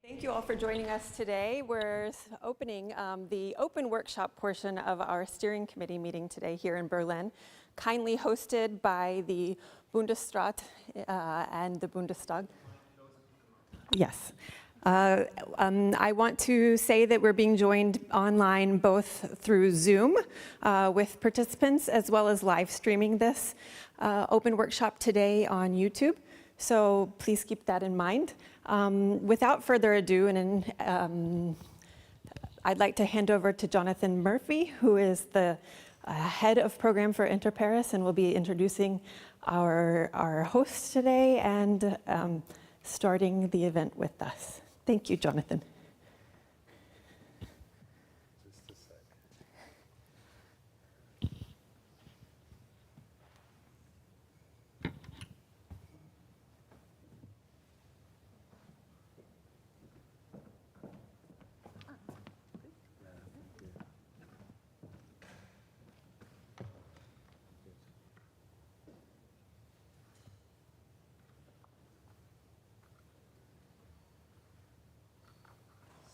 Thank you all for joining us today. We're opening the open workshop portion of our steering committee meeting today here in Berlin, kindly hosted by the Bundesrat and the Bundestag. Yes. I want to say that we're being joined online both through Zoom with participants as well as live streaming this open workshop today on YouTube. So please keep that in mind. Without further ado, I'd like to hand over to Jonathan Murphy, who is the head of program for Inter-Pares and will be introducing our host today and starting the event with us. Thank you, Jonathan. Just a sec.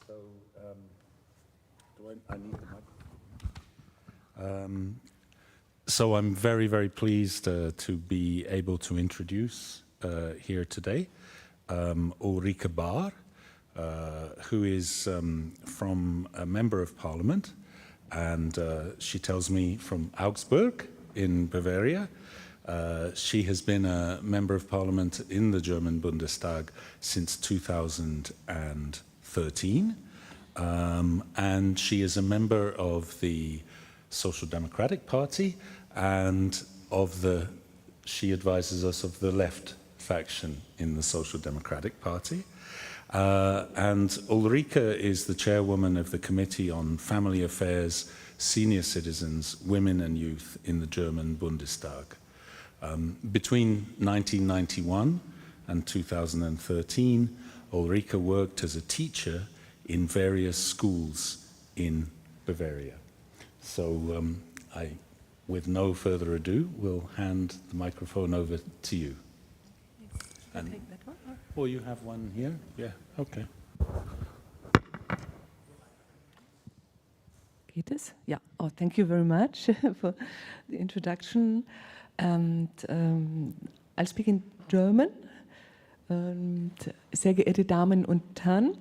So, I need the microphone? So I'm very, very pleased to be able to introduce here today Ulrike Bahr, who is from a Member of Parliament, and she tells me from Augsburg in Bavaria. She has been a Member of Parliament in the German Bundestag since 2013, and she is a member of the Social Democratic Party and she advises us of the left faction in the Social Democratic Party. And Ulrike is the chairwoman of the Committee on Family Affairs, Senior Citizens, Women and Youth in the German Bundestag. Between 1991 and 2013, Ulrike worked as a teacher in various schools in Bavaria. So with no further ado, will hand the microphone over to you. And take that one? Or you have one here? Yeah, okay. Geht es? Yeah. Oh, thank you very much for the introduction. And I'll speak in German. Sehr geehrte Damen und Herren,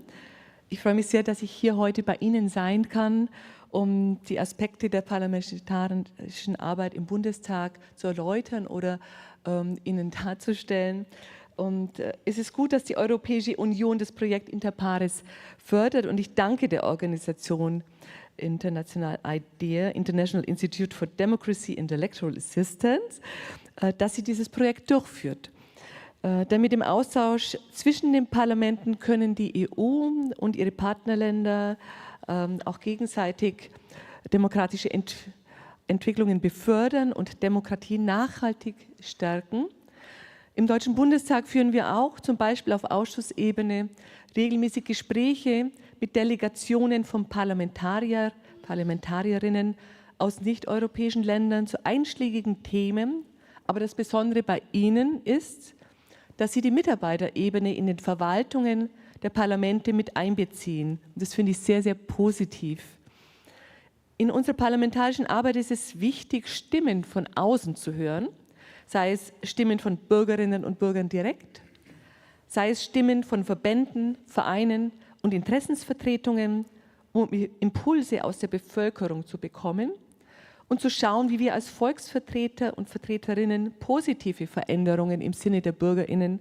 ich freue mich sehr, dass ich hier heute bei Ihnen sein kann, um die Aspekte der parlamentarischen Arbeit im Bundestag zu erläutern oder Ihnen darzustellen. Und es ist gut, dass die Europäische Union das Projekt Inter-Pares fördert, und ich danke der Organisation International Institute for Democracy and Electoral Assistance, dass sie dieses Projekt durchführt. Denn mit dem Austausch zwischen den Parlamenten können die EU und ihre Partnerländer auch gegenseitig demokratische Entwicklungen befördern und Demokratie nachhaltig stärken. Im Deutschen Bundestag führen wir auch zum Beispiel auf Ausschussebene regelmäßig Gespräche mit Delegationen von Parlamentarierinnen aus nicht-europäischen Ländern zu einschlägigen Themen. Aber das Besondere bei Ihnen ist, dass Sie die Mitarbeiterebene in den Verwaltungen der Parlamente mit einbeziehen. Das finde ich sehr, sehr positiv. In unserer parlamentarischen Arbeit ist es wichtig, Stimmen von außen zu hören, sei es Stimmen von Bürgerinnen und Bürgern direkt, sei es Stimmen von Verbänden, Vereinen und Interessensvertretungen, um Impulse aus der Bevölkerung zu bekommen und zu schauen, wie wir als Volksvertreter und Vertreterinnen positive Veränderungen im Sinne der BürgerInnen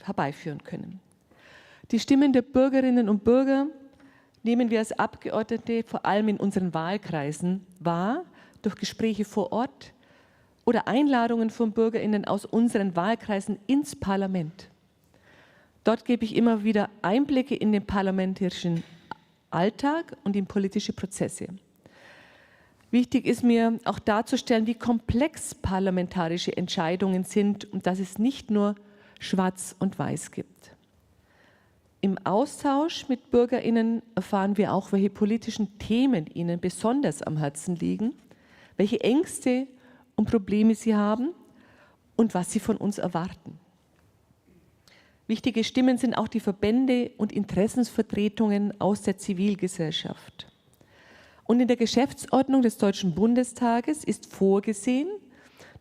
herbeiführen können. Die Stimmen der Bürgerinnen und Bürger nehmen wir als Abgeordnete vor allem in unseren Wahlkreisen wahr, durch Gespräche vor Ort oder Einladungen von BürgerInnen aus unseren Wahlkreisen ins Parlament. Dort gebe ich immer wieder Einblicke in den parlamentarischen Alltag und in politische Prozesse. Wichtig ist mir auch darzustellen, wie komplex parlamentarische Entscheidungen sind und dass es nicht nur Schwarz und Weiß gibt. Im Austausch mit BürgerInnen erfahren wir auch, welche politischen Themen ihnen besonders am Herzen liegen, welche Ängste und Probleme sie haben und was sie von uns erwarten. Wichtige Stimmen sind auch die Verbände und Interessensvertretungen aus der Zivilgesellschaft. Und in der Geschäftsordnung des Deutschen Bundestages ist vorgesehen,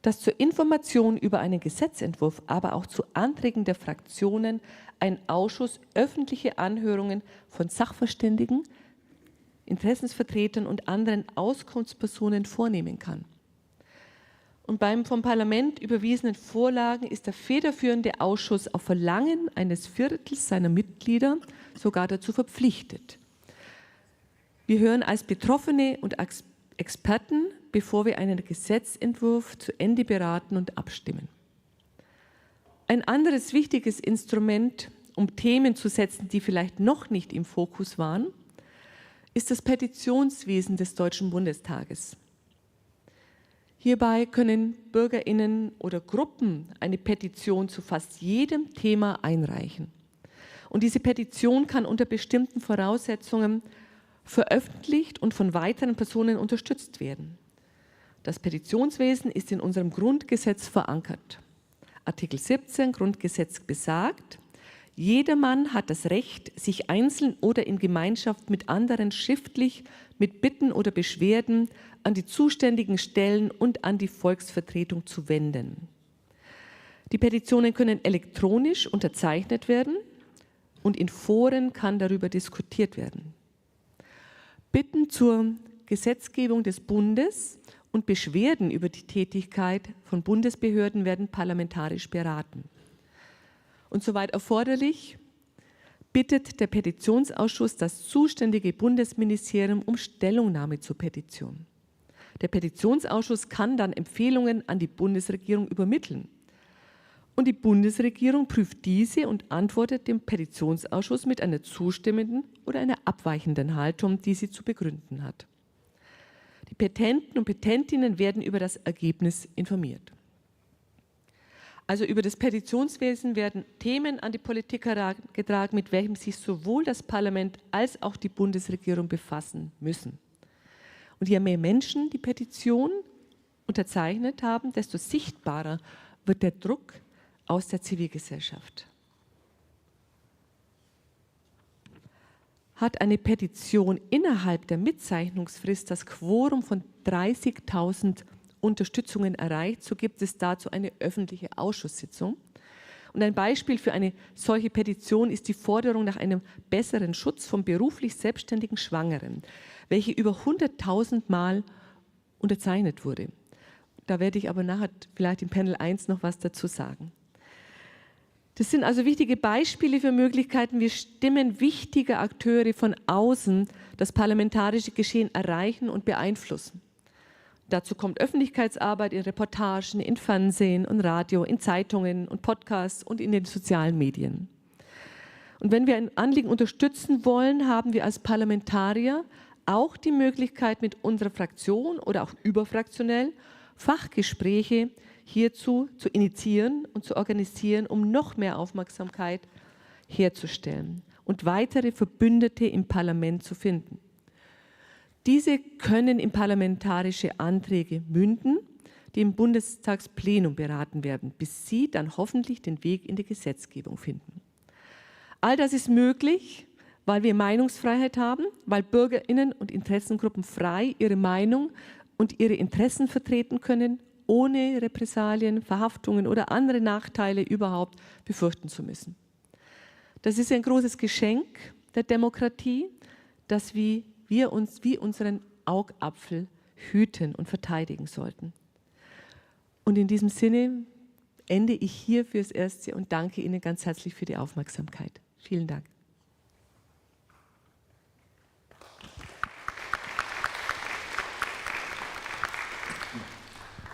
dass zur Information über einen Gesetzentwurf, aber auch zu Anträgen der Fraktionen ein Ausschuss öffentliche Anhörungen von Sachverständigen, Interessensvertretern und anderen Auskunftspersonen vornehmen kann. Und beim vom Parlament überwiesenen Vorlagen ist der federführende Ausschuss auf Verlangen eines Viertels seiner Mitglieder sogar dazu verpflichtet. Wir hören als Betroffene und Experten, bevor wir einen Gesetzentwurf zu Ende beraten und abstimmen. Ein anderes wichtiges Instrument, um Themen zu setzen, die vielleicht noch nicht im Fokus waren, ist das Petitionswesen des Deutschen Bundestages. Hierbei können BürgerInnen oder Gruppen eine Petition zu fast jedem Thema einreichen. Und diese Petition kann unter bestimmten Voraussetzungen veröffentlicht und von weiteren Personen unterstützt werden. Das Petitionswesen ist in unserem Grundgesetz verankert. Artikel 17 Grundgesetz besagt, jedermann hat das Recht, sich einzeln oder in Gemeinschaft mit anderen schriftlich mit Bitten oder Beschwerden an die zuständigen Stellen und an die Volksvertretung zu wenden. Die Petitionen können elektronisch unterzeichnet werden und in Foren kann darüber diskutiert werden. Bitten zur Gesetzgebung des Bundes und Beschwerden über die Tätigkeit von Bundesbehörden werden parlamentarisch beraten. Und soweit erforderlich, bittet der Petitionsausschuss das zuständige Bundesministerium um Stellungnahme zur Petition. Der Petitionsausschuss kann dann Empfehlungen an die Bundesregierung übermitteln. Und die Bundesregierung prüft diese und antwortet dem Petitionsausschuss mit einer zustimmenden oder einer abweichenden Haltung, die sie zu begründen hat. Die Petenten und Petentinnen werden über das Ergebnis informiert. Also über das Petitionswesen werden Themen an die Politik herangetragen, mit welchen sich sowohl das Parlament als auch die Bundesregierung befassen müssen. Und je mehr Menschen die Petition unterzeichnet haben, desto sichtbarer wird der Druck aus der Zivilgesellschaft. Hat eine Petition innerhalb der Mitzeichnungsfrist das Quorum von 30.000 Unterstützungen erreicht, so gibt es dazu eine öffentliche Ausschusssitzung. Und ein Beispiel für eine solche Petition ist die Forderung nach einem besseren Schutz von beruflich selbstständigen Schwangeren, welche über 100.000 Mal unterzeichnet wurde. Da werde ich aber nachher vielleicht im Panel 1 noch was dazu sagen. Das sind also wichtige Beispiele für Möglichkeiten, wie Stimmen wichtiger Akteure von außen das parlamentarische Geschehen erreichen und beeinflussen. Dazu kommt Öffentlichkeitsarbeit in Reportagen, in Fernsehen und Radio, in Zeitungen und Podcasts und in den sozialen Medien. Und wenn wir ein Anliegen unterstützen wollen, haben wir als Parlamentarier auch die Möglichkeit, mit unserer Fraktion oder auch überfraktionell Fachgespräche hierzu zu initiieren und zu organisieren, um noch mehr Aufmerksamkeit herzustellen und weitere Verbündete im Parlament zu finden. Diese können in parlamentarische Anträge münden, die im Bundestagsplenum beraten werden, bis sie dann hoffentlich den Weg in die Gesetzgebung finden. All das ist möglich, weil wir Meinungsfreiheit haben, weil BürgerInnen und Interessengruppen frei ihre Meinung und ihre Interessen vertreten können, ohne Repressalien, Verhaftungen oder andere Nachteile überhaupt befürchten zu müssen. Das ist ein großes Geschenk der Demokratie, dass wir uns wie unseren Augapfel hüten und verteidigen sollten. Und in diesem Sinne ende ich hier fürs Erste und danke Ihnen ganz herzlich für die Aufmerksamkeit. Vielen Dank.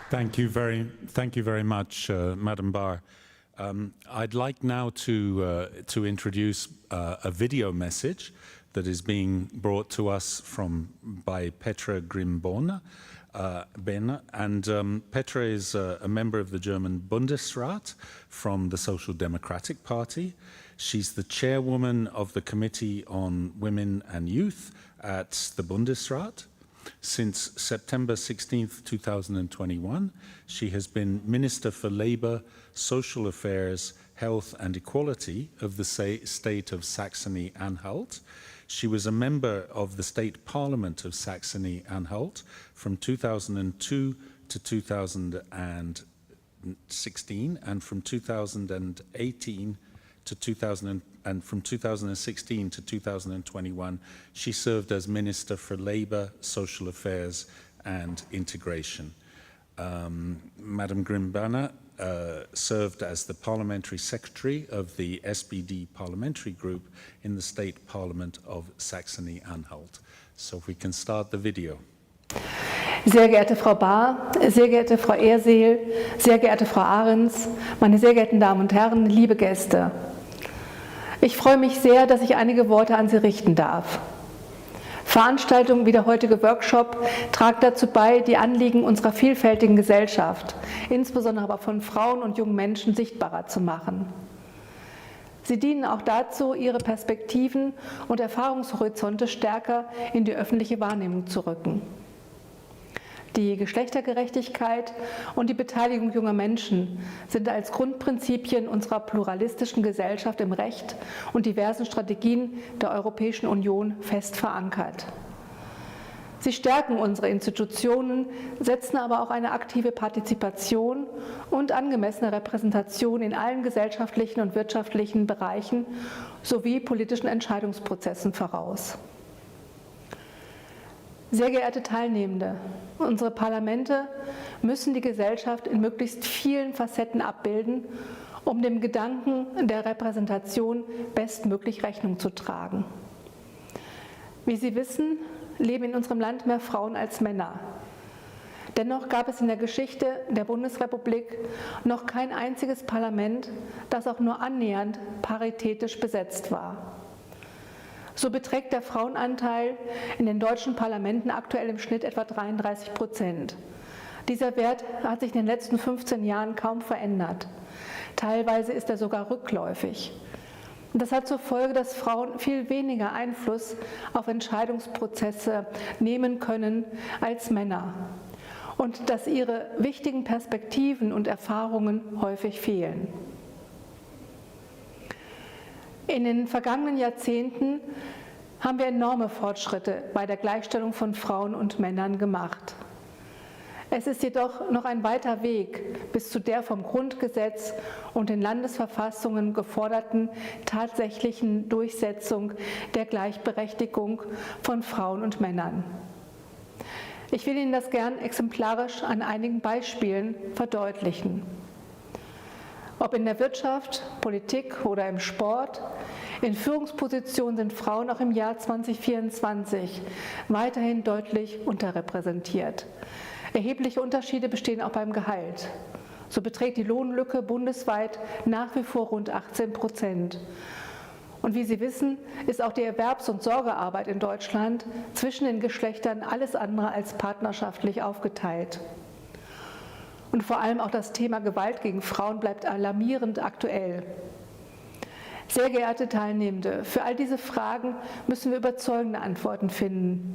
Thank you very much, Madam Barr. I'd like now to introduce a video message that is being brought to us by Petra Grimbona. Petra is a member of the German Bundesrat from the Social Democratic Party. She's the chairwoman of the Committee on Women and Youth at the Bundesrat. Since September 16th, 2021, she has been Minister for Labour, Social Affairs, Health and Equality of the state of Saxony-Anhalt. She was a member of the State Parliament of Saxony-Anhalt from 2002 to 2016, and from 2018 to 2016 to 2021, she served as Minister for Labour, Social Affairs and Integration. Madam Grimbana served as the Parliamentary Secretary of the SPD Parliamentary Group in the State Parliament of Saxony-Anhalt. So if we can start the video. Sehr geehrte Frau Bahr, sehr geehrte Frau Ehrseel, sehr geehrte Frau Ahrens, meine sehr geehrten Damen und Herren, liebe Gäste. Ich freue mich sehr, dass ich einige Worte an Sie richten darf. Veranstaltungen wie der heutige Workshop tragen dazu bei, die Anliegen unserer vielfältigen Gesellschaft, insbesondere aber von Frauen und jungen Menschen, sichtbarer zu machen. Sie dienen auch dazu, ihre Perspektiven und Erfahrungshorizonte stärker in die öffentliche Wahrnehmung zu rücken. Die Geschlechtergerechtigkeit und die Beteiligung junger Menschen sind als Grundprinzipien unserer pluralistischen Gesellschaft im Recht und diversen Strategien der Europäischen Union fest verankert. Sie stärken unsere Institutionen, setzen aber auch eine aktive Partizipation und angemessene Repräsentation in allen gesellschaftlichen und wirtschaftlichen Bereichen sowie politischen Entscheidungsprozessen voraus. Sehr geehrte Teilnehmende, unsere Parlamente müssen die Gesellschaft in möglichst vielen Facetten abbilden, um dem Gedanken der Repräsentation bestmöglich Rechnung zu tragen. Wie Sie wissen, leben in unserem Land mehr Frauen als Männer. Dennoch gab es in der Geschichte der Bundesrepublik noch kein einziges Parlament, das auch nur annähernd paritätisch besetzt war. So beträgt der Frauenanteil in den deutschen Parlamenten aktuell im Schnitt etwa 33%. Dieser Wert hat sich in den letzten 15 Jahren kaum verändert. Teilweise ist er sogar rückläufig. Und das hat zur Folge, dass Frauen viel weniger Einfluss auf Entscheidungsprozesse nehmen können als Männer und dass ihre wichtigen Perspektiven und Erfahrungen häufig fehlen. In den vergangenen Jahrzehnten haben wir enorme Fortschritte bei der Gleichstellung von Frauen und Männern gemacht. Es ist jedoch noch ein weiter Weg bis zu der vom Grundgesetz und den Landesverfassungen geforderten tatsächlichen Durchsetzung der Gleichberechtigung von Frauen und Männern. Ich will Ihnen das gern exemplarisch an einigen Beispielen verdeutlichen. Ob in der Wirtschaft, Politik oder im Sport, in Führungspositionen sind Frauen auch im Jahr 2024 weiterhin deutlich unterrepräsentiert. Erhebliche Unterschiede bestehen auch beim Gehalt. So beträgt die Lohnlücke bundesweit nach wie vor rund 18%. Und wie Sie wissen, ist auch die Erwerbs- und Sorgearbeit in Deutschland zwischen den Geschlechtern alles andere als partnerschaftlich aufgeteilt. Und vor allem auch das Thema Gewalt gegen Frauen bleibt alarmierend aktuell. Sehr geehrte Teilnehmende, für all diese Fragen müssen wir überzeugende Antworten finden.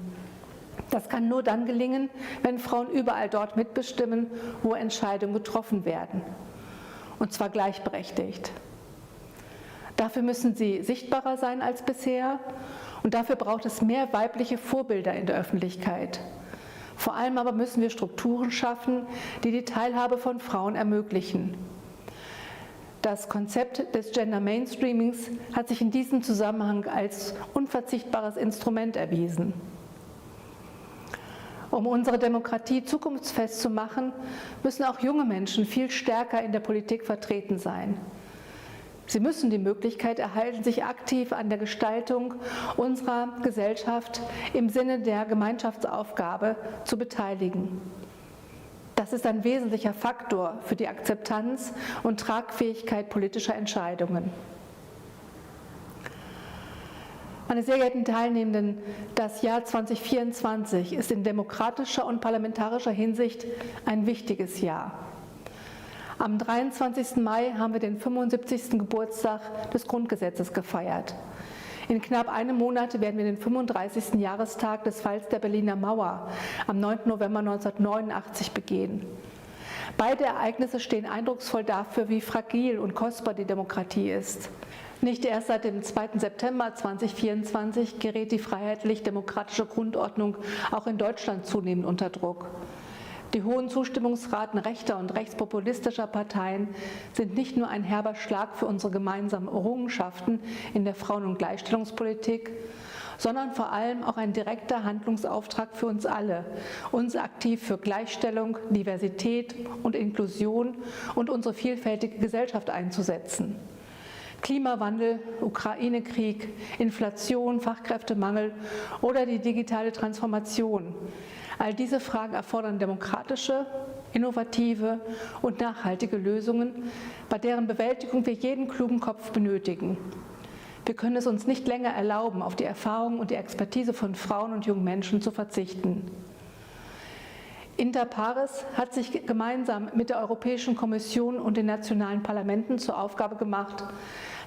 Das kann nur dann gelingen, wenn Frauen überall dort mitbestimmen, wo Entscheidungen getroffen werden. Und zwar gleichberechtigt. Dafür müssen sie sichtbarer sein als bisher und dafür braucht es mehr weibliche Vorbilder in der Öffentlichkeit. Vor allem aber müssen wir Strukturen schaffen, die die Teilhabe von Frauen ermöglichen. Das Konzept des Gender Mainstreamings hat sich in diesem Zusammenhang als unverzichtbares Instrument erwiesen. Um unsere Demokratie zukunftsfest zu machen, müssen auch junge Menschen viel stärker in der Politik vertreten sein. Sie müssen die Möglichkeit erhalten, sich aktiv an der Gestaltung unserer Gesellschaft im Sinne der Gemeinschaftsaufgabe zu beteiligen. Das ist ein wesentlicher Faktor für die Akzeptanz und Tragfähigkeit politischer Entscheidungen. Meine sehr geehrten Teilnehmenden, das Jahr 2024 ist in demokratischer und parlamentarischer Hinsicht ein wichtiges Jahr. Am 23. Mai haben wir den 75. Geburtstag des Grundgesetzes gefeiert. In knapp einem Monat werden wir den 35. Jahrestag des Falls der Berliner Mauer am 9. November 1989 begehen. Beide Ereignisse stehen eindrucksvoll dafür, wie fragil und kostbar die Demokratie ist. Nicht erst seit dem 2. September 2024 gerät die freiheitlich-demokratische Grundordnung auch in Deutschland zunehmend unter Druck. Die hohen Zustimmungsraten rechter und rechtspopulistischer Parteien sind nicht nur ein herber Schlag für unsere gemeinsamen Errungenschaften in der Frauen- und Gleichstellungspolitik, sondern vor allem auch ein direkter Handlungsauftrag für uns alle, uns aktiv für Gleichstellung, Diversität und Inklusion und unsere vielfältige Gesellschaft einzusetzen. Klimawandel, Ukraine-Krieg, Inflation, Fachkräftemangel oder die digitale Transformation. All diese Fragen erfordern demokratische, innovative und nachhaltige Lösungen, bei deren Bewältigung wir jeden klugen Kopf benötigen. Wir können es uns nicht länger erlauben, auf die Erfahrung und die Expertise von Frauen und jungen Menschen zu verzichten. Inter pares hat sich gemeinsam mit der Europäischen Kommission und den nationalen Parlamenten zur Aufgabe gemacht,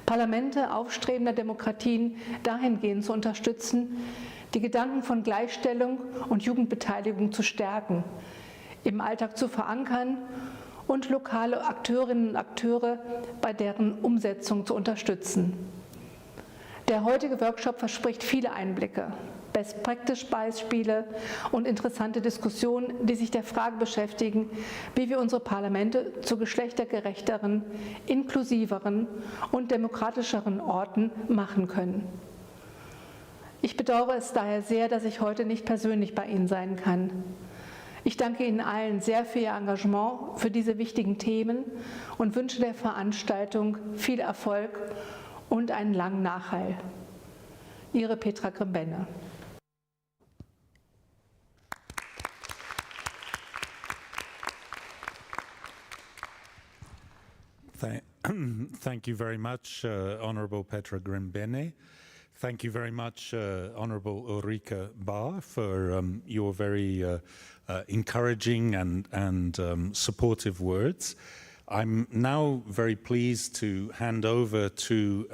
Parlamente aufstrebender Demokratien dahingehend zu unterstützen, die Gedanken von Gleichstellung und Jugendbeteiligung zu stärken, im Alltag zu verankern und lokale Akteurinnen und Akteure bei deren Umsetzung zu unterstützen. Der heutige Workshop verspricht viele Einblicke, Best-Practice-Beispiele und interessante Diskussionen, die sich der Frage beschäftigen, wie wir unsere Parlamente zu geschlechtergerechteren, inklusiveren und demokratischeren Orten machen können. Ich bedauere es daher sehr, dass ich heute nicht persönlich bei Ihnen sein kann. Ich danke Ihnen allen sehr für Ihr Engagement für diese wichtigen Themen und wünsche der Veranstaltung viel Erfolg und einen langen Nachhall. Ihre Petra Grimbenne. Thank you very much, Honourable Petra Grimbenne. Thank you very much, Honourable Ulrike Bahr, for your very encouraging and supportive words. I'm now very pleased to hand over to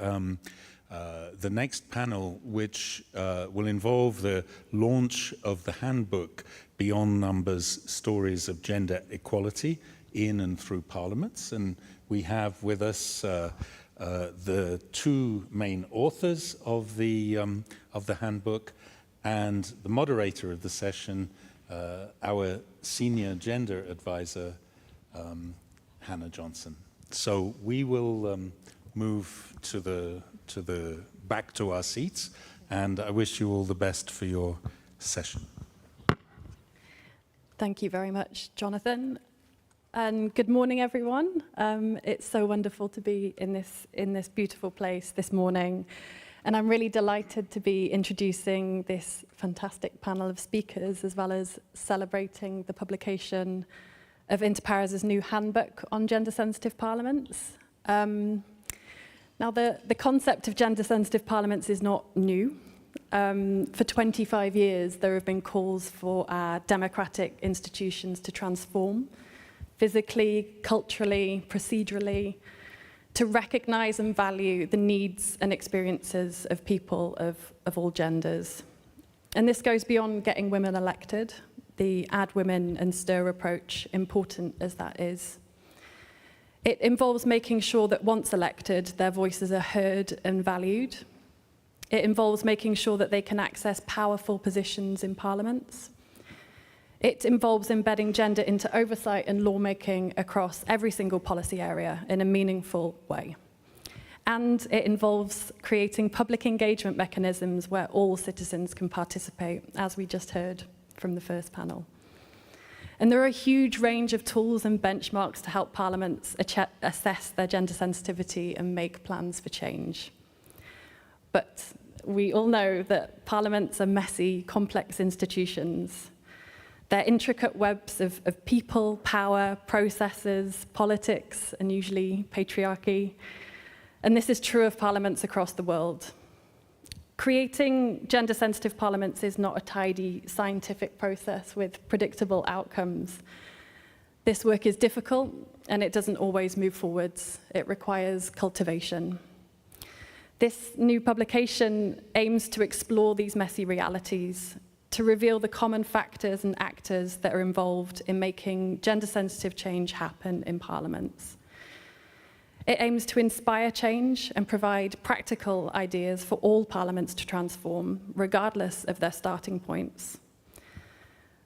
the next panel, which will involve the launch of the handbook Beyond Numbers, Stories of Gender Equality in and through Parliaments. And we have with us the two main authors of the handbook and the moderator of the session, our senior gender advisor, Hannah Johnson. So we will move to the back to our seats, and I wish you all the best for your session. Thank you very much, Jonathan. And good morning, everyone. It's so wonderful to be in this beautiful place this morning. And I'm really delighted to be introducing this fantastic panel of speakers, as well as celebrating the publication of Inter pares' new handbook on gender-sensitive parliaments. Now, the concept of gender-sensitive parliaments is not new. For 25 years, there have been calls for our democratic institutions to transform, physically, culturally, procedurally, to recognise and value the needs and experiences of people of all genders. And this goes beyond getting women elected, the Add Women and Stir approach, important as that is. It involves making sure that once elected, their voices are heard and valued. It involves making sure that they can access powerful positions in parliaments. It involves embedding gender into oversight and lawmaking across every single policy area in a meaningful way. And it involves creating public engagement mechanisms where all citizens can participate, as we just heard from the first panel. And there are a huge range of tools and benchmarks to help parliaments assess their gender sensitivity and make plans for change. But we all know that parliaments are messy, complex institutions. They're intricate webs of people, power, processes, politics, and usually patriarchy. And this is true of parliaments across the world. Creating gender-sensitive parliaments is not a tidy scientific process with predictable outcomes. This work is difficult, and it doesn't always move forwards. It requires cultivation. This new publication aims to explore these messy realities to reveal the common factors and actors that are involved in making gender-sensitive change happen in parliaments. It aims to inspire change and provide practical ideas for all parliaments to transform, regardless of their starting points.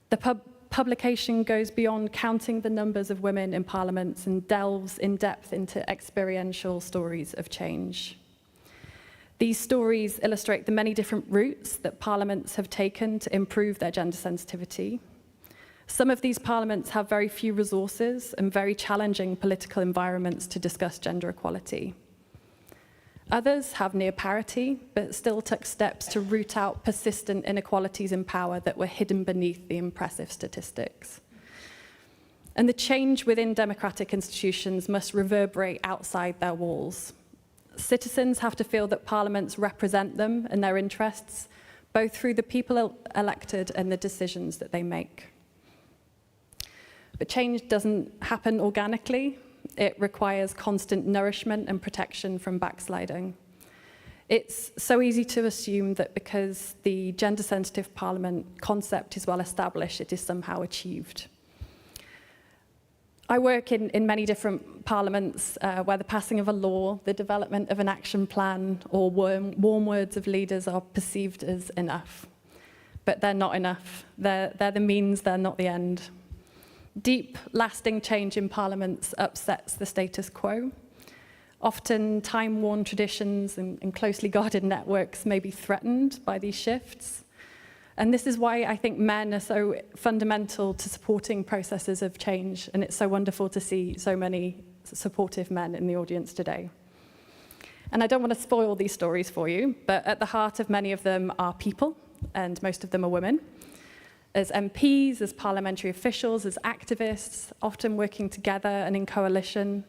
The publication goes beyond counting the numbers of women in parliaments and delves in depth into experiential stories of change. These stories illustrate the many different routes that parliaments have taken to improve their gender sensitivity. Some of these parliaments have very few resources and very challenging political environments to discuss gender equality. Others have near parity, but still took steps to root out persistent inequalities in power that were hidden beneath the impressive statistics. And the change within democratic institutions must reverberate outside their walls. Citizens have to feel that parliaments represent them and their interests, both through the people elected and the decisions that they make. But change doesn't happen organically. It requires constant nourishment and protection from backsliding. It's so easy to assume that because the gender-sensitive parliament concept is well established, it is somehow achieved. I work in many different parliaments where the passing of a law, the development of an action plan, or warm words of leaders are perceived as enough. But they're not enough. They're the means, they're not the end. Deep, lasting change in parliaments upsets the status quo. Often time-worn traditions and closely guarded networks may be threatened by these shifts. And this is why I think men are so fundamental to supporting processes of change, and it's so wonderful to see so many supportive men in the audience today. And I don't want to spoil these stories for you, but at the heart of many of them are people, and most of them are women. As MPs, as parliamentary officials, as activists, often working together and in coalition,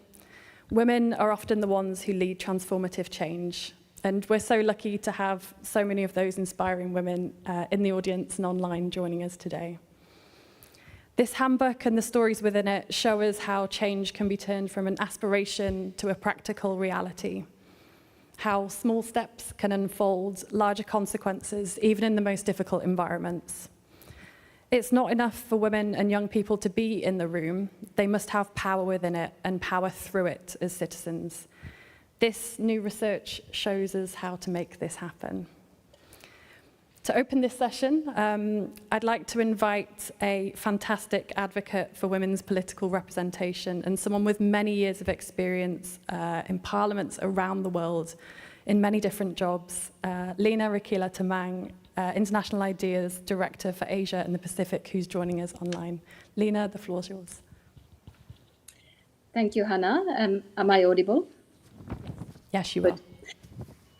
women are often the ones who lead transformative change. And we're so lucky to have so many of those inspiring women in the audience and online joining us today. This handbook and the stories within it show us how change can be turned from an aspiration to a practical reality, how small steps can unfold larger consequences, even in the most difficult environments. It's not enough for women and young people to be in the room. They must have power within it and power through it as citizens. This new research shows us how to make this happen. To open this session, I'd like to invite a fantastic advocate for women's political representation and someone with many years of experience in parliaments around the world in many different jobs, Lina Rakila Tamang, International Ideas Director for Asia and the Pacific, who's joining us online. Lina, the floor is yours. Thank you, Hannah. Am I audible? Yes, you are.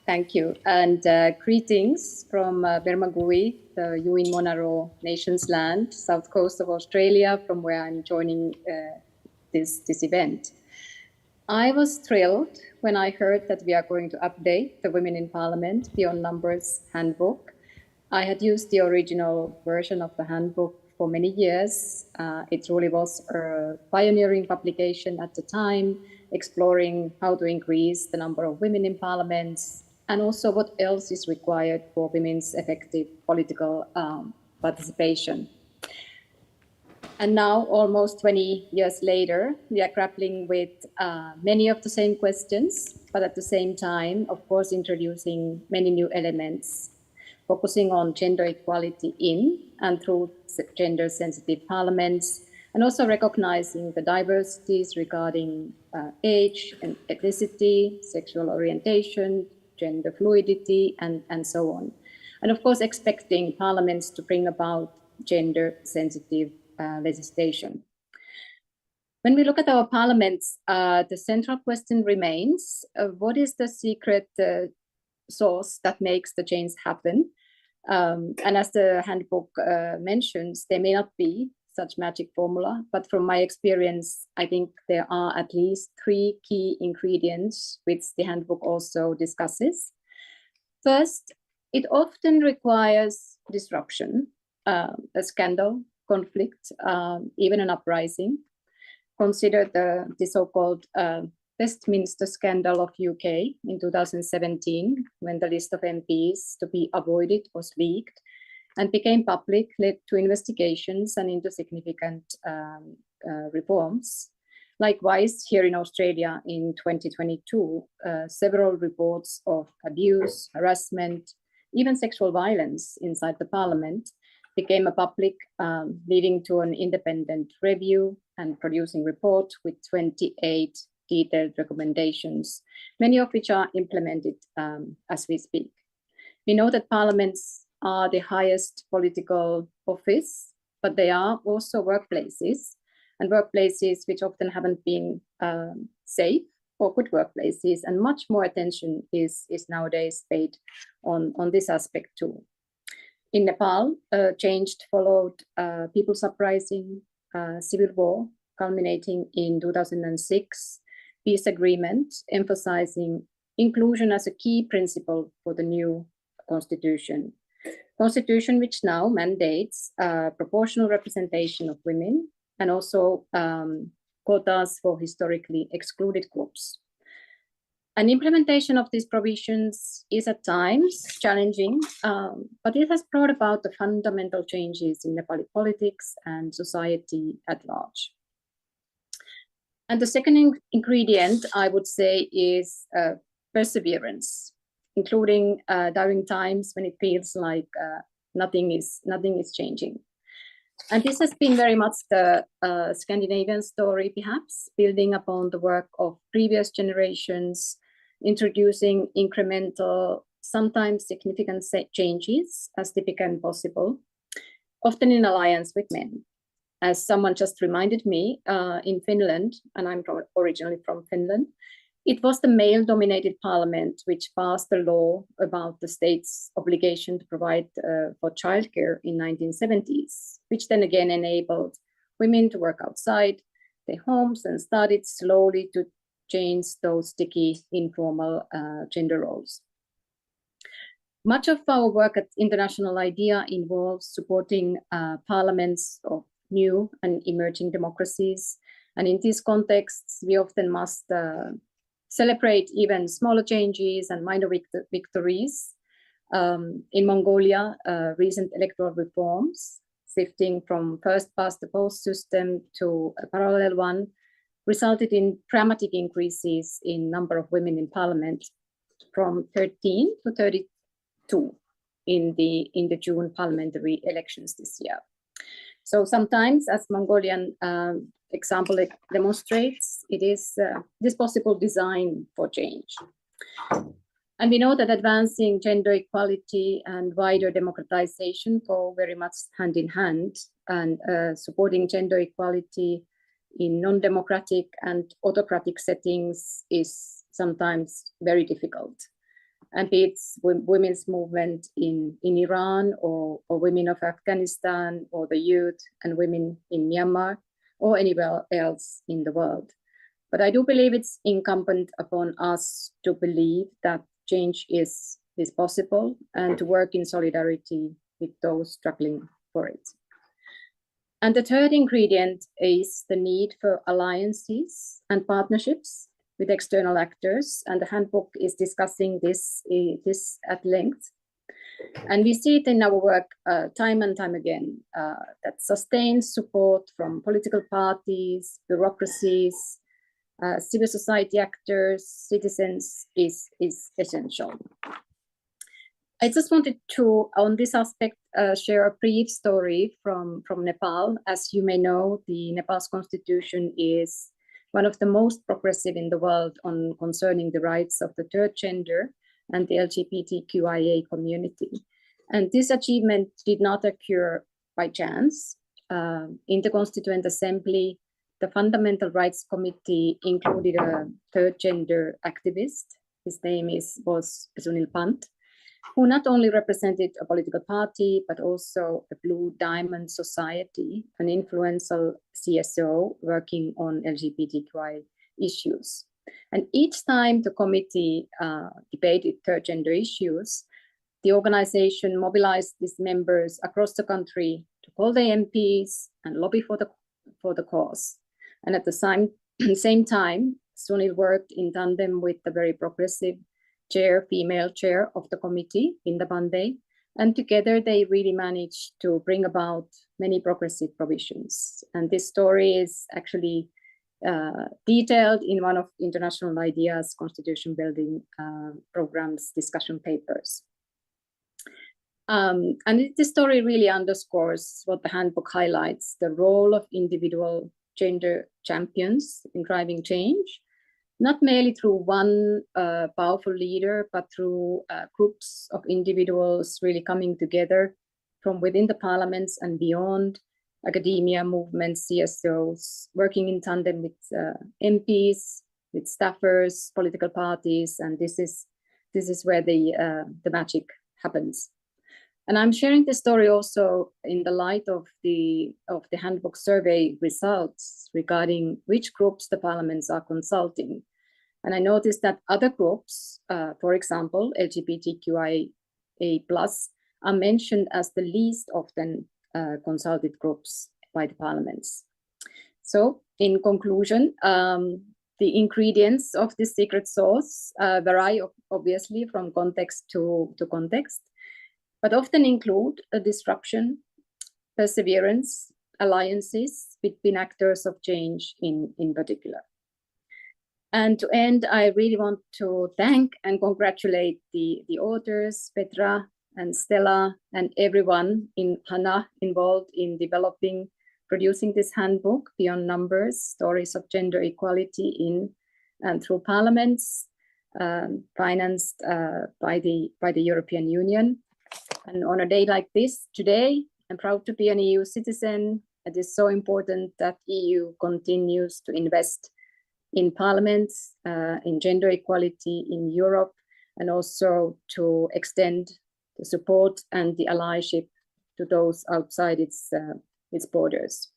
Thank you. And greetings from Bermagui, the Yuin Monaro Nations land, south coast of Australia, from where I'm joining this event. I was thrilled when I heard that we are going to update the Women in Parliament Beyond Numbers handbook. I had used the original version of the handbook for many years. It truly was a pioneering publication at the time, exploring how to increase the number of women in parliaments and also what else is required for women's effective political participation. And now, almost 20 years later, we are grappling with many of the same questions, but at the same time, of course, introducing many new elements, focusing on gender equality in and through gender-sensitive parliaments, and also recognizing the diversities regarding age and ethnicity, sexual orientation, gender fluidity, and so on. And of course, expecting parliaments to bring about gender-sensitive legislation. When we look at our parliaments, the central question remains, what is the secret sauce that makes the change happen? And as the handbook mentions, there may not be such magic formula, but from my experience, I think there are at least 3 key ingredients which the handbook also discusses. First, it often requires disruption, a scandal, conflict, even an uprising. Consider the so-called Westminster scandal of UK in 2017, when the list of MPs to be avoided was leaked. and became public, led to investigations and into significant reforms. Likewise, here in Australia in 2022, several reports of abuse, harassment, even sexual violence inside the parliament became a public, leading to an independent review and producing report with 28 detailed recommendations, many of which are implemented as we speak. We know that parliaments are the highest political office, but they are also workplaces, and workplaces which often haven't been safe or good workplaces, and much more attention is nowadays paid on this aspect too. In Nepal, change followed people's uprising, civil war, culminating in 2006, peace agreement, emphasizing inclusion as a key principle for the new constitution. Constitution which now mandates proportional representation of women and also quotas for historically excluded groups. And implementation of these provisions is at times challenging, but it has brought about the fundamental changes in Nepali politics and society at large. And the second ingredient, I would say, is perseverance, including during times when it feels like nothing is changing. And this has been very much the Scandinavian story, perhaps, building upon the work of previous generations, introducing incremental, sometimes significant changes as they became possible, often in alliance with men. As someone just reminded me, in Finland, and I'm originally from Finland, it was the male-dominated parliament which passed the law about the state's obligation to provide for childcare in 1970s, which then again enabled women to work outside their homes and started slowly to change those sticky, informal gender roles. Much of our work at International IDEA involves supporting parliaments of new and emerging democracies. And in these contexts, we often must celebrate even smaller changes and minor victories. In Mongolia, recent electoral reforms, shifting from first past the post system to a parallel one, resulted in dramatic increases in number of women in parliament from 13 to 32 in the June parliamentary elections this year. So sometimes, as Mongolian example demonstrates, it is possible design for change. And we know that advancing gender equality and wider democratization go very much hand in hand, and supporting gender equality in non-democratic and autocratic settings is sometimes very difficult. And it's women's movement in Iran or women of Afghanistan or the youth and women in Myanmar or anywhere else in the world. But I do believe it's incumbent upon us to believe that change is possible and to work in solidarity with those struggling for it. And the third ingredient is the need for alliances and partnerships with external actors, and the handbook is discussing this at length. And we see it in our work time and time again, that sustained support from political parties, bureaucracies, civil society actors, citizens is essential. I just wanted to, on this aspect, share a brief story from Nepal. As you may know, the Nepal's constitution is one of the most progressive in the world on concerning the rights of the third gender and the LGBTQIA community. And this achievement did not occur by chance. In the Constituent Assembly, the Fundamental Rights Committee included a third gender activist. His name was Sunil Pant, who not only represented a political party, but also a Blue Diamond Society, an influential CSO working on LGBTQI issues. And each time the committee debated third gender issues, the organization mobilized its members across the country to call the MPs and lobby for the cause. And at the same time, Sunil worked in tandem with the very progressive female chair of the committee, Inda Pandey, And together they really managed to bring about many progressive provisions. And this story is actually detailed in one of International Ideas Constitution Building Program's discussion papers. And this story really underscores what the handbook highlights, the role of individual gender champions in driving change, not merely through one powerful leader, but through groups of individuals really coming together from within the parliaments and beyond, academia, movements, CSOs, working in tandem with MPs, with staffers, political parties, and this is where the magic happens. And I'm sharing this story also in the light of the handbook survey results regarding which groups the parliaments are consulting. And I noticed that other groups, for example, LGBTQIA+, are mentioned as the least often consulted groups by the parliaments. So in conclusion, the ingredients of this secret sauce vary obviously from context to context, but often include a disruption, perseverance, alliances between actors of change in particular. And to end, I really want to thank and congratulate the authors, Petra and Stella, and everyone in HANA involved in producing this handbook, Beyond Numbers, Stories of Gender Equality in and through Parliaments, financed by the European Union. And on a day like this, today, I'm proud to be an EU citizen. It is so important that EU continues to invest in parliaments, in gender equality in Europe, and also to extend the support and the allyship to those outside its borders.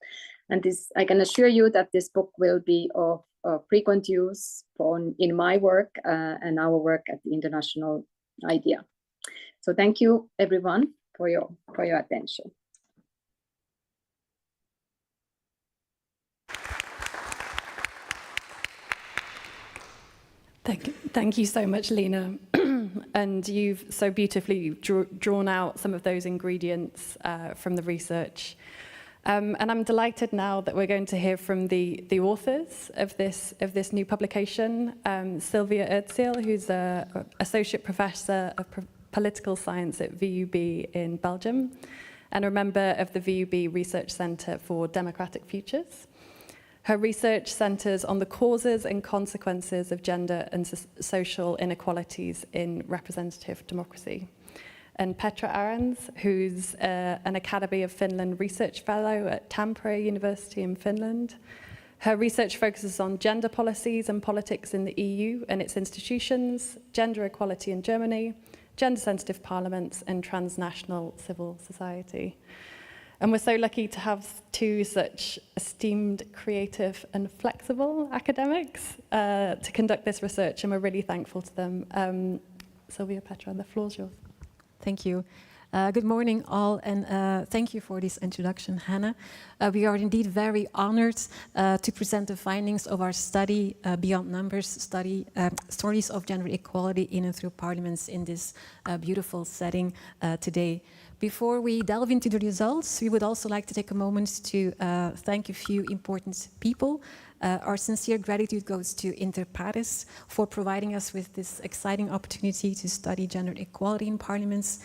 And this, I can assure you that this book will be of frequent use in my work and our work at the International IDEA. So thank you, everyone, for your attention. Thank you so much, Lena. And you've so beautifully drawn out some of those ingredients from the research. And I'm delighted now that we're going to hear from the authors of this new publication, Sylvia Ertziel, who's an associate professor of political science at VUB in Belgium, and a member of the VUB Research Centre for Democratic Futures. Her research centres on the causes and consequences of gender and social inequalities in representative democracy. And Petra Arens, who's an Academy of Finland Research Fellow at Tampere University in Finland. Her research focuses on gender policies and politics in the EU and its institutions, gender equality in Germany, gender-sensitive parliaments, and transnational civil society. And we're so lucky to have two such esteemed, creative, and flexible academics to conduct this research, and we're really thankful to them. Sylvia, Petra, the floor's yours. Thank you. Good morning, all, and thank you for this introduction, Hannah. We are indeed very honored to present the findings of our study, Beyond Numbers, Stories of Gender Equality in and through Parliaments in this beautiful setting today. Before we delve into the results, we would also like to take a moment to thank a few important people. Our sincere gratitude goes to Inter Pares for providing us with this exciting opportunity to study gender equality in parliaments.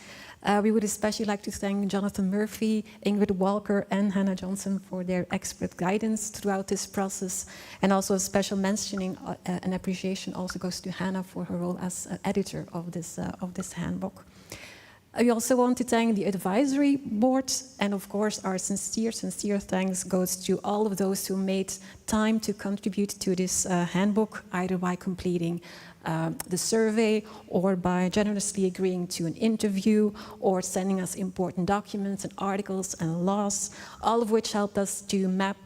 We would especially like to thank Jonathan Murphy, Ingrid Walker, and Hannah Johnson for their expert guidance throughout this process. And also a special mentioning and appreciation also goes to Hannah for her role as editor of this handbook. We also want to thank the advisory board, and of course our sincere thanks goes to all of those who made time to contribute to this handbook, either by completing the survey or by generously agreeing to an interview or sending us important documents and articles and laws, all of which helped us to map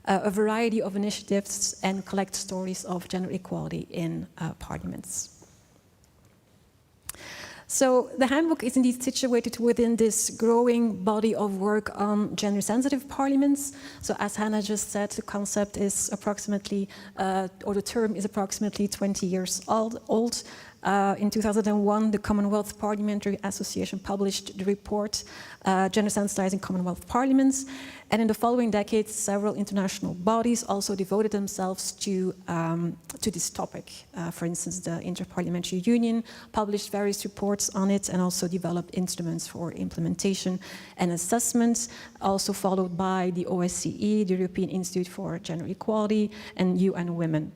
a variety of initiatives and collect stories of gender equality in parliaments. So the handbook is indeed situated within this growing body of work on gender-sensitive parliaments. So as Hannah just said, the concept is approximately, or the term is approximately 20 years old. In 2001, the Commonwealth Parliamentary Association published the report, Gender Sensitizing Commonwealth Parliaments. And in the following decades, several international bodies also devoted themselves to this topic. For instance, the Interparliamentary Union published various reports on it and also developed instruments for implementation and assessment, also followed by the OSCE, the European Institute for Gender Equality, and UN Women.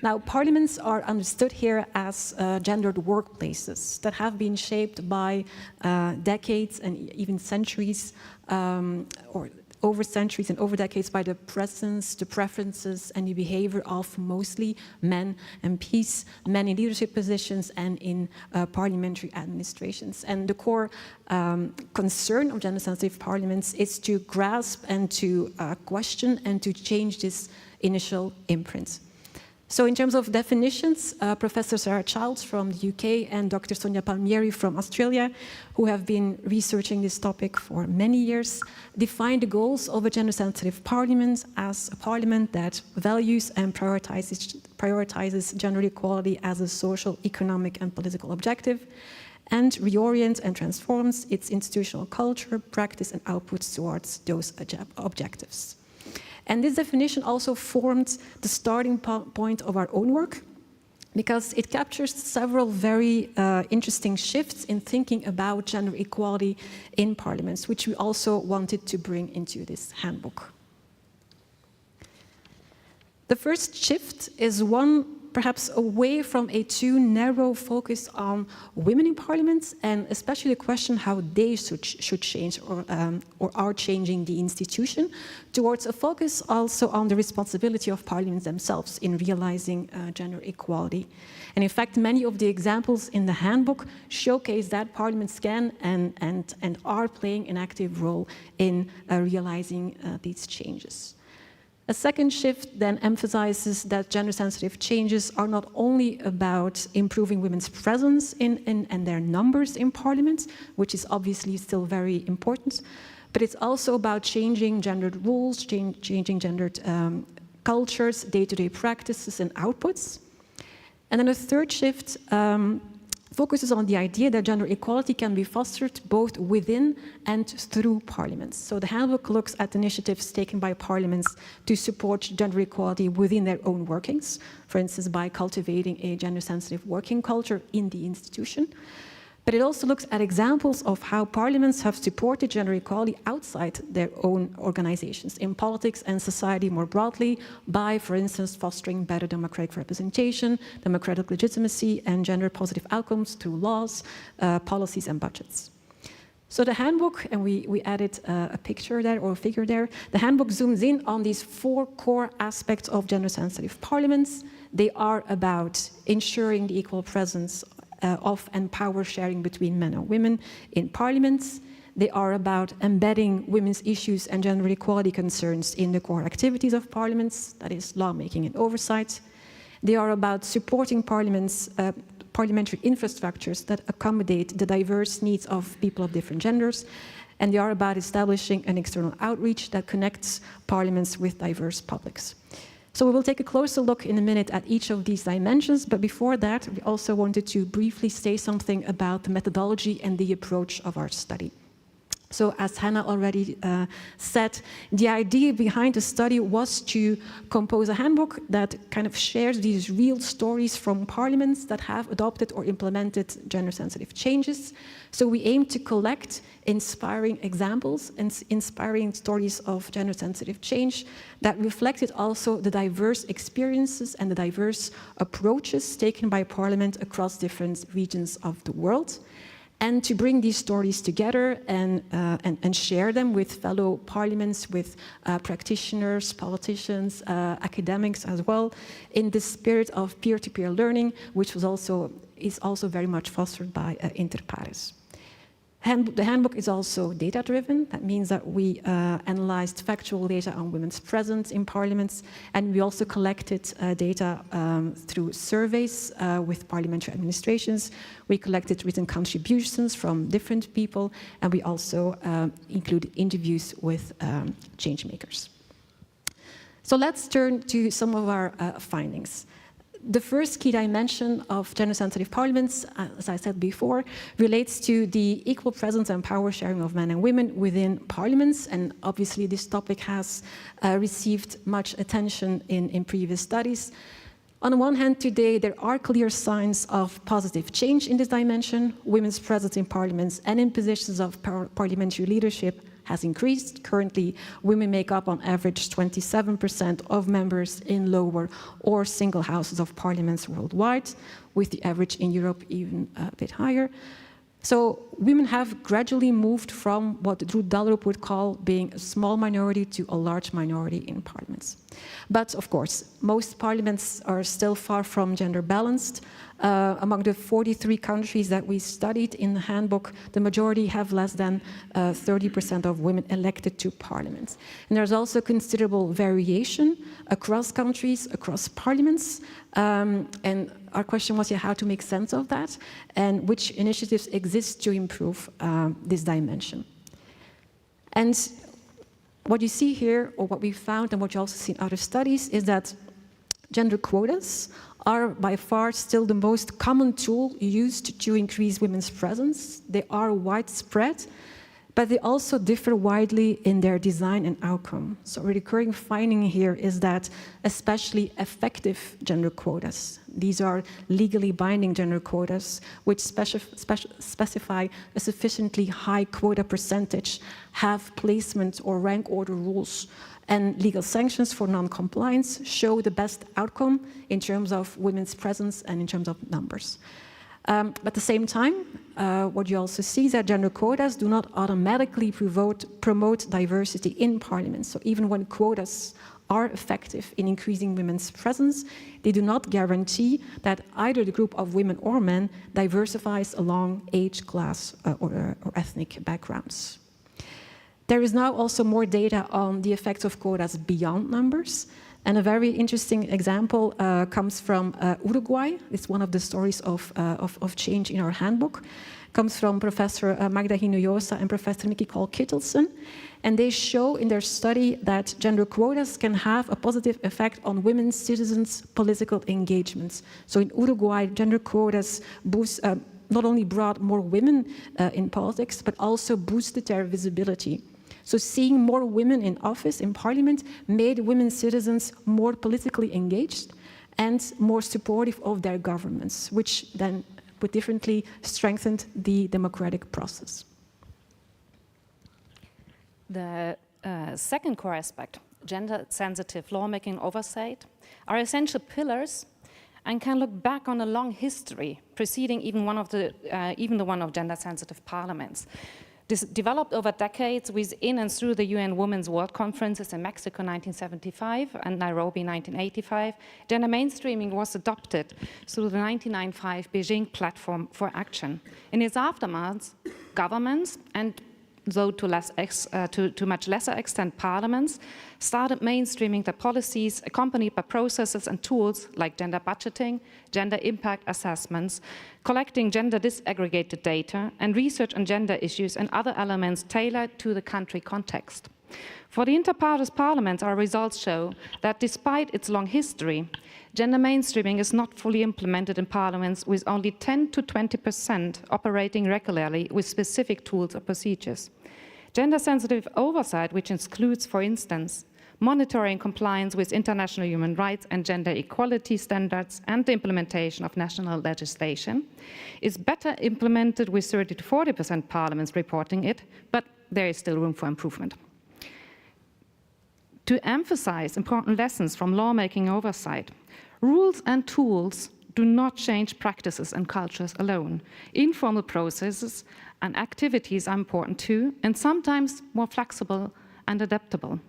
Now, parliaments are understood here as gendered workplaces that have been shaped by decades and even centuries, or over centuries and over decades, by the presence, the preferences, and the behavior of mostly men MPs, men in leadership positions and in parliamentary administrations. And the core concern of gender-sensitive parliaments is to grasp and to question and to change this initial imprint. So in terms of definitions, Professor Sarah Childs from the UK and Dr. Sonia Palmieri from Australia, who have been researching this topic for many years, define the goals of a gender-sensitive parliament as a parliament that values and prioritizes gender equality as a social, economic, and political objective, and reorients and transforms its institutional culture, practice, and outputs towards those objectives. And this definition also formed the starting point of our own work, because it captures several very interesting shifts in thinking about gender equality in parliaments, which we also wanted to bring into this handbook. The first shift is one perhaps away from a too narrow focus on women in parliaments, and especially the question how they should change or are changing the institution, towards a focus also on the responsibility of parliaments themselves in realizing gender equality. And in fact, many of the examples in the handbook showcase that parliaments can and are playing an active role in realizing these changes. A second shift then emphasizes that gender-sensitive changes are not only about improving women's presence and their numbers in parliament, which is obviously still very important, but it's also about changing gendered rules, changing gendered cultures, day-to-day practices and outputs. And then a third shift focuses on the idea that gender equality can be fostered both within and through parliaments. So the handbook looks at initiatives taken by parliaments to support gender equality within their own workings, for instance, by cultivating a gender-sensitive working culture in the institution. But it also looks at examples of how parliaments have supported gender equality outside their own organizations, in politics and society more broadly, by, for instance, fostering better democratic representation, democratic legitimacy, and gender-positive outcomes through laws, policies, and budgets. So the handbook, and we added a picture there or a figure there, the handbook zooms in on these 4 core aspects of gender-sensitive parliaments. They are about ensuring the equal presence of and power sharing between men and women in parliaments. They are about embedding women's issues and gender equality concerns in the core activities of parliaments, that is, lawmaking and oversight. They are about supporting parliaments, parliamentary infrastructures that accommodate the diverse needs of people of different genders. And they are about establishing an external outreach that connects parliaments with diverse publics. So we will take a closer look in a minute at each of these dimensions, but before that, we also wanted to briefly say something about the methodology and the approach of our study. So as Hannah already said, the idea behind the study was to compose a handbook that kind of shares these real stories from parliaments that have adopted or implemented gender-sensitive changes. So we aim to collect inspiring examples and inspiring stories of gender-sensitive change that reflected also the diverse experiences and the diverse approaches taken by parliament across different regions of the world, and to bring these stories together and share them with fellow parliaments, with practitioners, politicians, academics as well, in the spirit of peer-to-peer learning, which is also very much fostered by Inter Pares. The handbook is also data-driven. That means that we analyzed factual data on women's presence in parliaments, and we also collected data through surveys with parliamentary administrations. We collected written contributions from different people, and we also included interviews with change makers. So let's turn to some of our findings. The first key dimension of gender-sensitive parliaments, as I said before, relates to the equal presence and power sharing of men and women within parliaments. And obviously this topic has received much attention in previous studies. On the one hand, today, there are clear signs of positive change in this dimension. Women's presence in parliaments and in positions of parliamentary leadership has increased. Currently, women make up on average 27% of members in lower or single houses of parliaments worldwide, with the average in Europe even a bit higher. So women have gradually moved from what Ruud Dallerup would call being a small minority to a large minority in parliaments. But of course, most parliaments are still far from gender balanced. Among the 43 countries that we studied in the handbook, the majority have less than 30% of women elected to parliaments. And there's also considerable variation across countries, across parliaments. And our question was how to make sense of that and which initiatives exist to improve this dimension. And what you see here, or what we found and what you also see in other studies, is that gender quotas are by far still the most common tool used to increase women's presence. They are widespread, but they also differ widely in their design and outcome. So a recurring finding here is that especially effective gender quotas, these are legally binding gender quotas, which specify a sufficiently high quota percentage, have placement or rank order rules, and legal sanctions for non-compliance show the best outcome in terms of women's presence and in terms of numbers. But at the same time, what you also see is that gender quotas do not automatically promote diversity in parliament. So even when quotas are effective in increasing women's presence, they do not guarantee that either the group of women or men diversifies along age, class, or ethnic backgrounds. There is now also more data on the effects of quotas beyond numbers. And a very interesting example comes from Uruguay. It's one of the stories of change in our handbook. It comes from Professor Magda Hinojosa and Professor Nicole Kittelsen. And they show in their study that gender quotas can have a positive effect on women citizens' political engagements. So in Uruguay, gender quotas not only brought more women in politics, but also boosted their visibility. So seeing more women in office, in parliament, made women citizens more politically engaged and more supportive of their governments, which then, put differently, strengthened the democratic process. The second core aspect, gender-sensitive lawmaking oversight, are essential pillars and can look back on a long history preceding even the one of gender-sensitive parliaments. This developed over decades within and through the UN Women's World Conferences in Mexico 1975 and Nairobi 1985. Gender mainstreaming was adopted through the 1995 Beijing Platform for Action. In its aftermath, governments and though to much lesser extent parliaments, started mainstreaming their policies accompanied by processes and tools like gender budgeting, gender impact assessments, collecting gender disaggregated data, and research on gender issues and other elements tailored to the country context. For the inter-partes parliaments, our results show that despite its long history, gender mainstreaming is not fully implemented in parliaments, with only 10 to 20% operating regularly with specific tools or procedures. Gender-sensitive oversight, which includes, for instance, monitoring compliance with international human rights and gender equality standards and the implementation of national legislation, is better implemented with 30 to 40% parliaments reporting it, but there is still room for improvement. To emphasize important lessons from lawmaking oversight, rules and tools do not change practices and cultures alone. Informal processes and activities are important too, and sometimes more flexible and adaptable.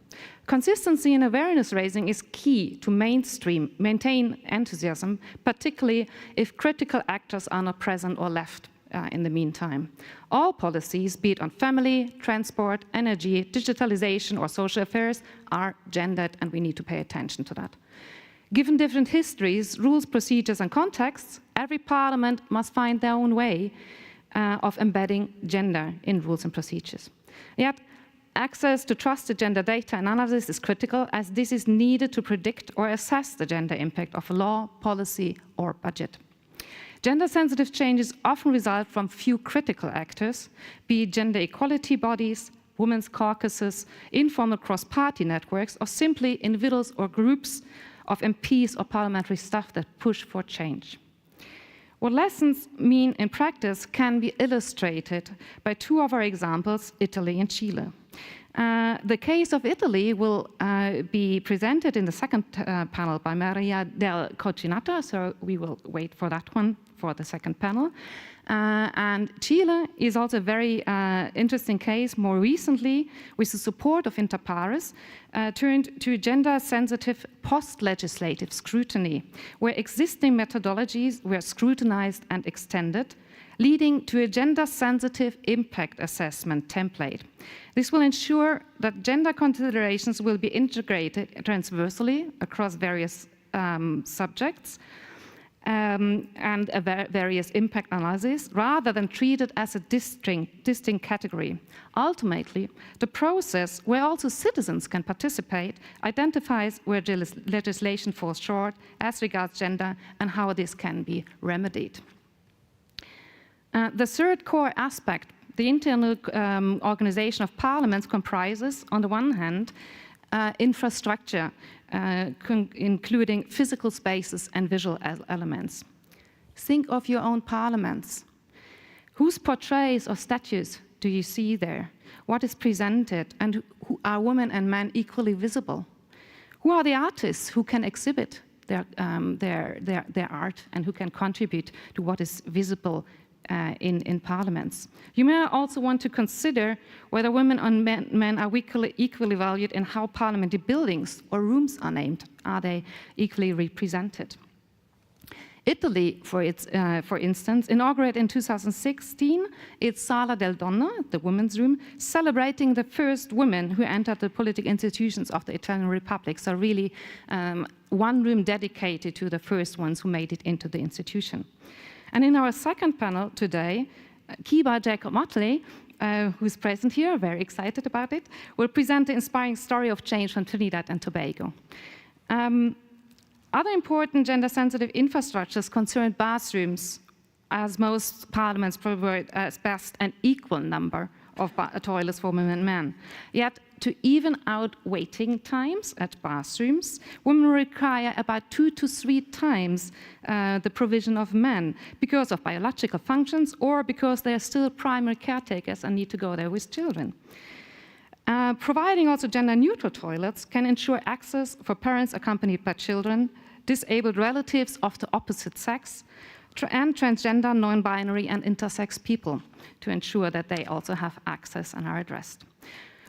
Consistency in awareness raising is key to maintain enthusiasm, particularly if critical actors are not present or left in the meantime. All policies, be it on family, transport, energy, digitalization, or social affairs, are gendered, and we need to pay attention to that. Given different histories, rules, procedures, and contexts, every parliament must find their own way of embedding gender in rules and procedures. Yet, Access to trusted gender data analysis is critical, as this is needed to predict or assess the gender impact of law, policy, or budget. Gender-sensitive changes often result from few critical actors, be it gender equality bodies, women's caucuses, informal cross-party networks, or simply individuals or groups of MPs or parliamentary staff that push for change. What lessons mean in practice can be illustrated by two of our examples, Italy and Chile. The case of Italy will be presented in the second panel by Maria del Cocinato, so we will wait for that one for the second panel. And Chile is also a very interesting case more recently, with the support of Inter Pares, turned to gender-sensitive post-legislative scrutiny, where existing methodologies were scrutinized and extended, leading to a gender-sensitive impact assessment template. This will ensure that gender considerations will be integrated transversally across various subjects and various impact analyses, rather than treated as a distinct category. Ultimately, the process where also citizens can participate identifies where legislation falls short as regards gender and how this can be remedied. The third core aspect, the internal organization of parliaments, comprises, on the one hand, infrastructure, including physical spaces and visual elements. Think of your own parliaments. Whose portraits or statues do you see there? What is presented, and who are women and men equally visible? Who are the artists who can exhibit their art and who can contribute to what is visible in parliaments? You may also want to consider whether women and men are equally valued in how parliamentary buildings or rooms are named. Are they equally represented? Italy, for instance, inaugurated in 2016 its Sala del Donna, the women's room, celebrating the first women who entered the political institutions of the Italian Republic. So really one room dedicated to the first ones who made it into the institution. And in our second panel today, Kiba Jacob-Motley, who's present here, very excited about it, will present the inspiring story of change from Trinidad and Tobago. Other important gender-sensitive infrastructures concern bathrooms, as most parliaments provide as best an equal number of toilets for women and men. Yet, to even out waiting times at bathrooms, women require about 2 to 3 times the provision of men because of biological functions or because they are still primary caretakers and need to go there with children. Providing also gender-neutral toilets can ensure access for parents accompanied by children, disabled relatives of the opposite sex, and transgender, non-binary, and intersex people, to ensure that they also have access and are addressed.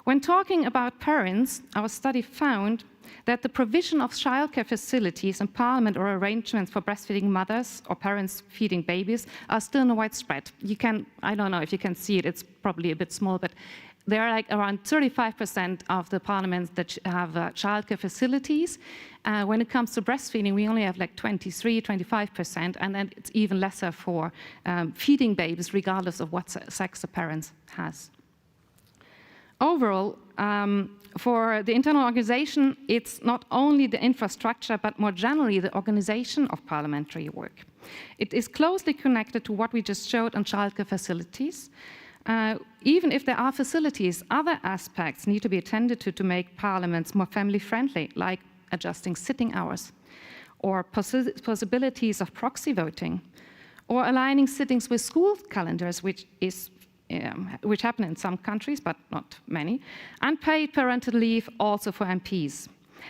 When talking about parents, our study found that the provision of childcare facilities in Parliament or arrangements for breastfeeding mothers or parents feeding babies are still not widespread. I don't know if you can see it, it's probably a bit small, but there are like around 35% of the parliaments that have childcare facilities. When it comes to breastfeeding, we only have like 23, 25%, and then it's even lesser for feeding babies, regardless of what sex the parent has. Overall, for the internal organization, it's not only the infrastructure, but more generally the organization of parliamentary work. It is closely connected to what we just showed on childcare facilities. Even if there are facilities, other aspects need to be attended to make parliaments more family-friendly, like adjusting sitting hours, or possibilities of proxy voting, or aligning sittings with school calendars, which happen in some countries, but not many, and paid parental leave also for MPs.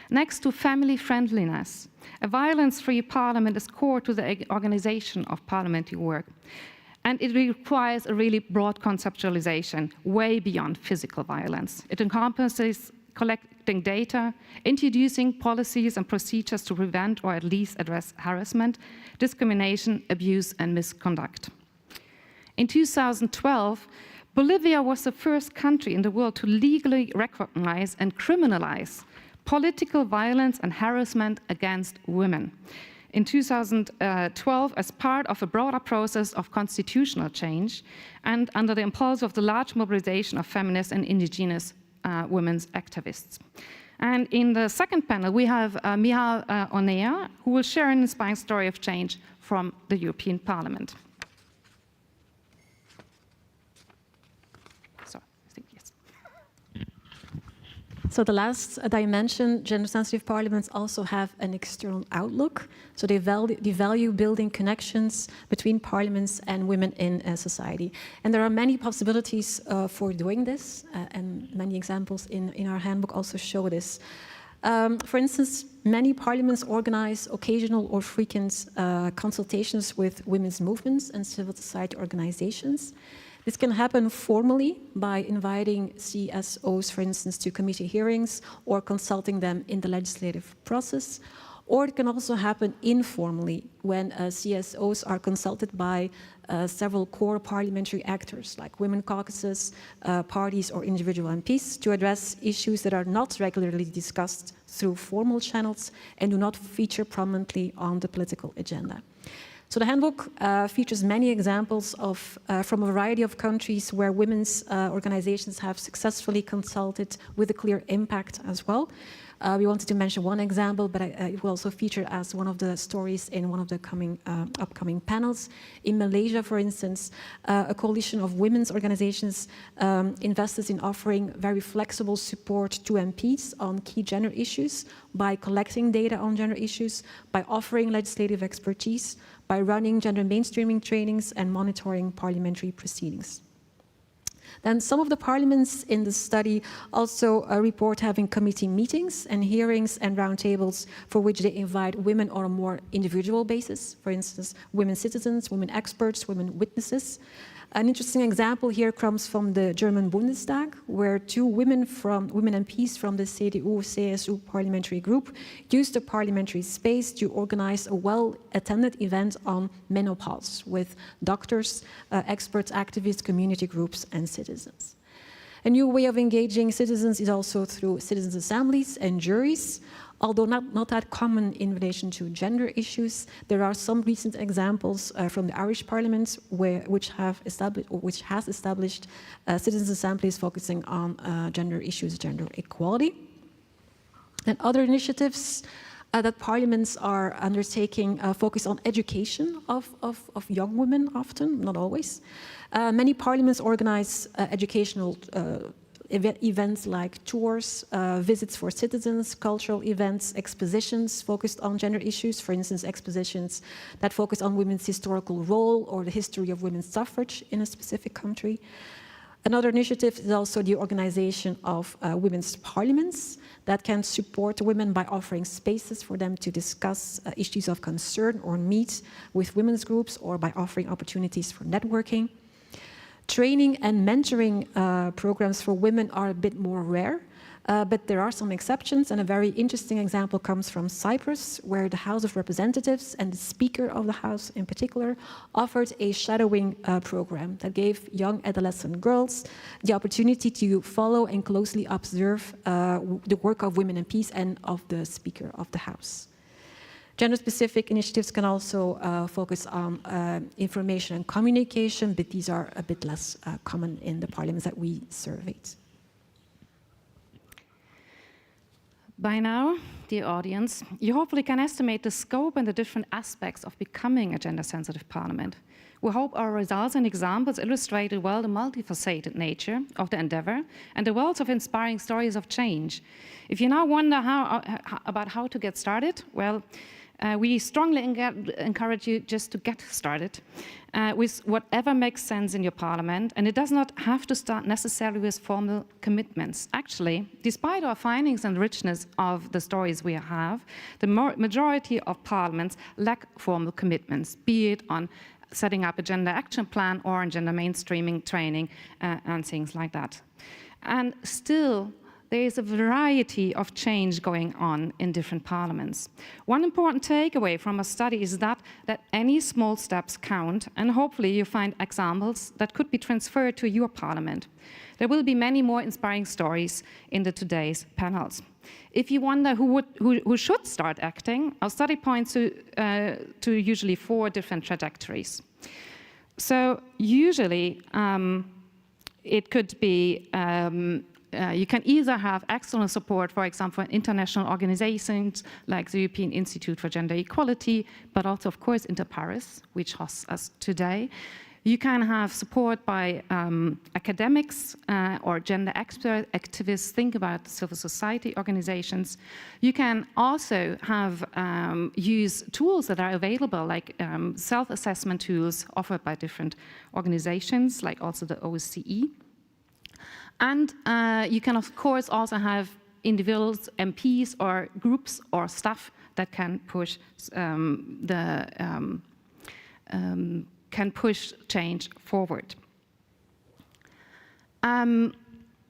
Next to family friendliness, a violence-free parliament is core to the organization of parliamentary work. And it requires a really broad conceptualization, way beyond physical violence. It encompasses collecting data, introducing policies and procedures to prevent or at least address harassment, discrimination, abuse, and misconduct. In 2012, Bolivia was the first country in the world to legally recognize and criminalize political violence and harassment against women. In 2012, as part of a broader process of constitutional change and under the impulse of the large mobilization of feminist and indigenous women's activists. And in the second panel, we have Michal Onea, who will share an inspiring story of change from the European Parliament. So the last dimension, gender-sensitive parliaments also have an external outlook. So they value building connections between parliaments and women in society. And there are many possibilities for doing this, and many examples in our handbook also show this. For instance, many parliaments organize occasional or frequent consultations with women's movements and civil society organizations. This can happen formally by inviting CSOs, for instance, to committee hearings or consulting them in the legislative process. Or it can also happen informally when CSOs are consulted by several core parliamentary actors like women caucuses, parties or individual MPs to address issues that are not regularly discussed through formal channels and do not feature prominently on the political agenda. So the handbook features many examples from a variety of countries where women's organizations have successfully consulted with a clear impact as well. We wanted to mention one example, but it will also feature as one of the stories in one of the upcoming panels. In Malaysia, for instance, a coalition of women's organizations invested in offering very flexible support to MPs on key gender issues by collecting data on gender issues, by offering legislative expertise, by running gender mainstreaming trainings and monitoring parliamentary proceedings. Then some of the parliaments in the study also report having committee meetings and hearings and roundtables for which they invite women on a more individual basis, for instance, women citizens, women experts, women witnesses. An interesting example here comes from the German Bundestag, where two women MPs from the CDU-CSU parliamentary group used the parliamentary space to organize a well-attended event on menopause with doctors, experts, activists, community groups, and citizens. A new way of engaging citizens is also through citizens' assemblies and juries. Although not that common in relation to gender issues, there are some recent examples from the Irish Parliament which has established citizens' assemblies focusing on gender issues, gender equality. And other initiatives that parliaments are undertaking focus on education of young women often, not always. Many parliaments organize educational events like tours, visits for citizens, cultural events, expositions focused on gender issues, for instance, expositions that focus on women's historical role or the history of women's suffrage in a specific country. Another initiative is also the organization of women's parliaments that can support women by offering spaces for them to discuss issues of concern or meet with women's groups, or by offering opportunities for networking. Training and mentoring programs for women are a bit more rare, but there are some exceptions, and a very interesting example comes from Cyprus, where the House of Representatives and the Speaker of the House in particular offered a shadowing program that gave young adolescent girls the opportunity to follow and closely observe the work of women MPs and of the Speaker of the House. Gender-specific initiatives can also focus on information and communication, but these are a bit less common in the parliaments that we surveyed. By now, dear audience, you hopefully can estimate the scope and the different aspects of becoming a gender-sensitive parliament. We hope our results and examples illustrated well the multifaceted nature of the endeavor and the wealth of inspiring stories of change. If you now wonder about how to get started, well, we strongly encourage you just to get started with whatever makes sense in your parliament, and it does not have to start necessarily with formal commitments. Actually, despite our findings and richness of the stories we have, the majority of parliaments lack formal commitments, be it on setting up a gender action plan or on gender mainstreaming training and things like that. And still, there is a variety of change going on in different parliaments. One important takeaway from a study is that any small steps count, and hopefully you find examples that could be transferred to your parliament. There will be many more inspiring stories in today's panels. If you wonder who should start acting, our study points to usually 4 different trajectories. So usually it could be you can either have external support, for example, in international organizations like the European Institute for Gender Equality, but also, of course, Interpares, which hosts us today. You can have support by academics or gender expert activists. Think about civil society organizations. You can also have use tools that are available, like self-assessment tools offered by different organizations, like also the OSCE. And you can, of course, also have individuals, MPs, or groups or staff that can push can push change forward.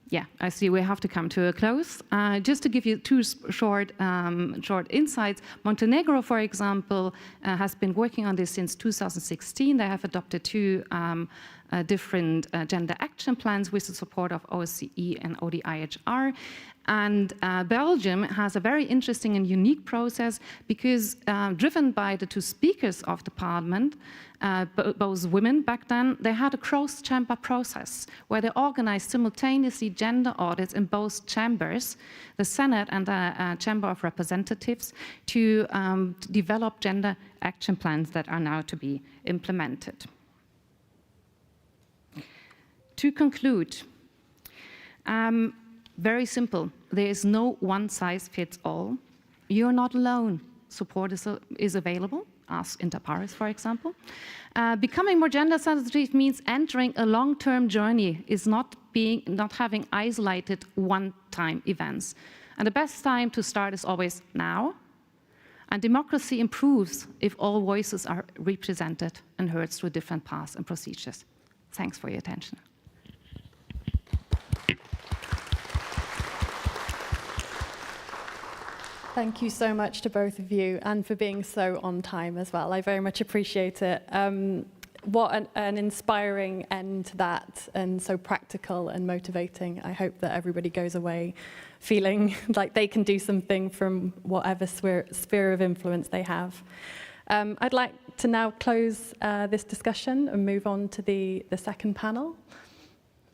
Yeah, I see we have to come to a close. Just to give you two short insights, Montenegro, for example, has been working on this since 2016. They have adopted two different gender action plans with the support of OSCE and ODIHR. And Belgium has a very interesting and unique process because driven by the two speakers of the parliament, both women back then, they had a cross-chamber process where they organized simultaneously gender audits in both chambers, the Senate and the Chamber of Representatives, to develop gender action plans that are now to be implemented. To conclude, very simple. There is no one-size-fits-all. You're not alone. Support is available. Ask Interpares, for example. Becoming more gender sensitive means entering a long-term journey, is not having isolated one-time events. And the best time to start is always now. And democracy improves if all voices are represented and heard through different paths and procedures. Thanks for your attention. Thank you so much to both of you and for being so on time as well. I very much appreciate it. What an inspiring end to that, and so practical and motivating. I hope that everybody goes away feeling like they can do something from whatever sphere of influence they have. I'd like to now close this discussion and move on to the second panel.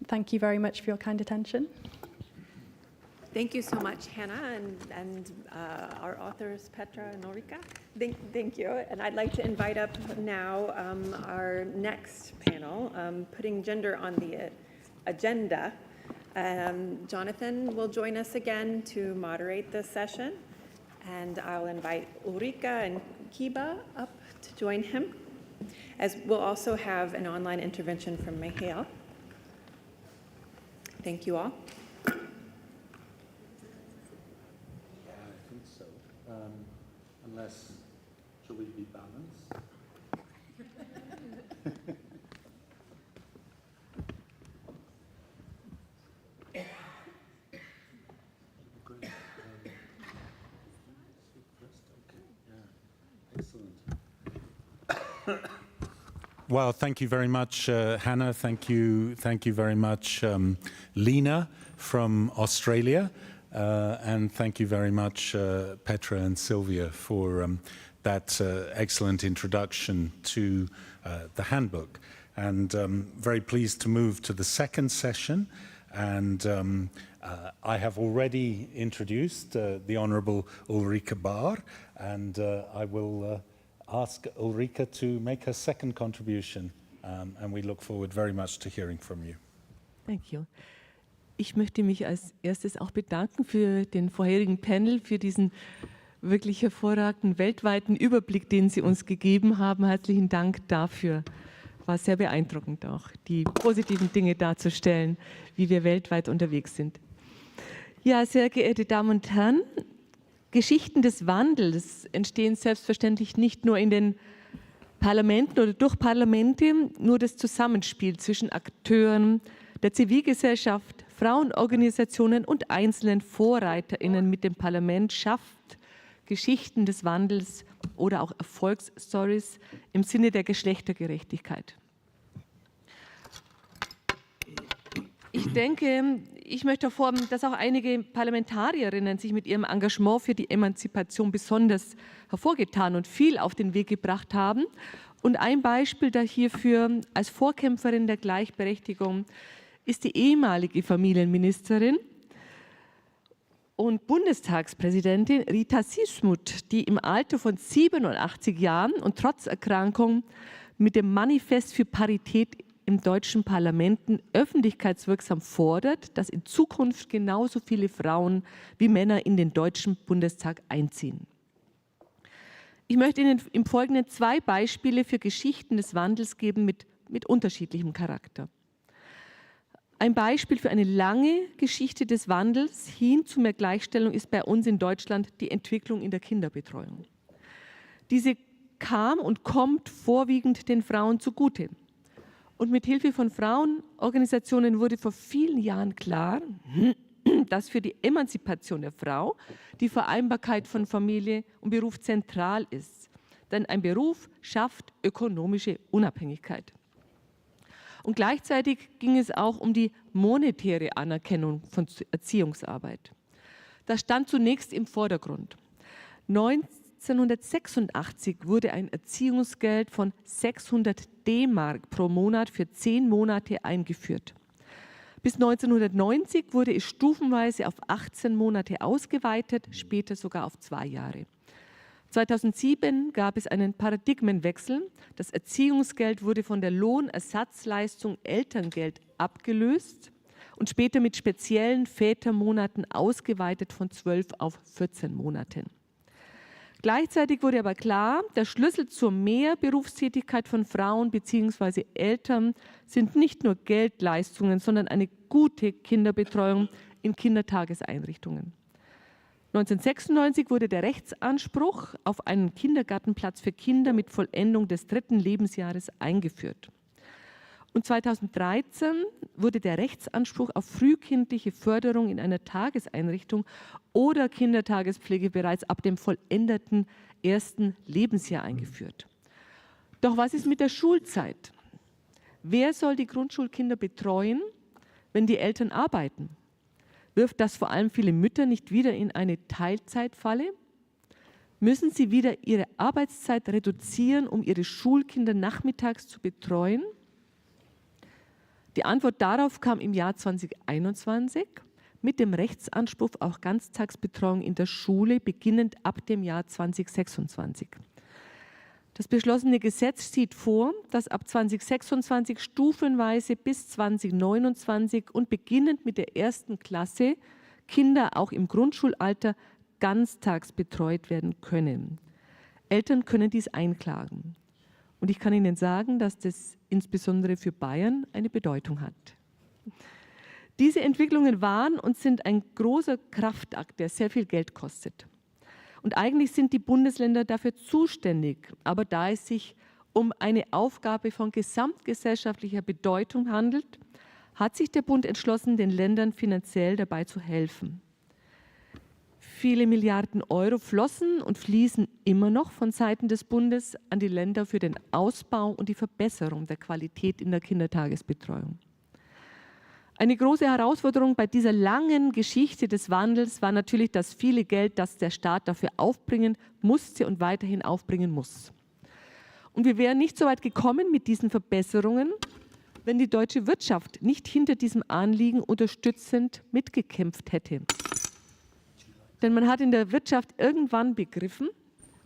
Thank you very much for your kind attention. Thank you so much, Hannah, and our authors, Petra and Ulrika. Thank you. And I'd like to invite up now our next panel, Putting Gender on the Agenda. Jonathan will join us again to moderate this session, and I'll invite Ulrika and Kiba up to join him, as we'll also have an online intervention from Michael. Thank you all. Unless, shall we be balanced? Great. Excellent. Well, thank you very much, Hannah. Thank you very much, Lena from Australia. And thank you very much, Petra and Sylvia, for that excellent introduction to the handbook. And very pleased to move to the second session. And I have already introduced the Honourable Ulrika Bahr, and I will ask Ulrika to make her second contribution. And we look forward very much to hearing from you. Thank you. Ich möchte mich als erstes auch bedanken für den vorherigen Panel, für diesen wirklich hervorragenden weltweiten Überblick, den Sie uns gegeben haben. Herzlichen Dank dafür. War sehr beeindruckend auch, die positiven Dinge darzustellen, wie wir weltweit unterwegs sind. Ja, sehr geehrte Damen und Herren, Geschichten des Wandels entstehen selbstverständlich nicht nur in den Parlamenten oder durch Parlamente, nur das Zusammenspiel zwischen Akteuren der Zivilgesellschaft, Frauenorganisationen und einzelnen VorreiterInnen mit dem Parlament schafft Geschichten des Wandels oder auch Erfolgsstories im Sinne der Geschlechtergerechtigkeit. Ich denke, ich möchte hervorheben, dass auch einige Parlamentarierinnen sich mit ihrem Engagement für die Emanzipation besonders hervorgetan und viel auf den Weg gebracht haben. Und ein Beispiel hierfür als Vorkämpferin der Gleichberechtigung ist die ehemalige Familienministerin, und Bundestagspräsidentin Rita Süssmuth, die im Alter von 87 Jahren und trotz Erkrankung mit dem Manifest für Parität im deutschen Parlamenten öffentlichkeitswirksam fordert, dass in Zukunft genauso viele Frauen wie Männer in den Deutschen Bundestag einziehen. Ich möchte Ihnen im Folgenden 2 Beispiele für Geschichten des Wandels geben mit unterschiedlichem Charakter. Ein Beispiel für eine lange Geschichte des Wandels hin zu mehr Gleichstellung ist bei uns in Deutschland die Entwicklung in der Kinderbetreuung. Diese kam und kommt vorwiegend den Frauen zugute. Und mit Hilfe von Frauenorganisationen wurde vor vielen Jahren klar, dass für die Emanzipation der Frau die Vereinbarkeit von Familie und Beruf zentral ist. Denn ein Beruf schafft ökonomische Unabhängigkeit. Und gleichzeitig ging es auch um die monetäre Anerkennung von Erziehungsarbeit. Das stand zunächst im Vordergrund. 1986 wurde ein Erziehungsgeld von 600 D-Mark pro Monat für 10 Monate eingeführt. Bis 1990 wurde es stufenweise auf 18 Monate ausgeweitet, später sogar auf 2 Jahre. 2007 gab es einen Paradigmenwechsel. Das Erziehungsgeld wurde von der Lohnersatzleistung Elterngeld abgelöst und später mit speziellen Vätermonaten ausgeweitet von 12 auf 14 Monaten. Gleichzeitig wurde aber klar, der Schlüssel zur Mehrberufstätigkeit von Frauen bzw. Eltern sind nicht nur Geldleistungen, sondern eine gute Kinderbetreuung in Kindertageseinrichtungen. 1996 wurde der Rechtsanspruch auf einen Kindergartenplatz für Kinder mit Vollendung des 3. Lebensjahres eingeführt. Und 2013 wurde der Rechtsanspruch auf frühkindliche Förderung in einer Tageseinrichtung oder Kindertagespflege bereits ab dem vollendeten 1. Lebensjahr eingeführt. Doch was ist mit der Schulzeit? Wer soll die Grundschulkinder betreuen, wenn die Eltern arbeiten? Wirft das vor allem viele Mütter nicht wieder in eine Teilzeitfalle? Müssen sie wieder ihre Arbeitszeit reduzieren, um ihre Schulkinder nachmittags zu betreuen? Die Antwort darauf kam im Jahr 2021 mit dem Rechtsanspruch auf Ganztagsbetreuung in der Schule, beginnend ab dem Jahr 2026. Das beschlossene Gesetz sieht vor, dass ab 2026 stufenweise bis 2029 und beginnend mit der 1. Klasse Kinder auch im Grundschulalter ganztags betreut werden können. Eltern können dies einklagen. Und ich kann Ihnen sagen, dass das insbesondere für Bayern eine Bedeutung hat. Diese Entwicklungen waren und sind ein großer Kraftakt, der sehr viel Geld kostet. Und eigentlich sind die Bundesländer dafür zuständig. Aber da es sich um eine Aufgabe von gesamtgesellschaftlicher Bedeutung handelt, hat sich der Bund entschlossen, den Ländern finanziell dabei zu helfen. Viele Milliarden Euro flossen und fließen immer noch von Seiten des Bundes an die Länder für den Ausbau und die Verbesserung der Qualität in der Kindertagesbetreuung. Eine große Herausforderung bei dieser langen Geschichte des Wandels war natürlich das viele Geld, das der Staat dafür aufbringen musste und weiterhin aufbringen muss. Und wir wären nicht so weit gekommen mit diesen Verbesserungen, wenn die deutsche Wirtschaft nicht hinter diesem Anliegen unterstützend mitgekämpft hätte. Denn man hat in der Wirtschaft irgendwann begriffen,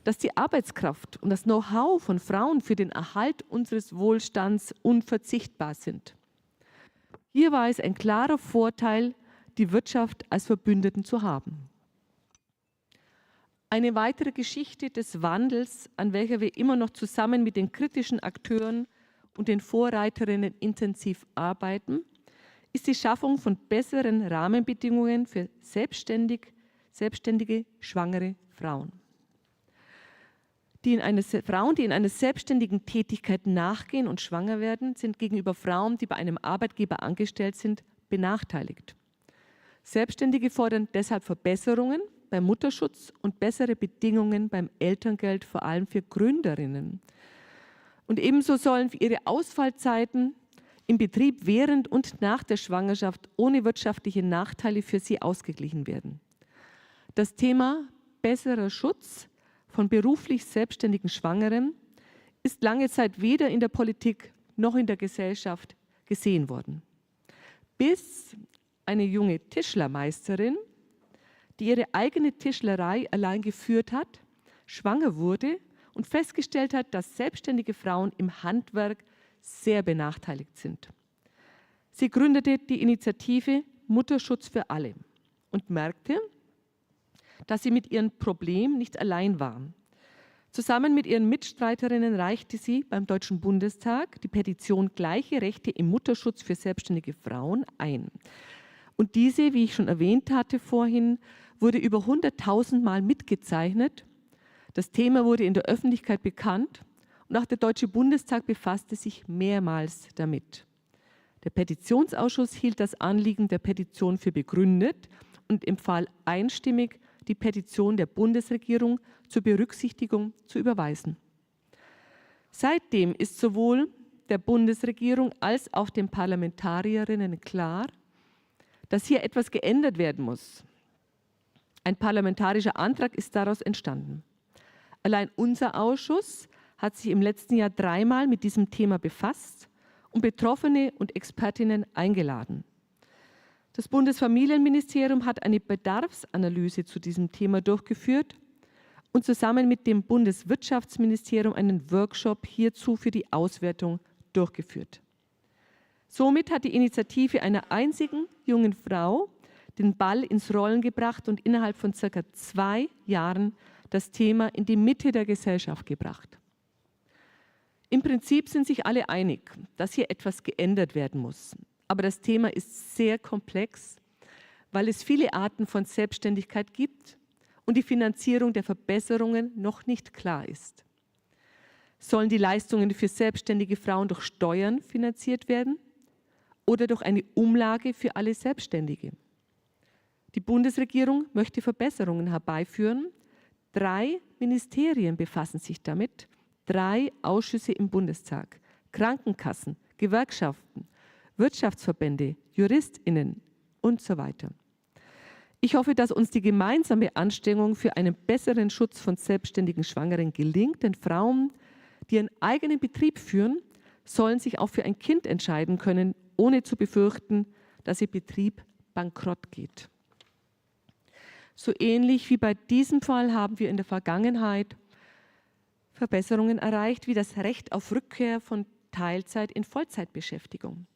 dass die Arbeitskraft und das Know-how von Frauen für den Erhalt unseres Wohlstands unverzichtbar sind. Hier war es ein klarer Vorteil, die Wirtschaft als Verbündeten zu haben. Eine weitere Geschichte des Wandels, an welcher wir immer noch zusammen mit den kritischen Akteuren und den Vorreiterinnen intensiv arbeiten, ist die Schaffung von besseren Rahmenbedingungen für selbstständige, schwangere Frauen. Frauen, die in einer selbstständigen Tätigkeit nachgehen und schwanger werden, sind gegenüber Frauen, die bei einem Arbeitgeber angestellt sind, benachteiligt. Selbstständige fordern deshalb Verbesserungen beim Mutterschutz und bessere Bedingungen beim Elterngeld, vor allem für Gründerinnen. Und ebenso sollen für ihre Ausfallzeiten im Betrieb während und nach der Schwangerschaft ohne wirtschaftliche Nachteile für sie ausgeglichen werden. Das Thema besserer Schutz von beruflich selbstständigen Schwangeren ist lange Zeit weder in der Politik noch in der Gesellschaft gesehen worden. Bis eine junge Tischlermeisterin, die ihre eigene Tischlerei allein geführt hat, schwanger wurde und festgestellt hat, dass selbstständige Frauen im Handwerk sehr benachteiligt sind. Sie gründete die Initiative Mutterschutz für alle und merkte, dass sie mit ihrem Problem nicht allein war. Zusammen mit ihren Mitstreiterinnen reichte sie beim Deutschen Bundestag die Petition Gleiche Rechte im Mutterschutz für selbstständige Frauen ein. Und diese, wie ich schon erwähnt hatte vorhin, wurde über 100.000 Mal mitgezeichnet. Das Thema wurde in der Öffentlichkeit bekannt und auch der Deutsche Bundestag befasste sich mehrmals damit. Der Petitionsausschuss hielt das Anliegen der Petition für begründet und empfahl einstimmig, die Petition der Bundesregierung zur Berücksichtigung zu überweisen. Seitdem ist sowohl der Bundesregierung als auch den Parlamentarierinnen klar, dass hier etwas geändert werden muss. Ein parlamentarischer Antrag ist daraus entstanden. Allein unser Ausschuss hat sich im letzten Jahr 3-mal mit diesem Thema befasst und Betroffene und Expertinnen eingeladen. Das Bundesfamilienministerium hat eine Bedarfsanalyse zu diesem Thema durchgeführt und zusammen mit dem Bundeswirtschaftsministerium einen Workshop hierzu für die Auswertung durchgeführt. Somit hat die Initiative einer einzigen jungen Frau den Ball ins Rollen gebracht und innerhalb von ca. 2 Jahren das Thema in die Mitte der Gesellschaft gebracht. Im Prinzip sind sich alle einig, dass hier etwas geändert werden muss. Aber das Thema ist sehr komplex, weil es viele Arten von Selbstständigkeit gibt und die Finanzierung der Verbesserungen noch nicht klar ist. Sollen die Leistungen für selbstständige Frauen durch Steuern finanziert werden oder durch eine Umlage für alle Selbstständige? Die Bundesregierung möchte Verbesserungen herbeiführen. 3 Ministerien befassen sich damit, 3 Ausschüsse im Bundestag, Krankenkassen, Gewerkschaften, Wirtschaftsverbände, JuristInnen und so weiter. Ich hoffe, dass uns die gemeinsame Anstrengung für einen besseren Schutz von selbstständigen Schwangeren gelingt, denn Frauen, die einen eigenen Betrieb führen, sollen sich auch für ein Kind entscheiden können, ohne zu befürchten, dass ihr Betrieb bankrott geht. So ähnlich wie bei diesem Fall haben wir in der Vergangenheit Verbesserungen erreicht, wie das Recht auf Rückkehr von Teilzeit in Vollzeitbeschäftigung.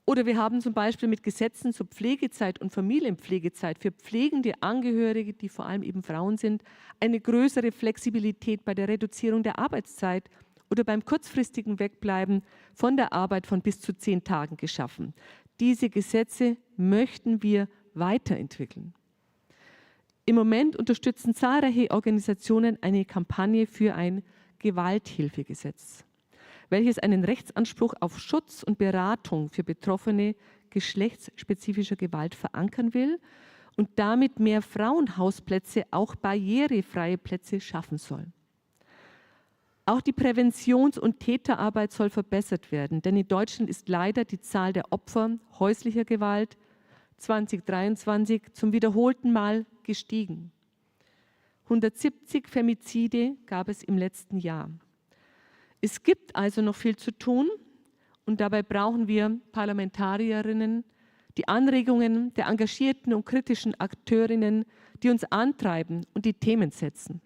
Oder wir haben zum Beispiel mit Gesetzen zur Pflegezeit und Familienpflegezeit für pflegende Angehörige, die vor allem eben Frauen sind, eine größere Flexibilität bei der Reduzierung der Arbeitszeit oder beim kurzfristigen Wegbleiben von der Arbeit von bis zu 10 Tagen geschaffen. Diese Gesetze möchten wir weiterentwickeln. Im Moment unterstützen zahlreiche Organisationen eine Kampagne für ein Gewalthilfegesetz, welches einen Rechtsanspruch auf Schutz und Beratung für Betroffene geschlechtsspezifischer Gewalt verankern will und damit mehr Frauenhausplätze, auch barrierefreie Plätze schaffen soll. Auch die Präventions- und Täterarbeit soll verbessert werden, denn in Deutschland ist leider die Zahl der Opfer häuslicher Gewalt 2023 zum wiederholten Mal gestiegen. 170 Femizide gab es im letzten Jahr. Es gibt also noch viel zu tun und dabei brauchen wir Parlamentarierinnen, die Anregungen der engagierten und kritischen Akteurinnen, die uns antreiben und die Themen setzen.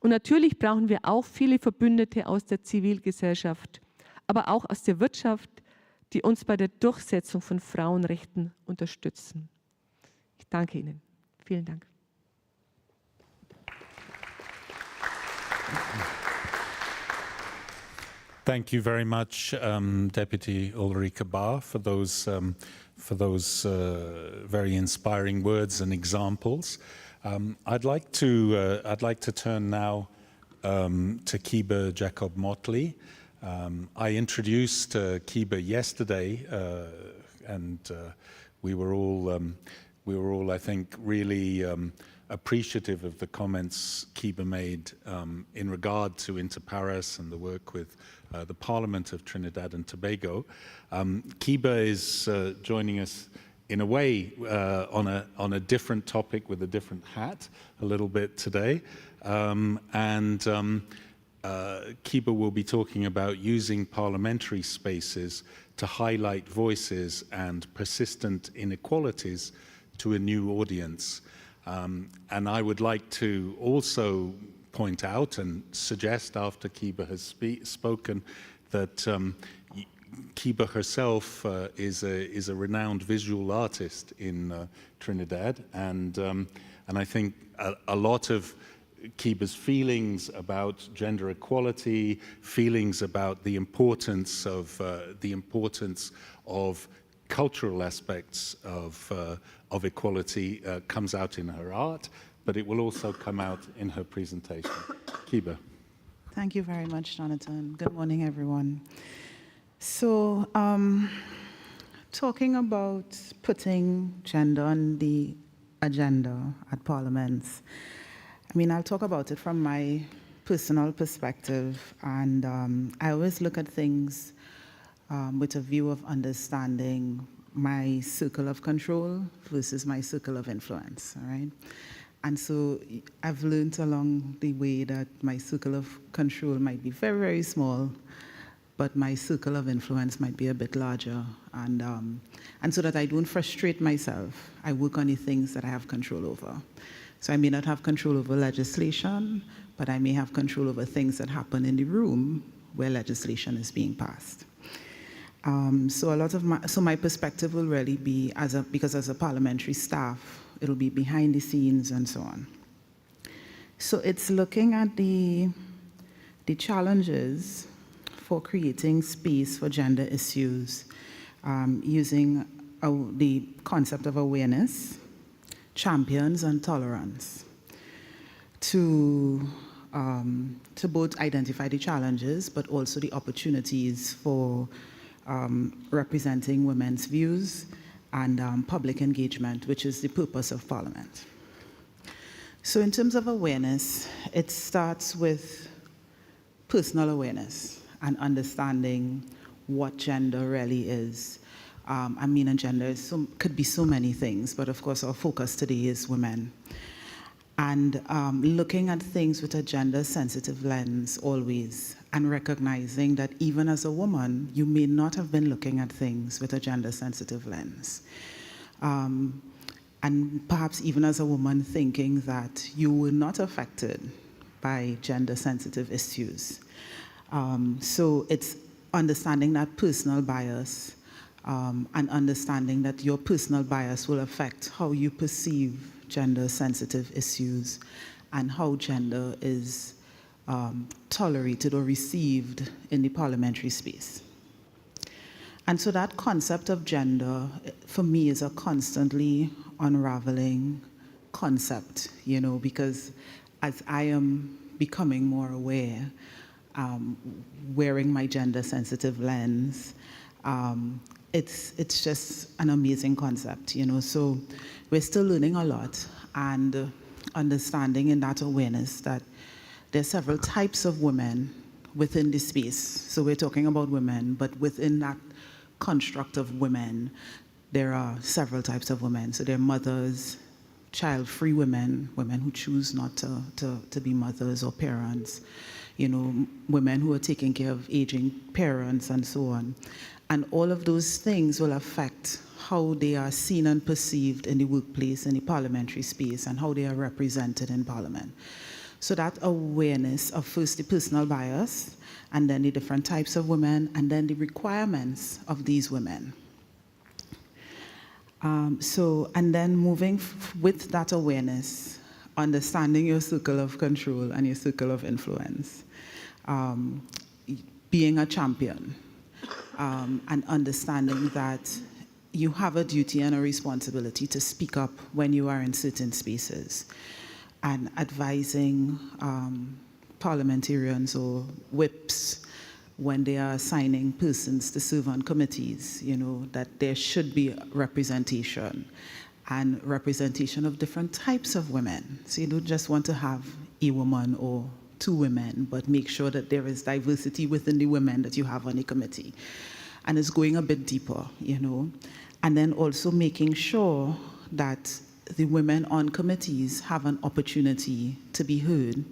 Und natürlich brauchen wir auch viele Verbündete aus der Zivilgesellschaft, aber auch aus der Wirtschaft, die uns bei der Durchsetzung von Frauenrechten unterstützen. Ich danke Ihnen. Vielen Dank. Thank you very much, Deputy Ulrike Bahr, for those very inspiring words and examples. I'd like to turn now to Kiba Jacob-Motley. I introduced Kiba yesterday, and we were all, I think, really appreciative of the comments Kiba made in regard to Interpares and the work with the Parliament of Trinidad and Tobago. Kiba is joining us in a way on a different topic with a different hat a little bit today. Kiba will be talking about using parliamentary spaces to highlight voices and persistent inequalities to a new audience. And I would like to also point out and suggest, after Kiba has spoken, that Kiba herself is a renowned visual artist in Trinidad, and I think a lot of Kiba's feelings about gender equality, feelings about the importance of cultural aspects of equality comes out in her art, but it will also come out in her presentation. Kiba. Thank you very much, Jonathan. Good morning, everyone. So, talking about putting gender on the agenda at parliaments, I mean, I'll talk about it from my personal perspective, and I always look at things with a view of understanding my circle of control versus my circle of influence, all right? And so I've learned along the way that my circle of control might be very, very small, but my circle of influence might be a bit larger. And so that I don't frustrate myself, I work on the things that I have control over. So I may not have control over legislation, but I may have control over things that happen in the room where legislation is being passed. So my perspective will really be, because as a parliamentary staff, it'll be behind the scenes and so on. So it's looking at the challenges for creating space for gender issues using the concept of awareness, champions, and tolerance to both identify the challenges but also the opportunities for representing women's views and public engagement, which is the purpose of Parliament. So in terms of awareness, it starts with personal awareness and understanding what gender really is. I mean, and gender could be so many things, but of course our focus today is women. And looking at things with a gender-sensitive lens always, and recognizing that even as a woman, you may not have been looking at things with a gender-sensitive lens. And perhaps even as a woman thinking that you were not affected by gender-sensitive issues. So it's understanding that personal bias and understanding that your personal bias will affect how you perceive gender-sensitive issues and how gender is tolerated or received in the parliamentary space. And so that concept of gender, for me, is a constantly unraveling concept, you know, because as I am becoming more aware, wearing my gender-sensitive lens, it's just an amazing concept, you know. So we're still learning a lot and understanding in that awareness that there's several types of women within the space. So we're talking about women, but within that construct of women, there are several types of women. So there are mothers, child-free women, women who choose not to be mothers or parents, you know, women who are taking care of aging parents and so on. And all of those things will affect how they are seen and perceived in the workplace, in the parliamentary space, and how they are represented in Parliament. So that awareness of first the personal bias, and then the different types of women, and then the requirements of these women. And then moving with that awareness, understanding your circle of control and your circle of influence, being a champion, and understanding that you have a duty and a responsibility to speak up when you are in certain spaces, and advising parliamentarians or whips when they are assigning persons to serve on committees, you know, that there should be representation and representation of different types of women. So you don't just want to have a woman or two women, but make sure that there is diversity within the women that you have on a committee. And it's going a bit deeper, you know. And then also making sure that the women on committees have an opportunity to be heard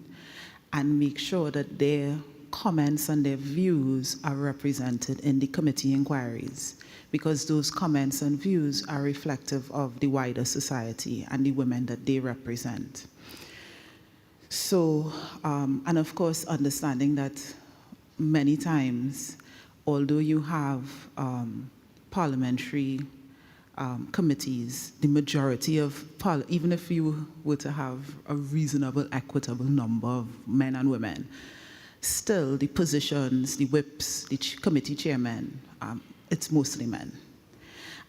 and make sure that their comments and their views are represented in the committee inquiries. because those comments and views are reflective of the wider society and the women that they represent. So, and of course, understanding that many times, although you have parliamentary committees, the majority of, even if you were to have a reasonable, equitable number of men and women, still the positions, the whips, the committee chairmen, it's mostly men.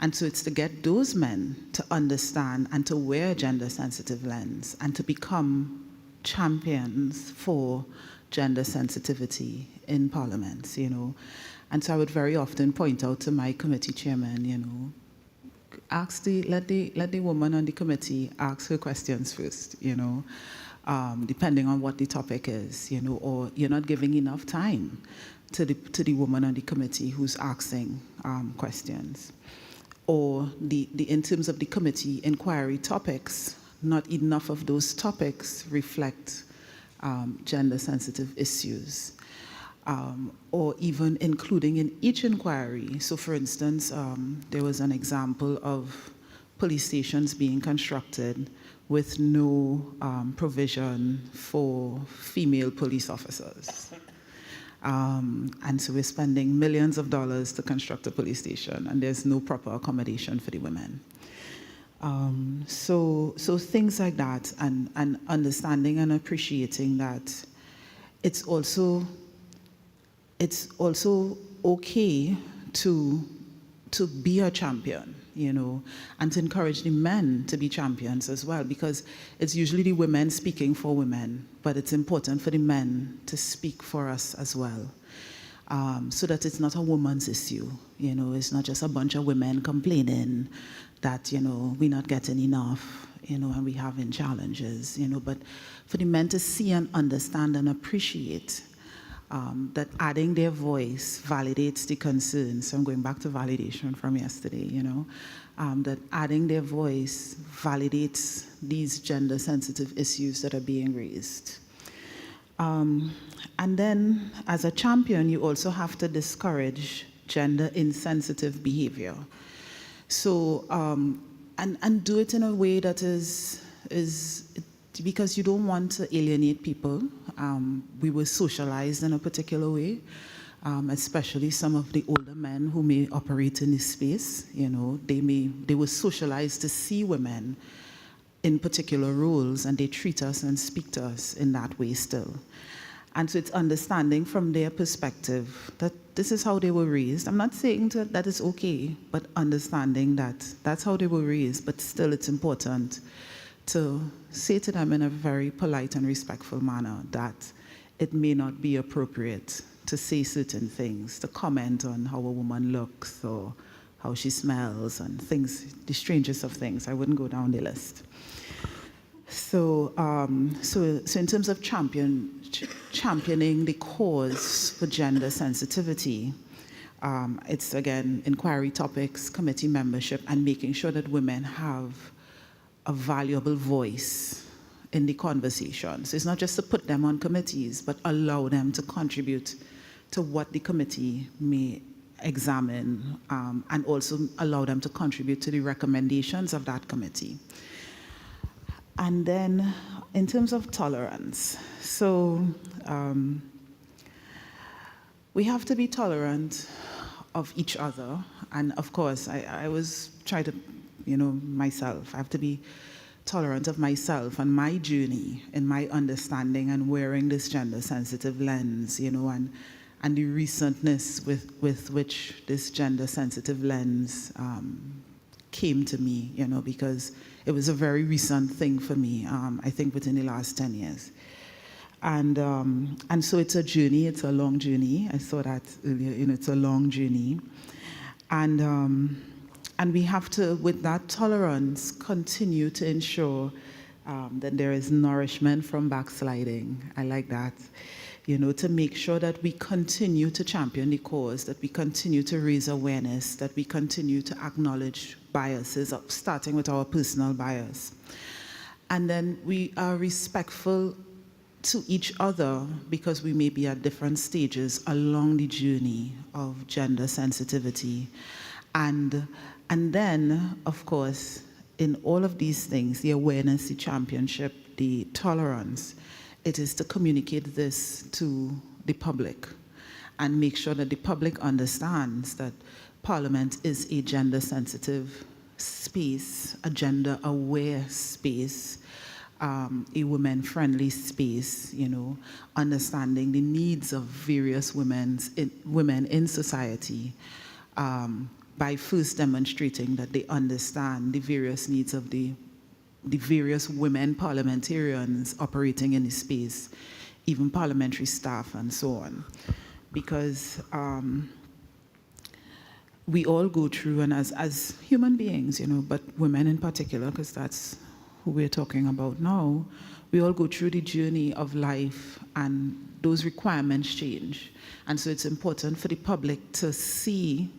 And so it's to get those men to understand and to wear a gender-sensitive lens and to become champions for gender sensitivity in parliaments, you know. And so I would very often point out to my committee chairman, you know, let the woman on the committee ask her questions first, you know, depending on what the topic is, you know, or you're not giving enough time to the woman on the committee who's asking questions. Or in terms of the committee inquiry topics, not enough of those topics reflect gender-sensitive issues. Or even including in each inquiry. So for instance, there was an example of police stations being constructed with no provision for female police officers. And so we're spending millions of dollars to construct a police station, and there's no proper accommodation for the women. So things like that, and understanding and appreciating that it's also okay to be a champion, you know, and to encourage the men to be champions as well, because it's usually the women speaking for women, but it's important for the men to speak for us as well, so that it's not a woman's issue, you know, it's not just a bunch of women complaining that, you know, we're not getting enough, you know, and we're having challenges, you know, but for the men to see and understand and appreciate that adding their voice validates the concerns. So I'm going back to validation from yesterday, you know, that adding their voice validates these gender-sensitive issues that are being raised. And then, as a champion, you also have to discourage gender-insensitive behavior. So, and do it in a way that is because you don't want to alienate people. We were socialized in a particular way, especially some of the older men who may operate in this space. You know, they were socialized to see women in particular roles, and they treat us and speak to us in that way still. And so it's understanding from their perspective that this is how they were raised. I'm not saying that it's okay, but understanding that that's how they were raised, but still it's important to say to them in a very polite and respectful manner that it may not be appropriate to say certain things, to comment on how a woman looks or how she smells and things, the strangest of things. I wouldn't go down the list. So, so in terms of championing the cause for gender sensitivity, it's again inquiry topics, committee membership, and making sure that women have a valuable voice in the conversation. So it's not just to put them on committees, but allow them to contribute to what the committee may examine, and also allow them to contribute to the recommendations of that committee. And then in terms of tolerance, so we have to be tolerant of each other. And of course, I was trying to, you know, myself, I have to be tolerant of myself and my journey and my understanding and wearing this gender-sensitive lens, you know, and the recentness with which this gender-sensitive lens came to me, you know, because it was a very recent thing for me, I think within the last 10 years. And so it's a journey, it's a long journey. I saw that earlier, you know, it's a long journey. And we have to, with that tolerance, continue to ensure that there is nourishment from backsliding. I like that. You know, to make sure that we continue to champion the cause, that we continue to raise awareness, that we continue to acknowledge biases, starting with our personal bias. And then we are respectful to each other because we may be at different stages along the journey of gender sensitivity. And then, of course, in all of these things, the awareness, the championship, the tolerance, it is to communicate this to the public and make sure that the public understands that Parliament is a gender-sensitive space, a gender-aware space, a women-friendly space, you know, understanding the needs of various women in society, by first demonstrating that they understand the various needs of the various women parliamentarians operating in the space, even parliamentary staff and so on. Because we all go through, and as human beings, you know, but women in particular, because that's who we're talking about now, we all go through the journey of life and those requirements change. And so it's important for the public to see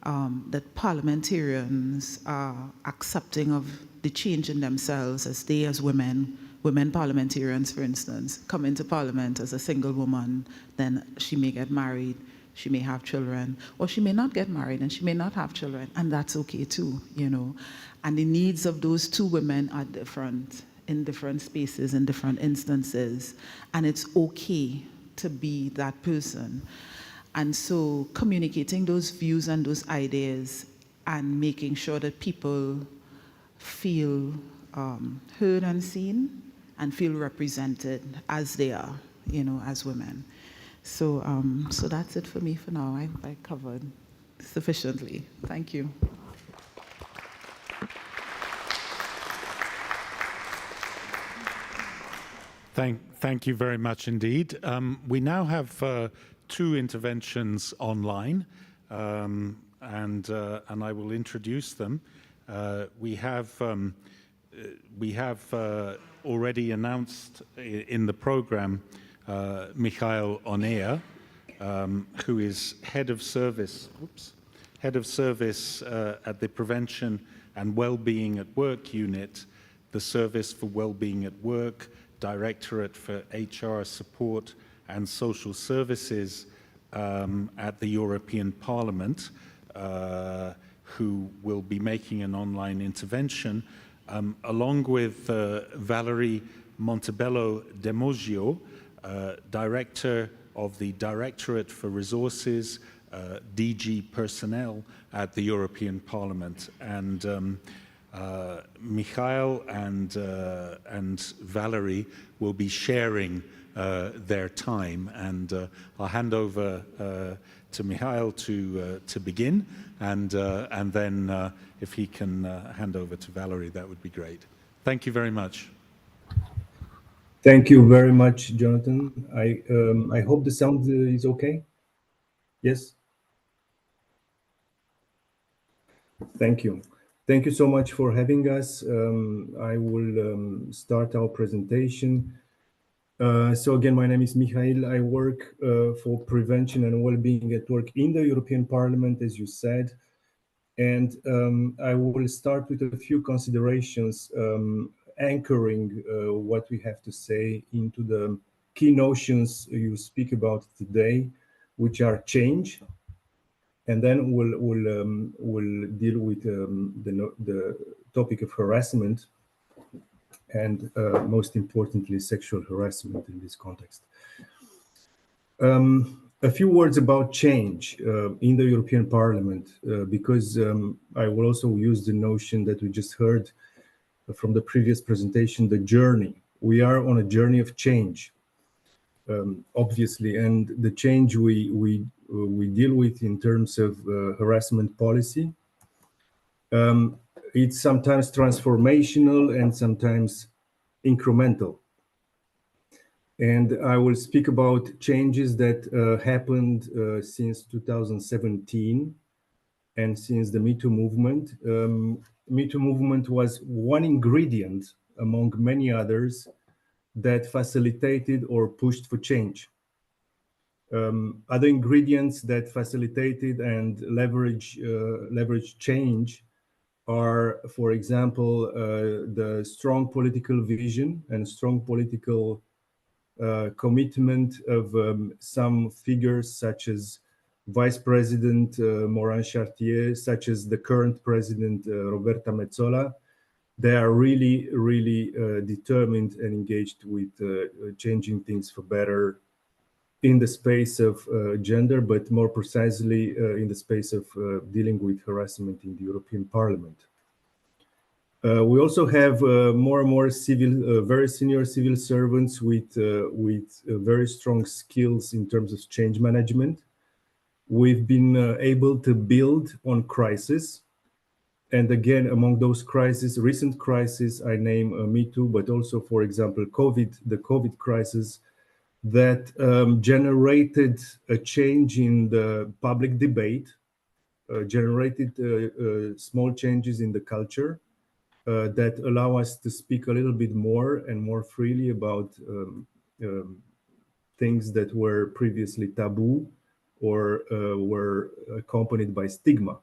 that parliamentarians are accepting of the change in themselves as they, as women parliamentarians, for instance, come into Parliament as a single woman, then she may get married, she may have children, or she may not get married and she may not have children, and that's okay too, you know. And the needs of those two women are different in different spaces, in different instances, and it's okay to be that person. And so communicating those views and those ideas and making sure that people feel heard and seen and feel represented as they are, you know, as women. So, so that's it for me for now. I covered sufficiently. Thank you. Thank you very much indeed. We now have two interventions online, and I will introduce them. We have already announced in the program Michael Onea, who is head of service at the Prevention and Wellbeing at Work Unit, the Service for Wellbeing at Work, Directorate for HR Support and Social Services at the European Parliament, who will be making an online intervention, along with Valerie Montebello Demogio, Director of the Directorate for Resources, DG Personnel at the European Parliament. And Michael and Valerie will be sharing their time, and I'll hand over to Michael to begin, and then if he can hand over to Valerie, that would be great. Thank you very much. Thank you very much, Jonathan. I hope the sound is okay. Yes. Thank you. Thank you so much for having us. I will start our presentation. So again, my name is Michael. I work for Prevention and Wellbeing at Work in the European Parliament, as you said. And I will start with a few considerations anchoring what we have to say into the key notions you speak about today, which are change. And then we'll deal with the topic of harassment, and most importantly, sexual harassment in this context. A few words about change in the European Parliament, because I will also use the notion that we just heard from the previous presentation, the journey. We are on a journey of change, obviously, and the change we deal with in terms of harassment policy. It's sometimes transformational and sometimes incremental. And I will speak about changes that happened since 2017 and since the Me Too movement. Me Too movement was one ingredient among many others that facilitated or pushed for change. Other ingredients that facilitated and leverage change are, for example, the strong political vision and strong political commitment of some figures such as Vice President Morin Chartier, such as the current President Roberta Metsola. They are really, really determined and engaged with changing things for better in the space of gender, but more precisely in the space of dealing with harassment in the European Parliament. We also have more and more very senior civil servants with very strong skills in terms of change management. We've been able to build on crisis. And again, among those crises, recent crises, I name Me Too, but also, for example, the COVID crisis, that generated a change in the public debate, generated small changes in the culture that allow us to speak a little bit more and more freely about things that were previously taboo or were accompanied by stigma.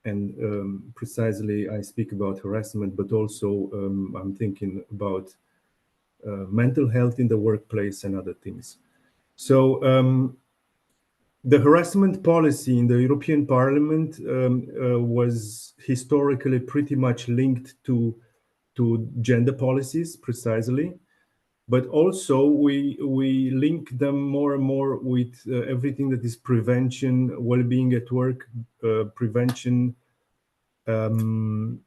And precisely, I speak about harassment, but also I'm thinking about mental health in the workplace and other things. So the harassment policy in the European Parliament was historically pretty much linked to gender policies, precisely. But also we link them more and more with everything that is prevention, well-being at work, prevention, and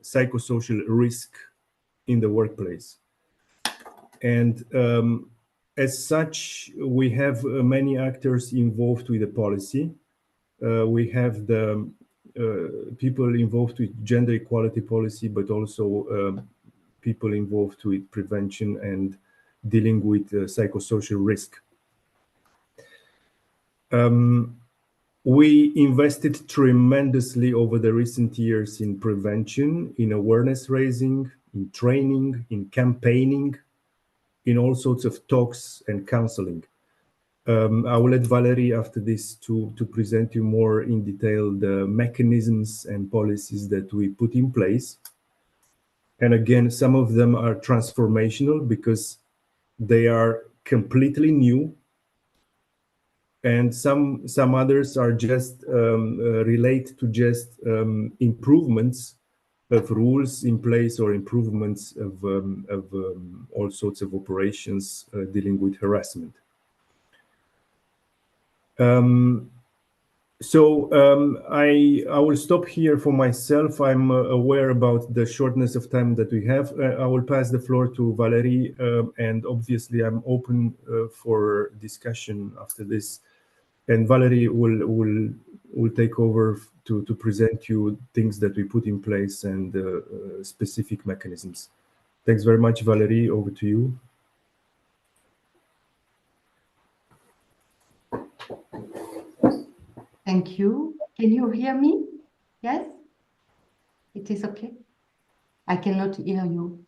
psychosocial risk in the workplace. And as such, we have many actors involved with the policy. We have the people involved with gender equality policy, but also people involved with prevention and dealing with psychosocial risk. We invested tremendously over the recent years in prevention, in awareness raising, in training, in campaigning, in all sorts of talks and counseling. I will let Valerie after this to present you more in detail the mechanisms and policies that we put in place. And again, some of them are transformational because they are completely new. And some others are just relate to just improvements of rules in place or improvements of all sorts of operations dealing with harassment. I will stop here for myself. I'm aware about the shortness of time that we have. I will pass the floor to Valerie, and obviously I'm open for discussion after this. And Valerie will take over to present you things that we put in place and specific mechanisms. Thanks very much, Valerie. Over to you. Thank you. Can you hear me? Yes? It is okay? I cannot hear you.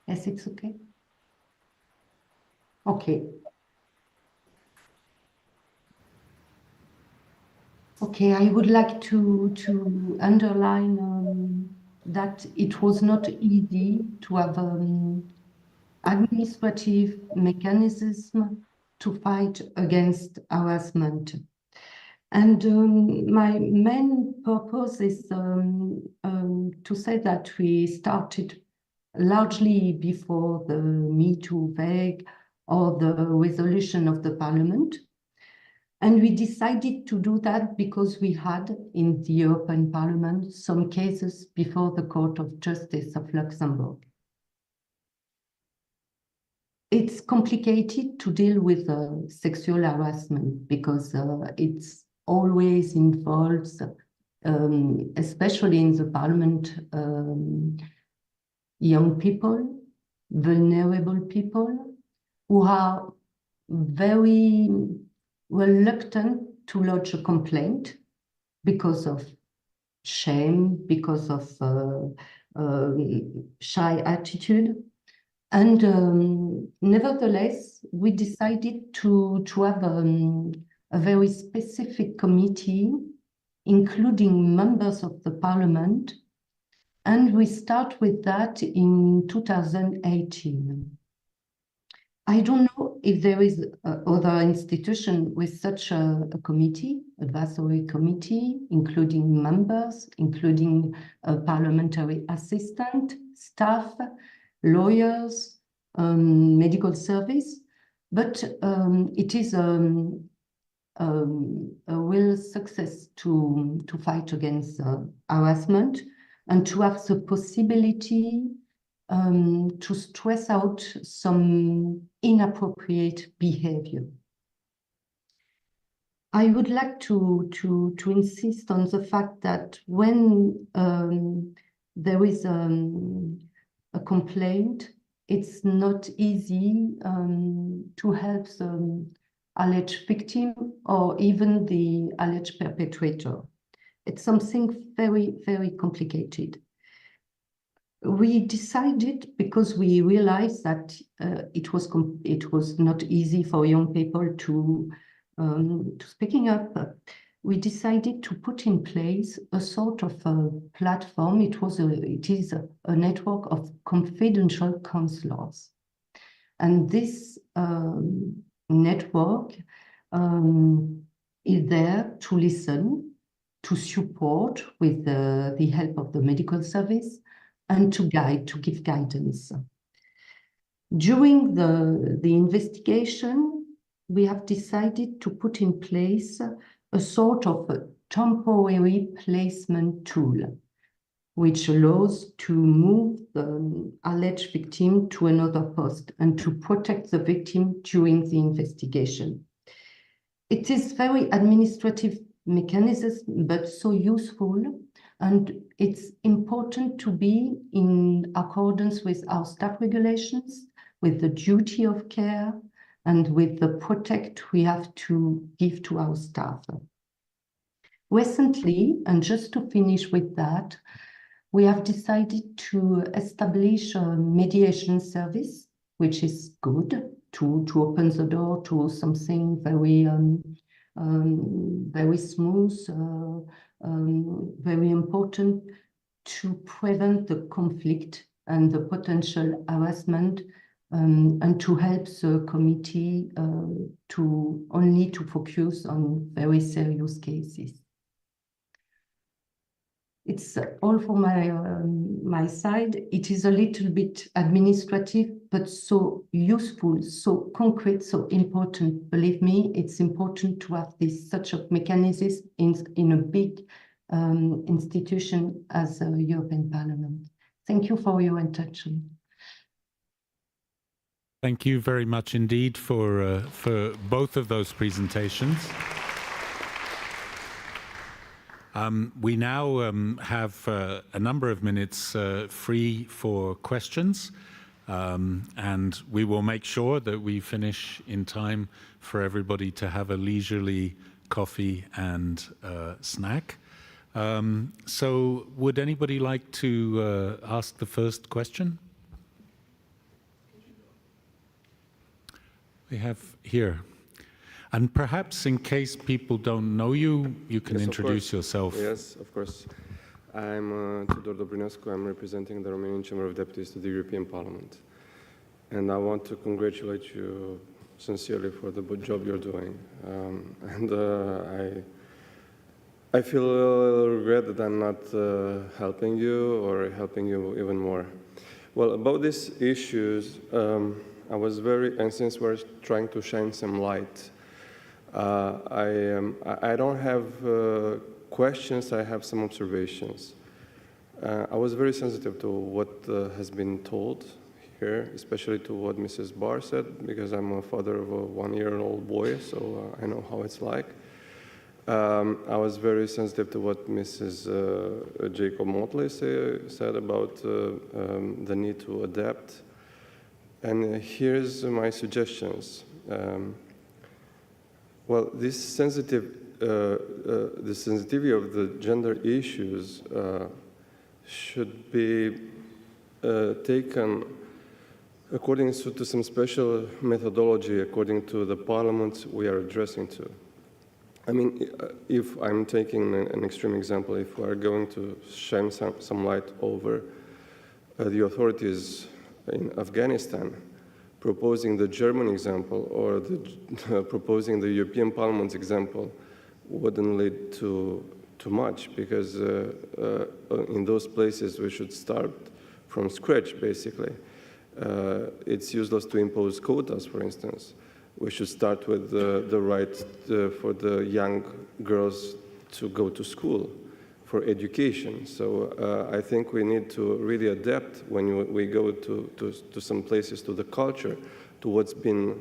Yes, it's okay? Okay. Okay, I would like to underline that it was not easy to have administrative mechanism to fight against harassment. And my main purpose is to say that we started largely before the Me Too vague or the resolution of the Parliament. And we decided to do that because we had in the European Parliament some cases before the Court of Justice of Luxembourg. It's complicated to deal with sexual harassment because it's always involves, especially in the Parliament, young people, vulnerable people who are very reluctant to lodge a complaint because of shame, because of shy attitude. And nevertheless, we decided to have a very specific committee, including members of the Parliament. And we start with that in 2018. I don't know if there is other institution with such a committee, advisory committee, including members, including a parliamentary assistant, staff, lawyers, medical service, but it is a real success to fight against harassment and to have the possibility to stress out some inappropriate behavior. I would like to insist on the fact that when there is a complaint, it's not easy to help the alleged victim or even the alleged perpetrator. It's something very, very complicated. We decided, because we realized that it was not easy for young people to speaking up, we decided to put in place a sort of a platform. It is a network of confidential counselors. And this network is there to listen, to support with the help of the medical service, and to give guidance. During the investigation, we have decided to put in place a sort of a temporary placement tool, which allows to move the alleged victim to another post and to protect the victim during the investigation. It is very administrative mechanism, but so useful. And it's important to be in accordance with our staff regulations, with the duty of care, and with the protect we have to give to our staff. Recently, and just to finish with that, we have decided to establish a mediation service, which is good to open the door to something very very smooth, very important to prevent the conflict and the potential harassment, and to help the committee to focus on very serious cases. It's all for my side. It is a little bit administrative, but so useful, so concrete, so important. Believe me, it's important to have such a mechanism in a big institution as the European Parliament. Thank you for your attention. Thank you very much indeed for both of those presentations. We now have a number of minutes free for questions, and we will make sure that we finish in time for everybody to have a leisurely coffee and snack. So would anybody like to ask the first question? We have here. And perhaps in case people don't know you, you can introduce yourself. Yes, of course. I'm Tudor Dobrinescu. I'm representing the Romanian Chamber of Deputies to the European Parliament. And I want to congratulate you sincerely for the good job you're doing. I feel a little regret that I'm not helping you or helping you even more. Well, about these issues, I was and since we're trying to shine some light, I don't have questions, I have some observations. I was very sensitive to what has been told here, especially to what Mrs. Barr said, because I'm a father of a 1-year-old boy, so I know how it's like. I was very sensitive to what Mrs. Jacob Motley said about the need to adapt. And here's my suggestions. Well, this sensitivity of the gender issues should be taken according to some special methodology, according to the parliament we are addressing to. I mean, if I'm taking an extreme example, if we are going to shine some light over the authorities in Afghanistan, proposing the German example or proposing the European Parliament's example wouldn't lead to much, because in those places we should start from scratch, basically. It's useless to impose quotas, for instance. We should start with the right for the young girls to go to school, for education. So I think we need to really adapt when we go to some places, to the culture, to what's been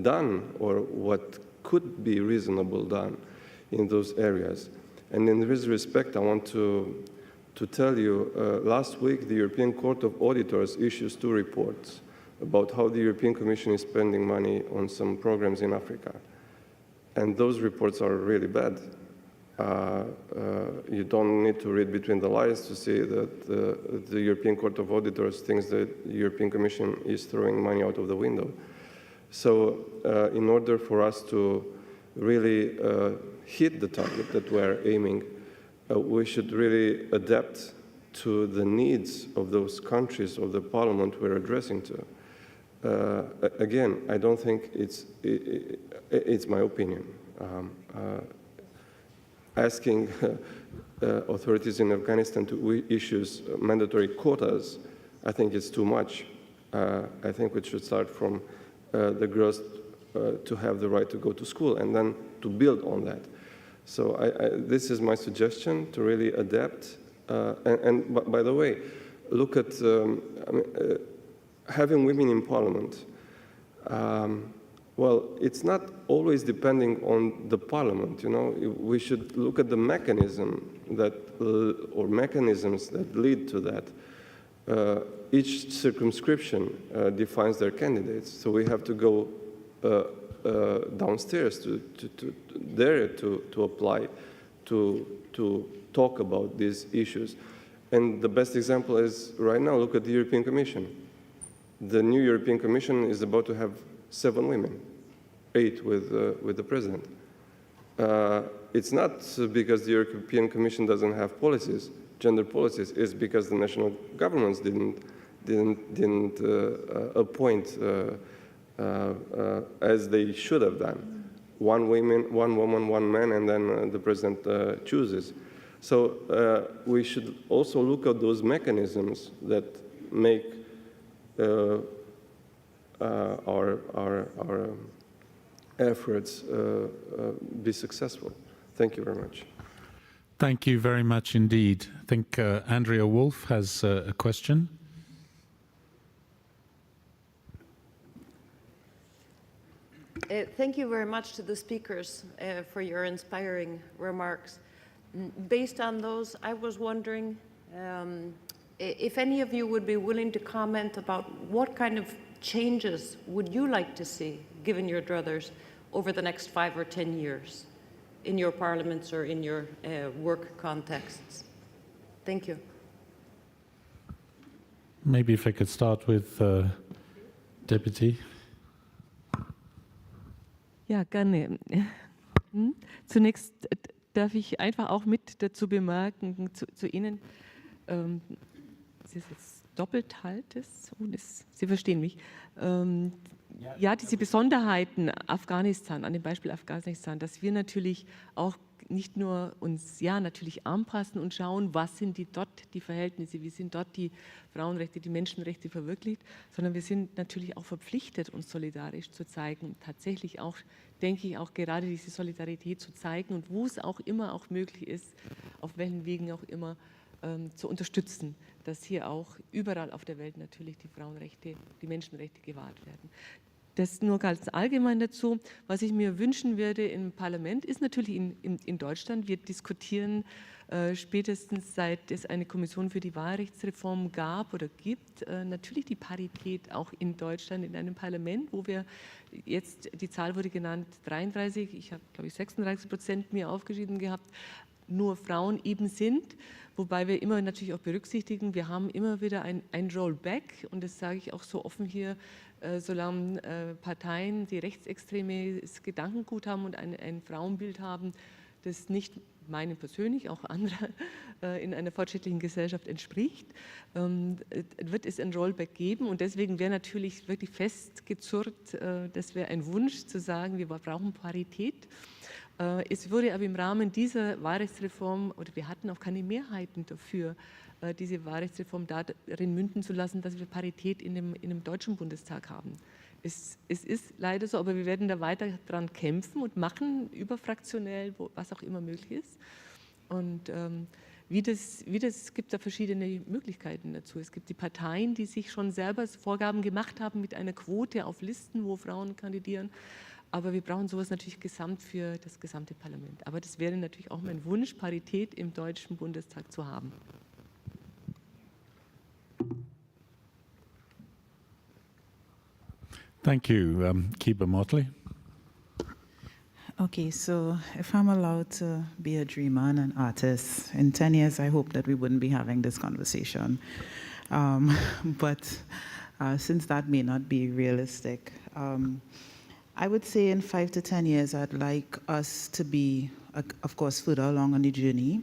done or what could be reasonable done in those areas. And in this respect, I want to tell you, last week the European Court of Auditors issues 2 reports about how the European Commission is spending money on some programs in Africa. And those reports are really bad. You don't need to read between the lines to see that the European Court of Auditors thinks that the European Commission is throwing money out of the window. So in order for us to really hit the target that we're aiming, we should really adapt to the needs of those countries, of the parliament we're addressing to. Again, I don't think it's my opinion. Asking authorities in Afghanistan to issue mandatory quotas, I think it's too much. I think we should start from the girls to have the right to go to school and then to build on that. So this is my suggestion, to really adapt. And by the way, look at having women in parliament. Well, it's not always depending on the parliament, you know. We should look at the mechanism that, or mechanisms that lead to that. Each circumscription defines their candidates, so we have to go downstairs to apply, to talk about these issues. And the best example is right now, look at the European Commission. The new European Commission is about to have 7 women, 8 with the president. It's not because the European Commission doesn't have policies, gender policies. It's because the national governments didn't appoint as they should have done. 1 woman, 1 man, and then the president chooses. So we should also look at those mechanisms that make our efforts be successful. Thank you very much. Thank you very much indeed. I think Andrea Wolf has a question. Thank you very much to the speakers for your inspiring remarks. Based on those, I was wondering if any of you would be willing to comment about what kind of changes would you like to see, given your druthers, over the next 5 or 10 years in your parliaments or in your work contexts? Thank you. Maybe if I could start with Deputy. Ja, gerne. Zunächst darf ich einfach auch mit dazu bemerken, zu Ihnen, es ist jetzt doppelt halt, Sie verstehen mich, ja, diese Besonderheiten Afghanistan, an dem Beispiel Afghanistan, dass wir natürlich auch nicht nur uns natürlich anpassen und schauen, was sind dort die Verhältnisse, wie sind dort die Frauenrechte, die Menschenrechte verwirklicht, sondern wir sind natürlich auch verpflichtet, uns solidarisch zu zeigen, tatsächlich auch, denke ich, auch gerade diese Solidarität zu zeigen und wo es auch immer auch möglich ist, auf welchen Wegen auch immer, zu unterstützen, dass hier auch überall auf der Welt natürlich die Frauenrechte, die Menschenrechte gewahrt werden. Das nur ganz allgemein dazu. Was ich mir wünschen würde im Parlament, ist natürlich in Deutschland, wir diskutieren spätestens seit es eine Kommission für die Wahlrechtsreform gab oder gibt, natürlich die Parität auch in Deutschland in einem Parlament, wo wir jetzt, die Zahl wurde genannt, 33, ich habe glaube ich 36% mir aufgeschrieben gehabt, nur Frauen eben sind, wobei wir immer natürlich auch berücksichtigen, wir haben immer wieder ein Rollback und das sage ich auch so offen hier, solange Parteien, die rechtsextremes Gedankengut haben und ein Frauenbild haben, das nicht meinen persönlich, auch anderer in einer fortschrittlichen Gesellschaft entspricht, wird es ein Rollback geben. Und deswegen wäre natürlich wirklich festgezurrt, das wäre ein Wunsch zu sagen, wir brauchen Parität. Es wurde aber im Rahmen dieser Wahlrechtsreform, oder wir hatten auch keine Mehrheiten dafür, diese Wahlrechtsreform darin münden zu lassen, dass wir Parität in dem Deutschen Bundestag haben. Es ist leider so, aber wir werden da weiter dran kämpfen und machen, überfraktionell, was auch immer möglich ist. Und es gibt da verschiedene Möglichkeiten dazu. Es gibt die Parteien, die sich schon selber Vorgaben gemacht haben mit einer Quote auf Listen, wo Frauen kandidieren. Aber wir brauchen sowas natürlich gesamt für das gesamte Parlament. Aber das wäre natürlich auch mein Wunsch, Parität im Deutschen Bundestag zu haben. Thank you. Kiba Motley. Okay, so if I'm allowed to be a dreamer and an artist, in 10 years I hope that we wouldn't be having this conversation. But since that may not be realistic, I would say in 5 to 10 years I'd like us to be, of course, further along on the journey,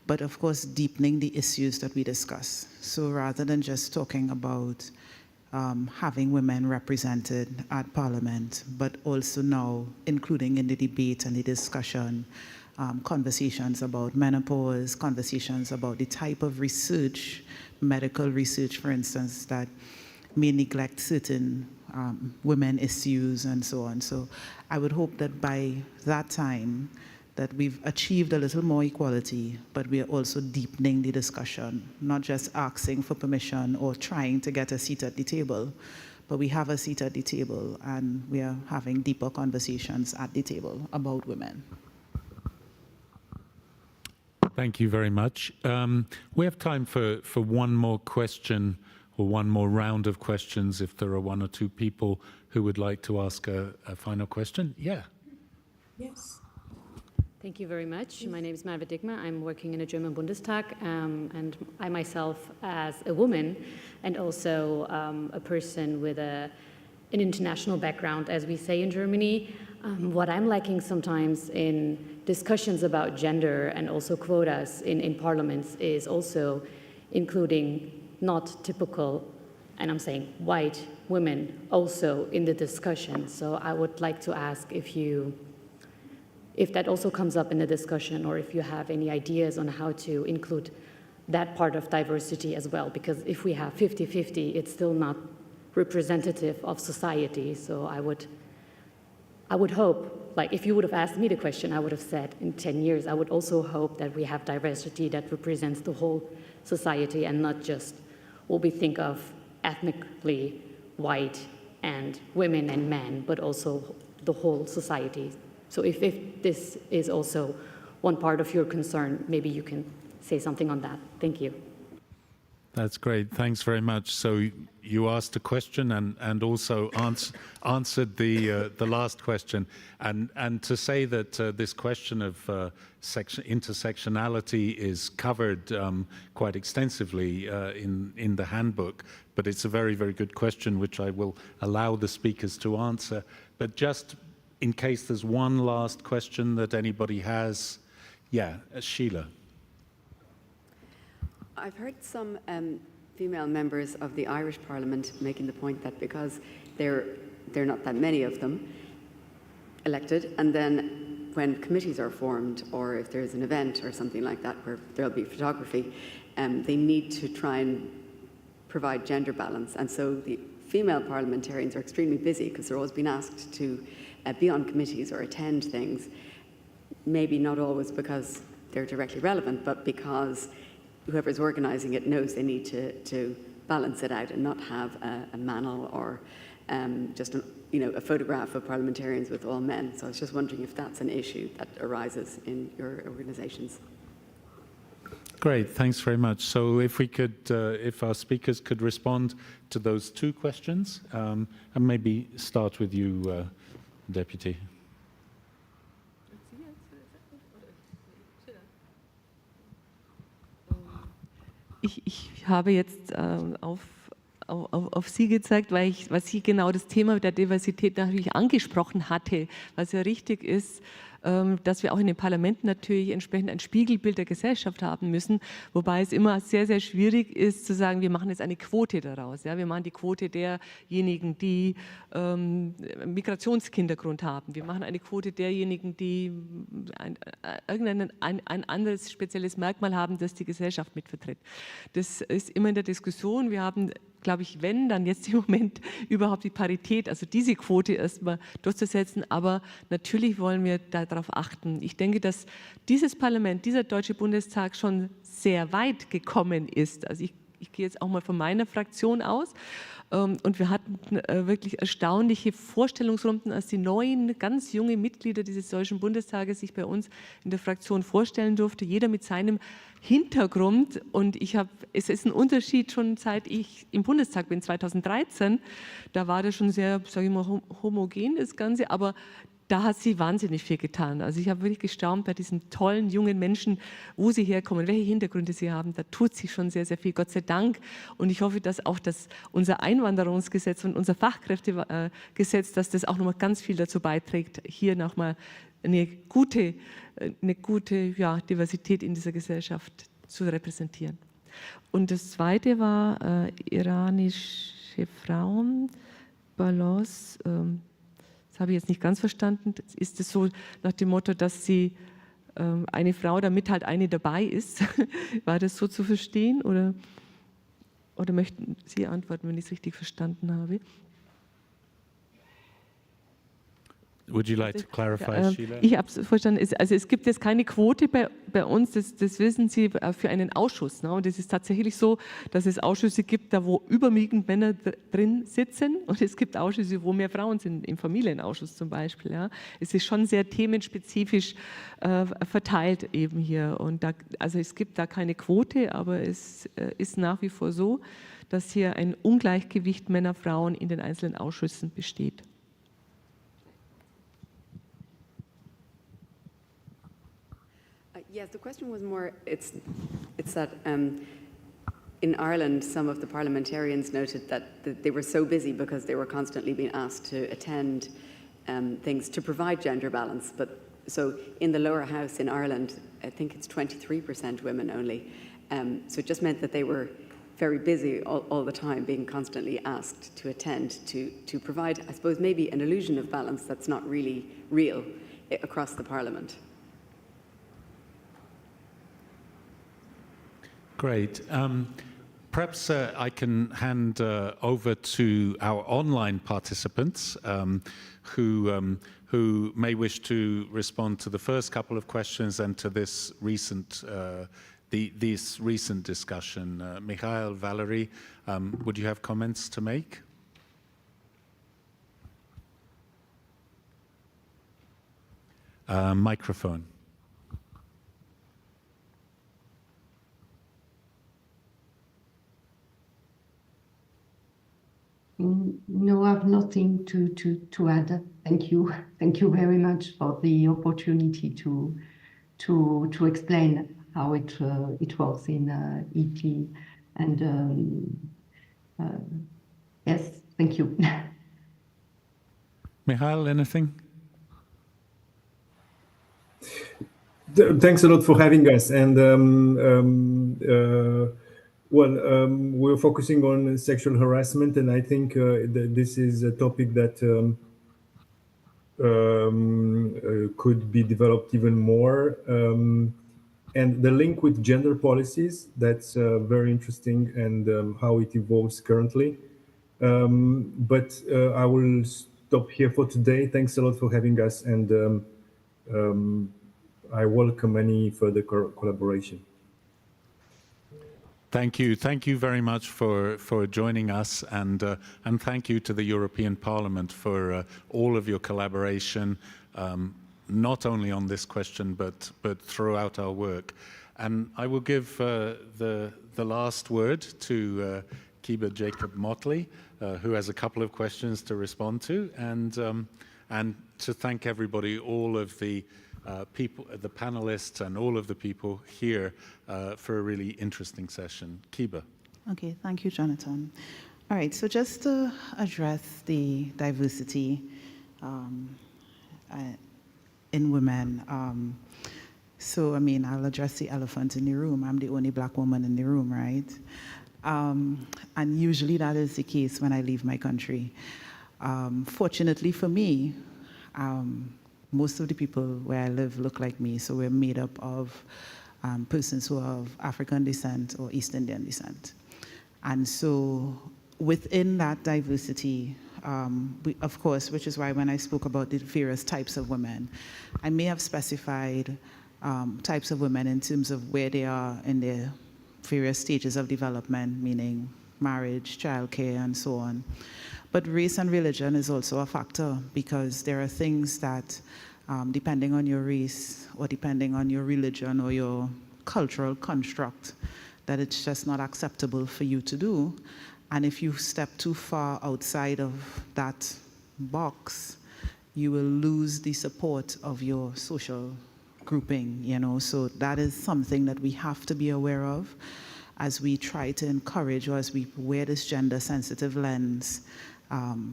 but of course deepening the issues that we discuss. So rather than just talking about having women represented at Parliament, but also now including in the debate and the discussion, conversations about menopause, conversations about the type of research, medical research, for instance, that may neglect certain women issues and so on. So I would hope that by that time that we've achieved a little more equality, but we are also deepening the discussion, not just asking for permission or trying to get a seat at the table, but we have a seat at the table and we are having deeper conversations at the table about women. Thank you very much. We have time for one more question or one more round of questions if there are one or two people who would like to ask a final question. Yeah. Yes. Thank you very much. My name is Merve Digma. I'm working in the German Bundestag, and I myself, as a woman and also a person with an international background, as we say in Germany, what I'm lacking sometimes in discussions about gender and also quotas in parliaments is also including not typical, and I'm saying white women also in the discussion. So I would like to ask if that also comes up in the discussion, or if you have any ideas on how to include that part of diversity as well, because if we have 50-50, it's still not representative of society. So I would hope, like if you would have asked me the question, I would have said in 10 years, I would also hope that we have diversity that represents the whole society and not just what we think of ethnically white and women and men, but also the whole society. So if this is also one part of your concern, maybe you can say something on that. Thank you. That's great. Thanks very much. So you asked a question and also answered the last question. And to say that this question of intersectionality is covered quite extensively in the handbook, but it's a very, very good question, which I will allow the speakers to answer. But just in case there's one last question that anybody has. Yeah, Sheila. I've heard some female members of the Irish Parliament making the point that because there are not that many of them elected, and then when committees are formed, or if there's an event or something like that where there'll be photography, they need to try and provide gender balance. And so the female parliamentarians are extremely busy because they're always being asked to be on committees or attend things, maybe not always because they're directly relevant, but because whoever's organising it knows they need to balance it out and not have a manel or just a photograph of parliamentarians with all men. So I was just wondering if that's an issue that arises in your organisations. Great, thanks very much. So if we could, if our speakers could respond to those two questions, and maybe start with you, Deputy. Ich habe jetzt auf Sie gezeigt, weil Sie genau das Thema der Diversität natürlich angesprochen hatte, was ja richtig ist. dass wir auch in den Parlamenten natürlich entsprechend ein Spiegelbild der Gesellschaft haben müssen, wobei es immer sehr, sehr schwierig ist zu sagen, wir machen jetzt eine Quote daraus. Ja? Wir machen die Quote derjenigen, die Migrationshintergrund haben. Wir machen eine Quote derjenigen, die ein anderes spezielles Merkmal haben, das die Gesellschaft mitvertritt. Das ist immer in der Diskussion. Wir haben, glaube ich, wenn, dann jetzt im Moment überhaupt die Parität, also diese Quote erstmal durchzusetzen. Aber natürlich wollen wir darauf achten. Ich denke, dass dieses Parlament, dieser Deutsche Bundestag schon sehr weit gekommen ist. Also ich gehe jetzt auch mal von meiner Fraktion aus. Und wir hatten wirklich erstaunliche Vorstellungsrunden, als die neuen, ganz junge Mitglieder dieses Deutschen Bundestages sich bei uns in der Fraktion vorstellen durfte, jeder mit seinem Hintergrund. Und es ist ein Unterschied schon seit ich im Bundestag bin, 2013. Da war das schon sehr, sage ich mal, homogen, das Ganze, aber da hat sie wahnsinnig viel getan. Also ich habe wirklich gestaunt bei diesen tollen jungen Menschen, wo sie herkommen, welche Hintergründe sie haben. Da tut sich schon sehr, sehr viel, Gott sei Dank. Und ich hoffe, dass auch unser Einwanderungsgesetz und unser Fachkräftegesetz, dass das auch nochmal ganz viel dazu beiträgt, hier nochmal eine gute Diversität in dieser Gesellschaft zu repräsentieren. Und das Zweite war iranische Frauen, Balance. Das habe ich jetzt nicht ganz verstanden. Ist es so nach dem Motto, dass sie eine Frau, damit halt eine dabei ist? War das so zu verstehen? Oder möchten Sie antworten, wenn ich es richtig verstanden habe? Would you like to clarify, Sheila? Ich habe es verstanden. Also es gibt jetzt keine Quote bei uns, das wissen Sie, für einen Ausschuss. Ne? Und es ist tatsächlich so, dass es Ausschüsse gibt, da wo überwiegend Männer drin sitzen, und es gibt Ausschüsse, wo mehr Frauen sind, im Familienausschuss zum Beispiel. Ja? Es ist schon sehr themenspezifisch verteilt eben hier. Und also es gibt da keine Quote, aber es ist nach wie vor so, dass hier ein Ungleichgewicht Männer-Frauen in den einzelnen Ausschüssen besteht. Yes, the question was more, it's that in Ireland, some of the parliamentarians noted that they were so busy because they were constantly being asked to attend things to provide gender balance. But so in the lower house in Ireland, I think it's 23% women only. So it just meant that they were very busy all the time, being constantly asked to attend to provide, I suppose, maybe an illusion of balance that's not really real across the parliament. Great. Perhaps I can hand over to our online participants who may wish to respond to the first couple of questions and to this recent discussion. Mikhail, Valerie, would you have comments to make? Microphone. No, I have nothing to add. Thank you. Thank you very much for the opportunity to explain how it works in EP. And yes, thank you. Michael, anything? Thanks a lot for having us. And we're focusing on sexual harassment, and I think this is a topic that could be developed even more. And the link with gender policies, that's very interesting, and how it evolves currently. But I will stop here for today. Thanks a lot for having us, and I welcome any further collaboration. Thank you. Thank you very much for joining us, and thank you to the European Parliament for all of your collaboration, not only on this question, but throughout our work. And I will give the last word to Kiba Jacob Motley, who has a couple of questions to respond to, and to thank everybody, all of the people, the panelists, and all of the people here for a really interesting session. Kiba. Okay, thank you, Jonathan. All right, so just to address the diversity in women. So, I mean, I'll address the elephant in the room. I'm the only black woman in the room, right? And usually that is the case when I leave my country. Fortunately for me, most of the people where I live look like me, so we're made up of persons who are of African descent or East Indian descent. And so within that diversity, of course, which is why when I spoke about the various types of women, I may have specified types of women in terms of where they are in their various stages of development, meaning marriage, childcare, and so on. But race and religion is also a factor, because there are things that, depending on your race or depending on your religion or your cultural construct, that it's just not acceptable for you to do. And if you step too far outside of that box, you will lose the support of your social grouping, you know. So that is something that we have to be aware of as we try to encourage, or as we wear this gender-sensitive lens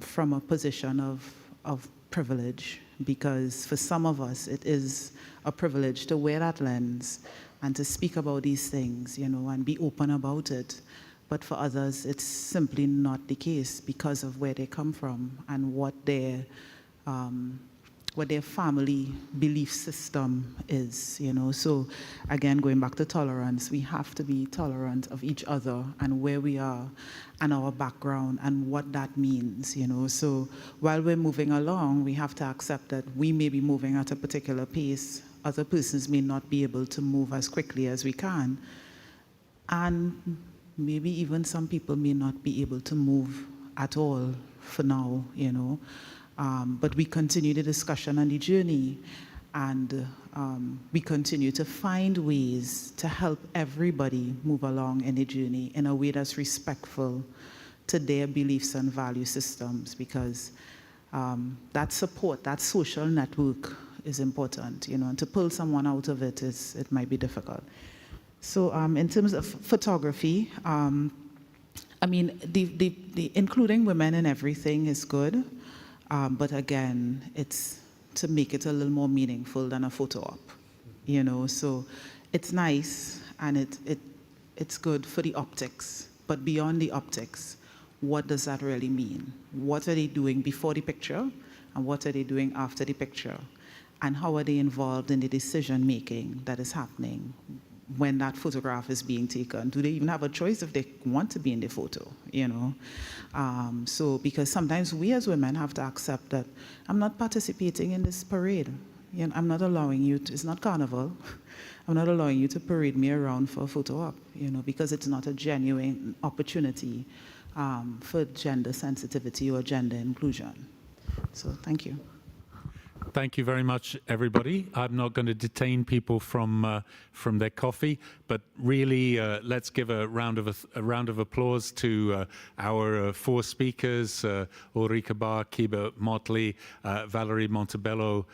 from a position of privilege, because for some of us it is a privilege to wear that lens and to speak about these things, you know, and be open about it. But for others, it's simply not the case because of where they come from and what their family belief system is, you know. So again, going back to tolerance, we have to be tolerant of each other and where we are and our background and what that means, you know. So while we're moving along, we have to accept that we may be moving at a particular pace. Other persons may not be able to move as quickly as we can. And maybe even some people may not be able to move at all for now, you know. But we continue the discussion and the journey, and we continue to find ways to help everybody move along in the journey in a way that's respectful to their beliefs and value systems, because that support, that social network is important, you know, and to pull someone out of it it might be difficult. So in terms of photography, I mean, the including women in everything is good. But again, it's to make it a little more meaningful than a photo op, you know. So it's nice and it's good for the optics, but beyond the optics, what does that really mean? What are they doing before the picture, and what are they doing after the picture? And how are they involved in the decision making that is happening when that photograph is being taken? Do they even have a choice if they want to be in the photo, you know? So because sometimes we as women have to accept that I'm not participating in this parade. You know, I'm not allowing you to, it's not carnival. I'm not allowing you to parade me around for a photo op, you know, because it's not a genuine opportunity for gender sensitivity or gender inclusion. So thank you. Thank you very much, everybody. I'm not going to detain people from their coffee, but really, let's give a round of applause to our four speakers: Ulrike Barr, Kiba Motley, Valerie Montebello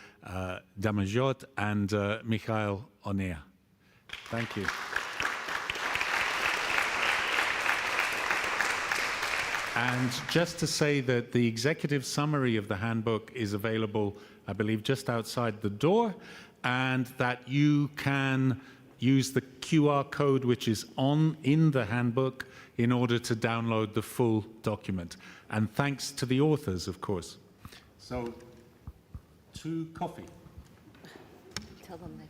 Damajot, and Michael Onea. Thank you. And just to say that the executive summary of the handbook is available, I believe, just outside the door, and that you can use the QR code which is in the handbook in order to download the full document. And thanks to the authors, of course. So, to coffee. Tell them that.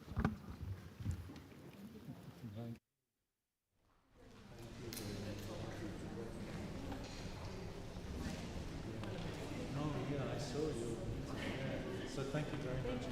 So thank you very much.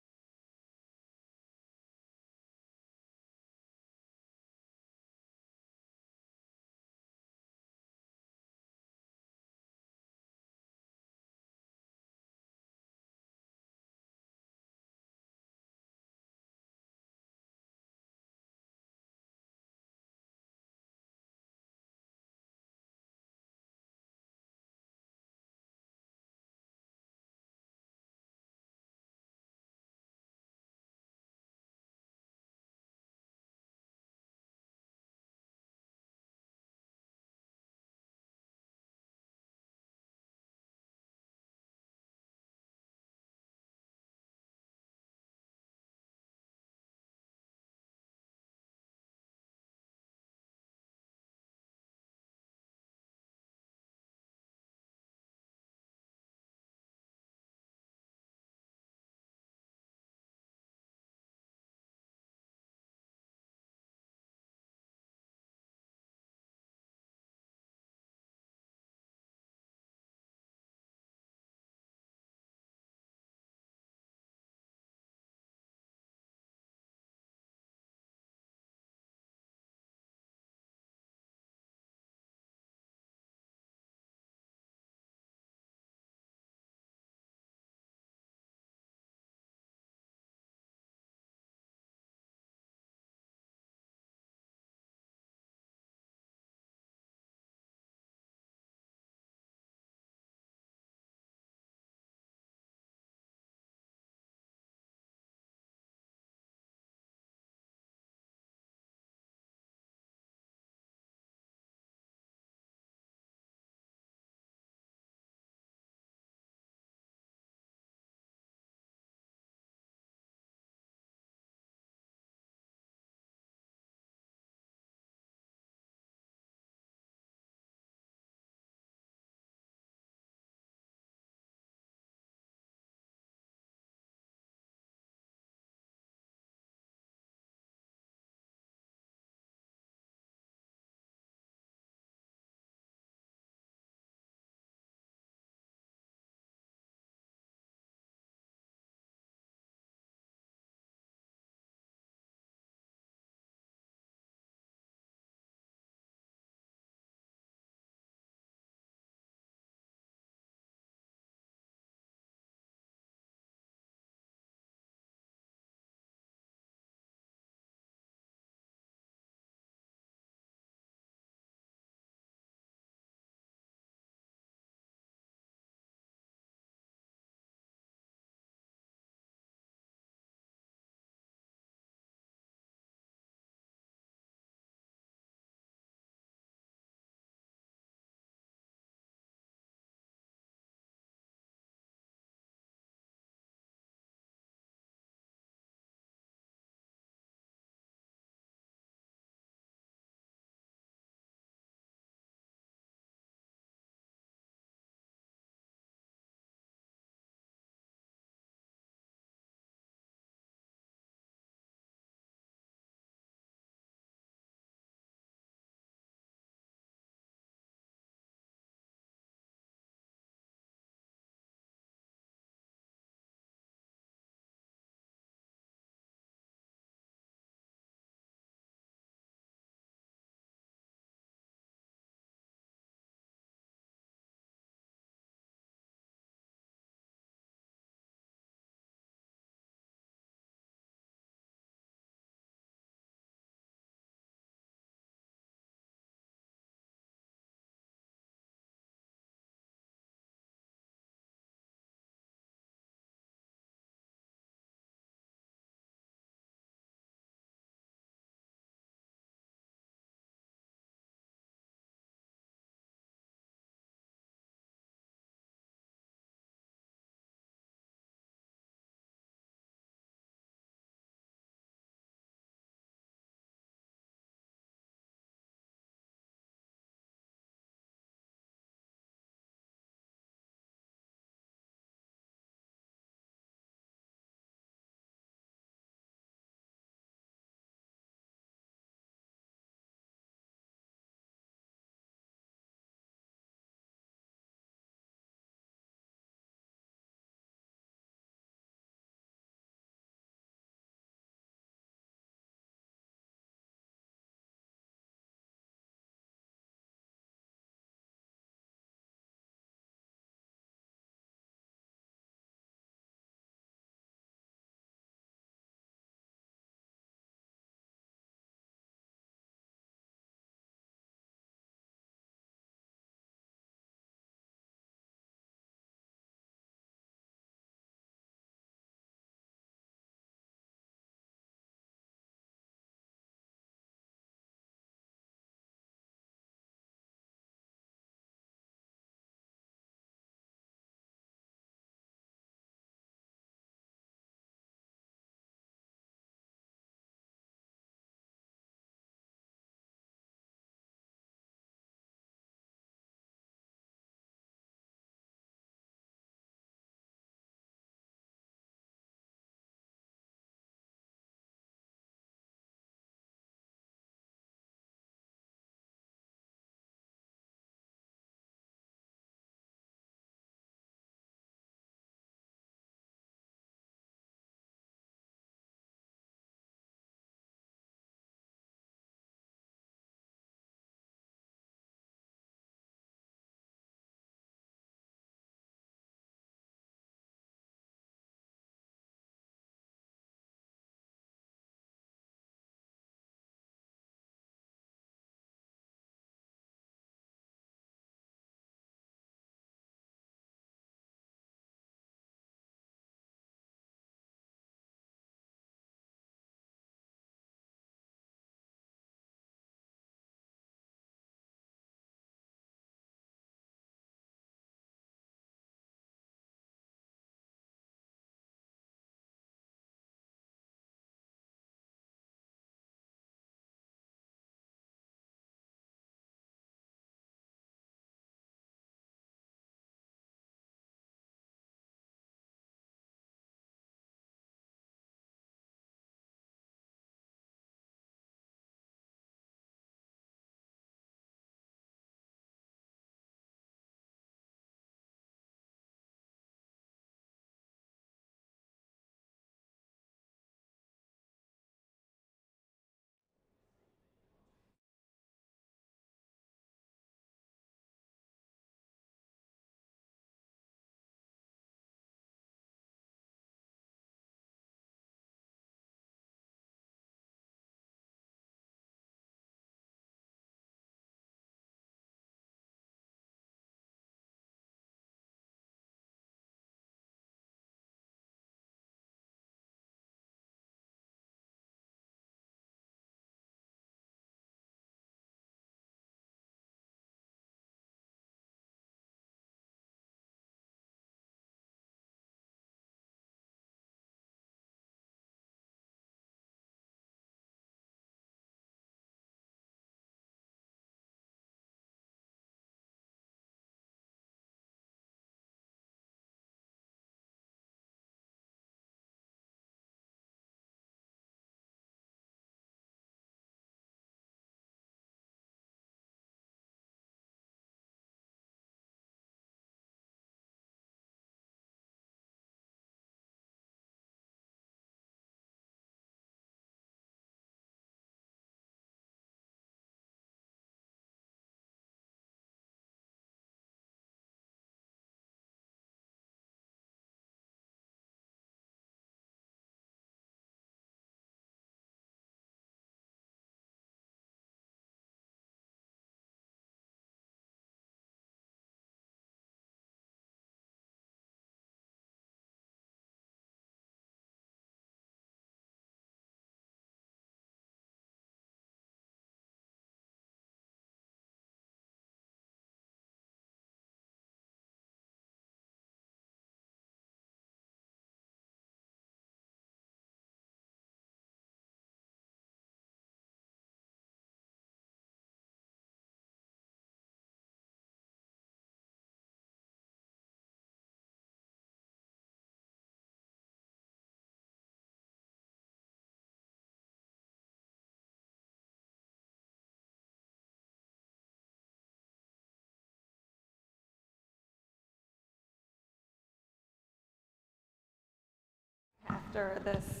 after this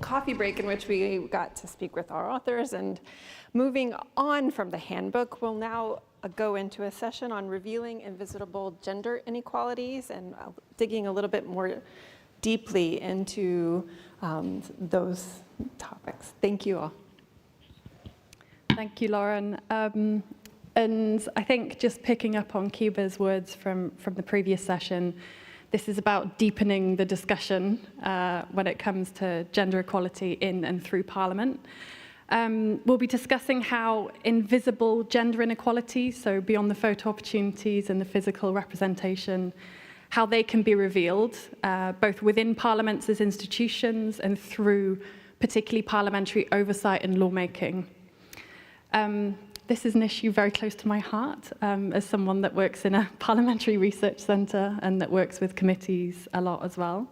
coffee break in which we got to speak with our authors. And moving on from the handbook, we'll now go into a session on revealing invisible gender inequalities and digging a little bit more deeply into those topics. Thank you all. Thank you, Lauren. And I think just picking up on Cuba's words from the previous session, this is about deepening the discussion when it comes to gender equality in and through Parliament. We'll be discussing how invisible gender inequalities, so beyond the photo opportunities and the physical representation, how they can be revealed, both within parliaments as institutions and through particularly parliamentary oversight and lawmaking. This is an issue very close to my heart as someone that works in a parliamentary research centre and that works with committees a lot as well.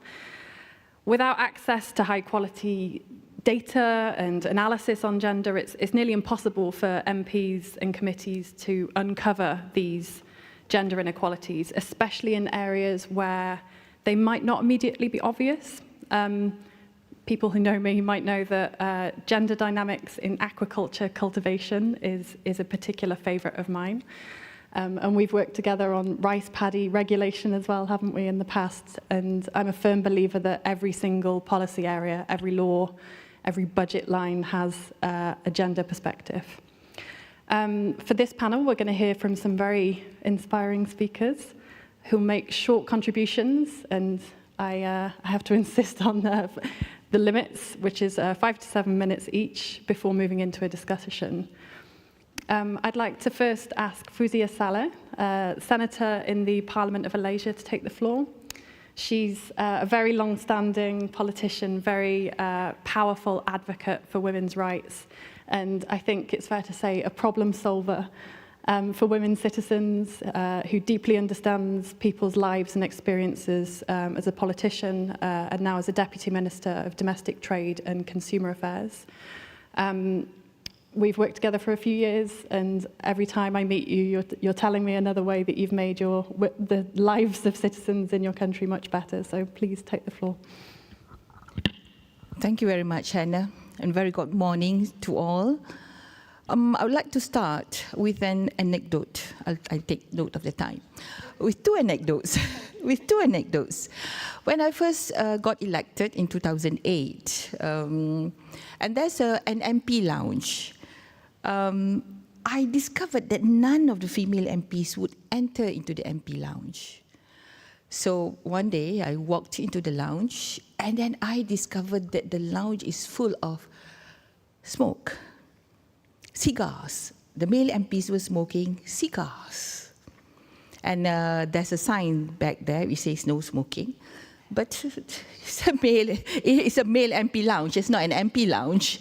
Without access to high quality data and analysis on gender, it's nearly impossible for MPs and committees to uncover these gender inequalities, especially in areas where they might not immediately be obvious. People who know me might know that gender dynamics in aquaculture cultivation is a particular favourite of mine. And we've worked together on rice paddy regulation as well, haven't we, in the past? And I'm a firm believer that every single policy area, every law, every budget line has a gender perspective. For this panel, we're going to hear from some very inspiring speakers who make short contributions, and I have to insist on the limits, which is 5 to 7 minutes each, before moving into a discussion. I'd like to first ask Fouzia Saleh, Senator in the Parliament of Malaysia, to take the floor. She's a very long-standing politician, very powerful advocate for women's rights, and I think it's fair to say a problem solver for women citizens who deeply understands people's lives and experiences as a politician and now as a Deputy Minister of Domestic Trade and Consumer Affairs. We've worked together for a few years, and every time I meet you, you're telling me another way that you've made the lives of citizens in your country much better. So please take the floor. Thank you very much, Hannah, and very good morning to all. I would like to start with an anecdote. I'll take note of the time. With two anecdotes. When I first got elected in 2008, and there's an MP lounge, I discovered that none of the female MPs would enter into the MP lounge. So one day I walked into the lounge, and then I discovered that the lounge is full of smoke. Cigars. The male MPs were smoking cigars. And there's a sign back there which says no smoking. But it's a male MP lounge. It's not an MP lounge.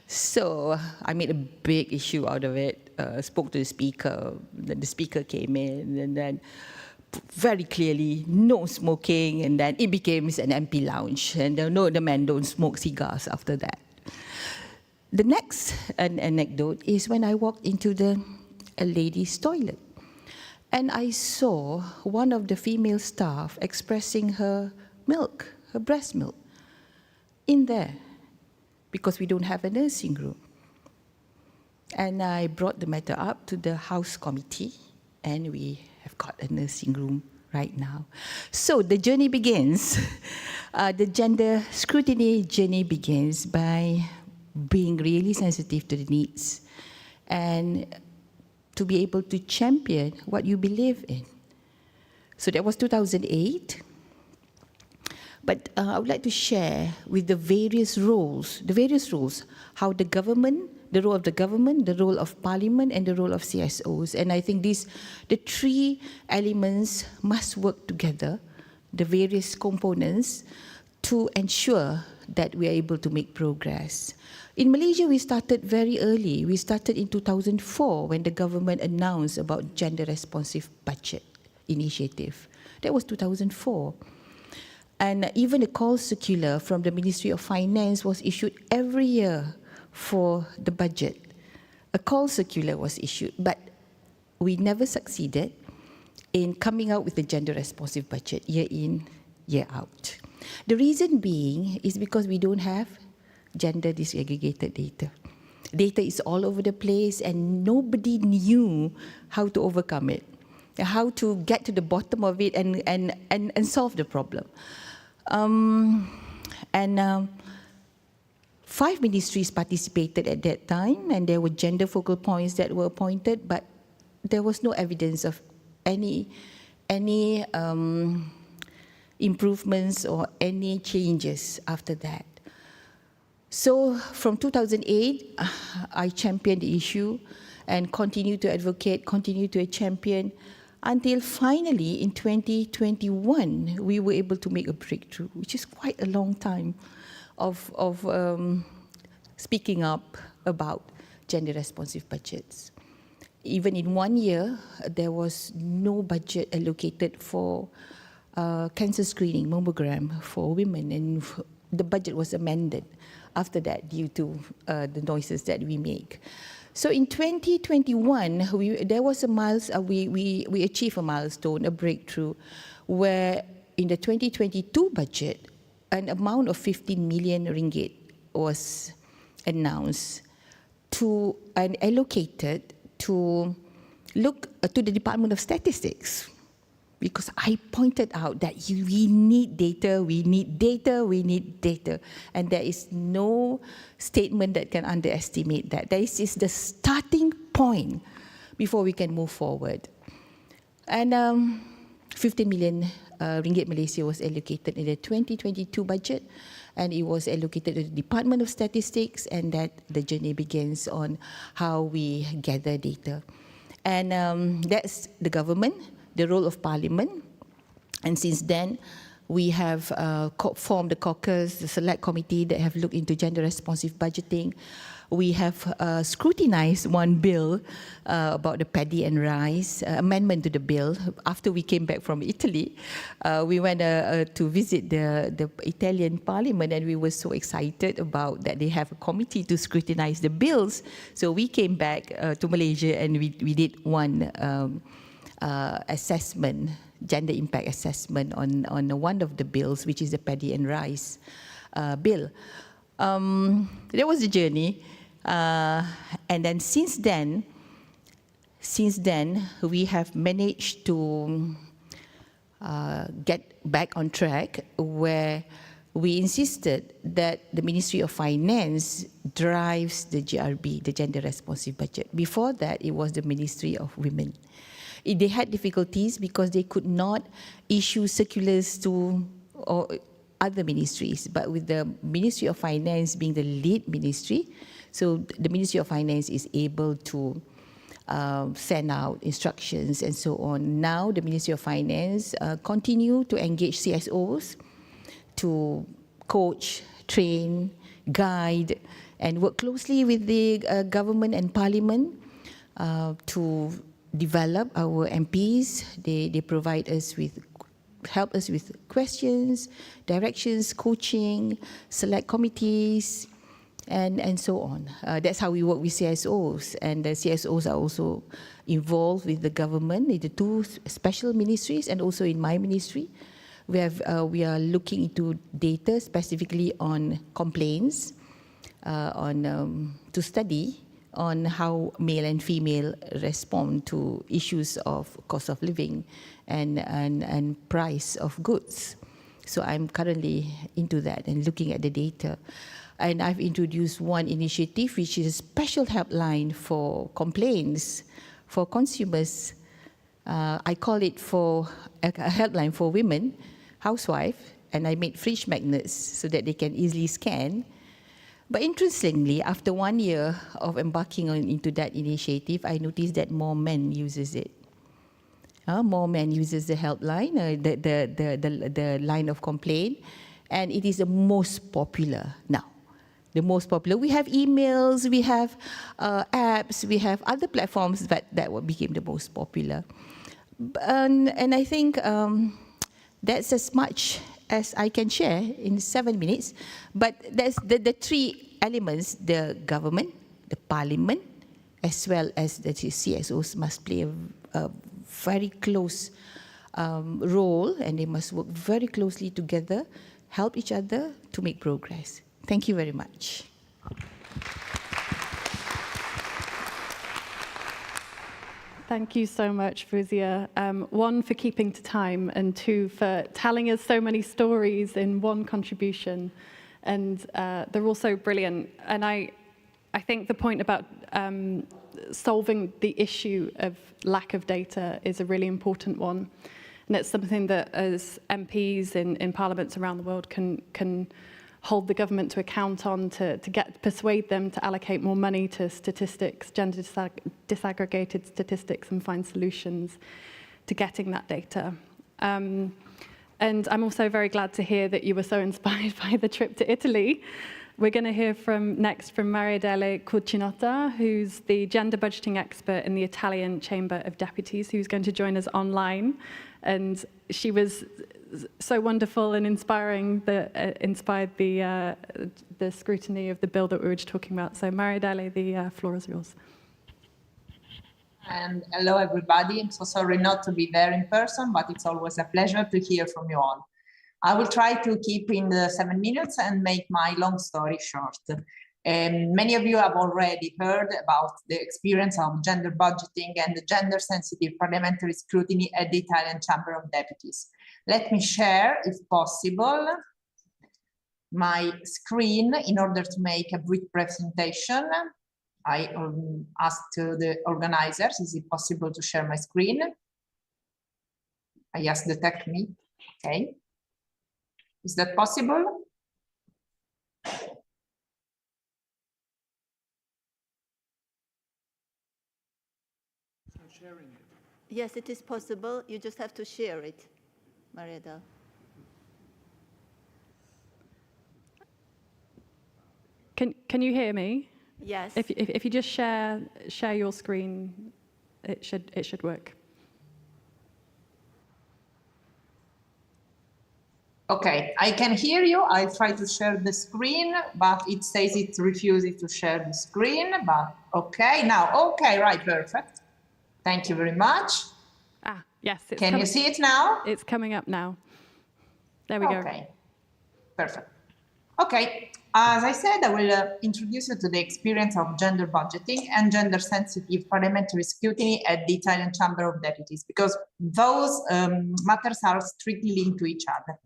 So I made a big issue out of it. Spoke to the speaker. Then the speaker came in, and then very clearly, no smoking. And then it became an MP lounge. And no, the men don't smoke cigars after that. The next anecdote is when I walked into a ladies' toilet, and I saw one of the female staff expressing her milk, her breast milk, in there, because we don't have a nursing room. And I brought the matter up to the House Committee, and we have got a nursing room right now. So the journey begins. The gender scrutiny journey begins by being really sensitive to the needs and to be able to champion what you believe in. So that was 2008. But I would like to share with the various roles, how the government, the role of the government, the role of Parliament, and the role of CSOs. And I think the three elements must work together, the various components, to ensure that we are able to make progress. In Malaysia, we started very early. We started in 2004 when the government announced about gender responsive budget initiative. That was 2004. And even a call circular from the Ministry of Finance was issued every year for the budget. A call circular was issued, but we never succeeded in coming out with a gender responsive budget year in, year out. The reason being is because we don't have gender disaggregated data. Data is all over the place and nobody knew how to overcome it, how to get to the bottom of it and solve the problem. 5 ministries participated at that time, and there were gender focal points that were appointed, but there was no evidence of any improvements or any changes after that. So from 2008, I championed the issue and continued to advocate, continued to champion, until finally in 2021, we were able to make a breakthrough, which is quite a long time of speaking up about gender-responsive budgets. Even in 1 year, there was no budget allocated for cancer screening, mammogram for women, and the budget was amended after that due to the noises that we make. So in 2021, we achieved a milestone, a breakthrough, where in the 2022 budget, an amount of 15 million ringgit was announced and allocated to look to the Department of Statistics, because I pointed out that we need data, we need data, we need data. And there is no statement that can underestimate that. This is the starting point before we can move forward. And 15 million ringgit Malaysia was allocated in the 2022 budget, and it was allocated to the Department of Statistics, and that the journey begins on how we gather data. And that's the government, the role of Parliament. And since then, we have formed the caucus, the select committee that have looked into gender-responsive budgeting. We have scrutinized one bill about the paddy and rice, amendment to the bill. After we came back from Italy, we went to visit the Italian parliament, and we were so excited about that they have a committee to scrutinize the bills. So we came back to Malaysia, and we did one assessment, gender impact assessment on one of the bills, which is the paddy and rice bill. That was the journey. And then since then, we have managed to get back on track, where we insisted that the Ministry of Finance drives the GRB, the Gender Responsive Budget. Before that, it was the Ministry of Women. They had difficulties because they could not issue circulars to other ministries, but with the Ministry of Finance being the lead ministry, so the Ministry of Finance is able to send out instructions and so on. Now the Ministry of Finance continue to engage CSOs to coach, train, guide, and work closely with the government and Parliament to develop our MPs. They provide us with, help us with questions, directions, coaching, select committees, and so on. That's how we work with CSOs, and the CSOs are also involved with the government in the 2 special ministries and also in my ministry. We are looking into data specifically on complaints, to study on how male and female respond to issues of cost of living and price of goods. So I'm currently into that and looking at the data. And I've introduced one initiative, which is a special helpline for complaints for consumers. I call it for a helpline for women, housewife, and I made fridge magnets so that they can easily scan. But interestingly, after 1 year of embarking into that initiative, I noticed that more men uses it. More men uses the helpline, the line of complaint, and it is the most popular now. The most popular. We have emails, we have apps, we have other platforms that became the most popular. And I think that's as much as I can share in 7 minutes. But that's the 3 elements: the government, the Parliament, as well as the CSOs must play a very close role, and they must work very closely together, help each other to make progress. Thank you very much. Thank you so much, Fuzia. One, for keeping to time, and two, for telling us so many stories in one contribution. And they're also brilliant. And I think the point about solving the issue of lack of data is a really important one. And it's something that as MPs in parliaments around the world can hold the government to account on, to persuade them to allocate more money to statistics, gender disaggregated statistics, and find solutions to getting that data. And I'm also very glad to hear that you were so inspired by the trip to Italy. We're going to hear next from Mariadele Cucinotta, who's the gender budgeting expert in the Italian Chamber of Deputies, who's going to join us online. And she was so wonderful and inspiring that inspired the scrutiny of the bill that we were just talking about. So Mariadele, the floor is yours. And hello, everybody. I'm so sorry not to be there in person, but it's always a pleasure to hear from you all. I will try to keep in the 7 minutes and make my long story short. Many of you have already heard about the experience of gender budgeting and the gender-sensitive parliamentary scrutiny at the Italian Chamber of Deputies. Let me share, if possible, my screen in order to make a brief presentation. I asked the organizers, is it possible to share my screen? I asked the technique, okay. Is that possible? Yes, it is possible. You just have to share it, Mariadele. Can you hear me? Yes. If you just share your screen, it should work. Okay, I can hear you. I try to share the screen, but it says it refuses to share the screen. But okay, now, okay, right, perfect. Thank you very much. Ah, yes. Can you see it now? It's coming up now. There we go. Okay, perfect. Okay, as I said, I will introduce you to the experience of gender budgeting and gender-sensitive parliamentary scrutiny at the Italian Chamber of Deputies, because those matters are strictly linked to each other.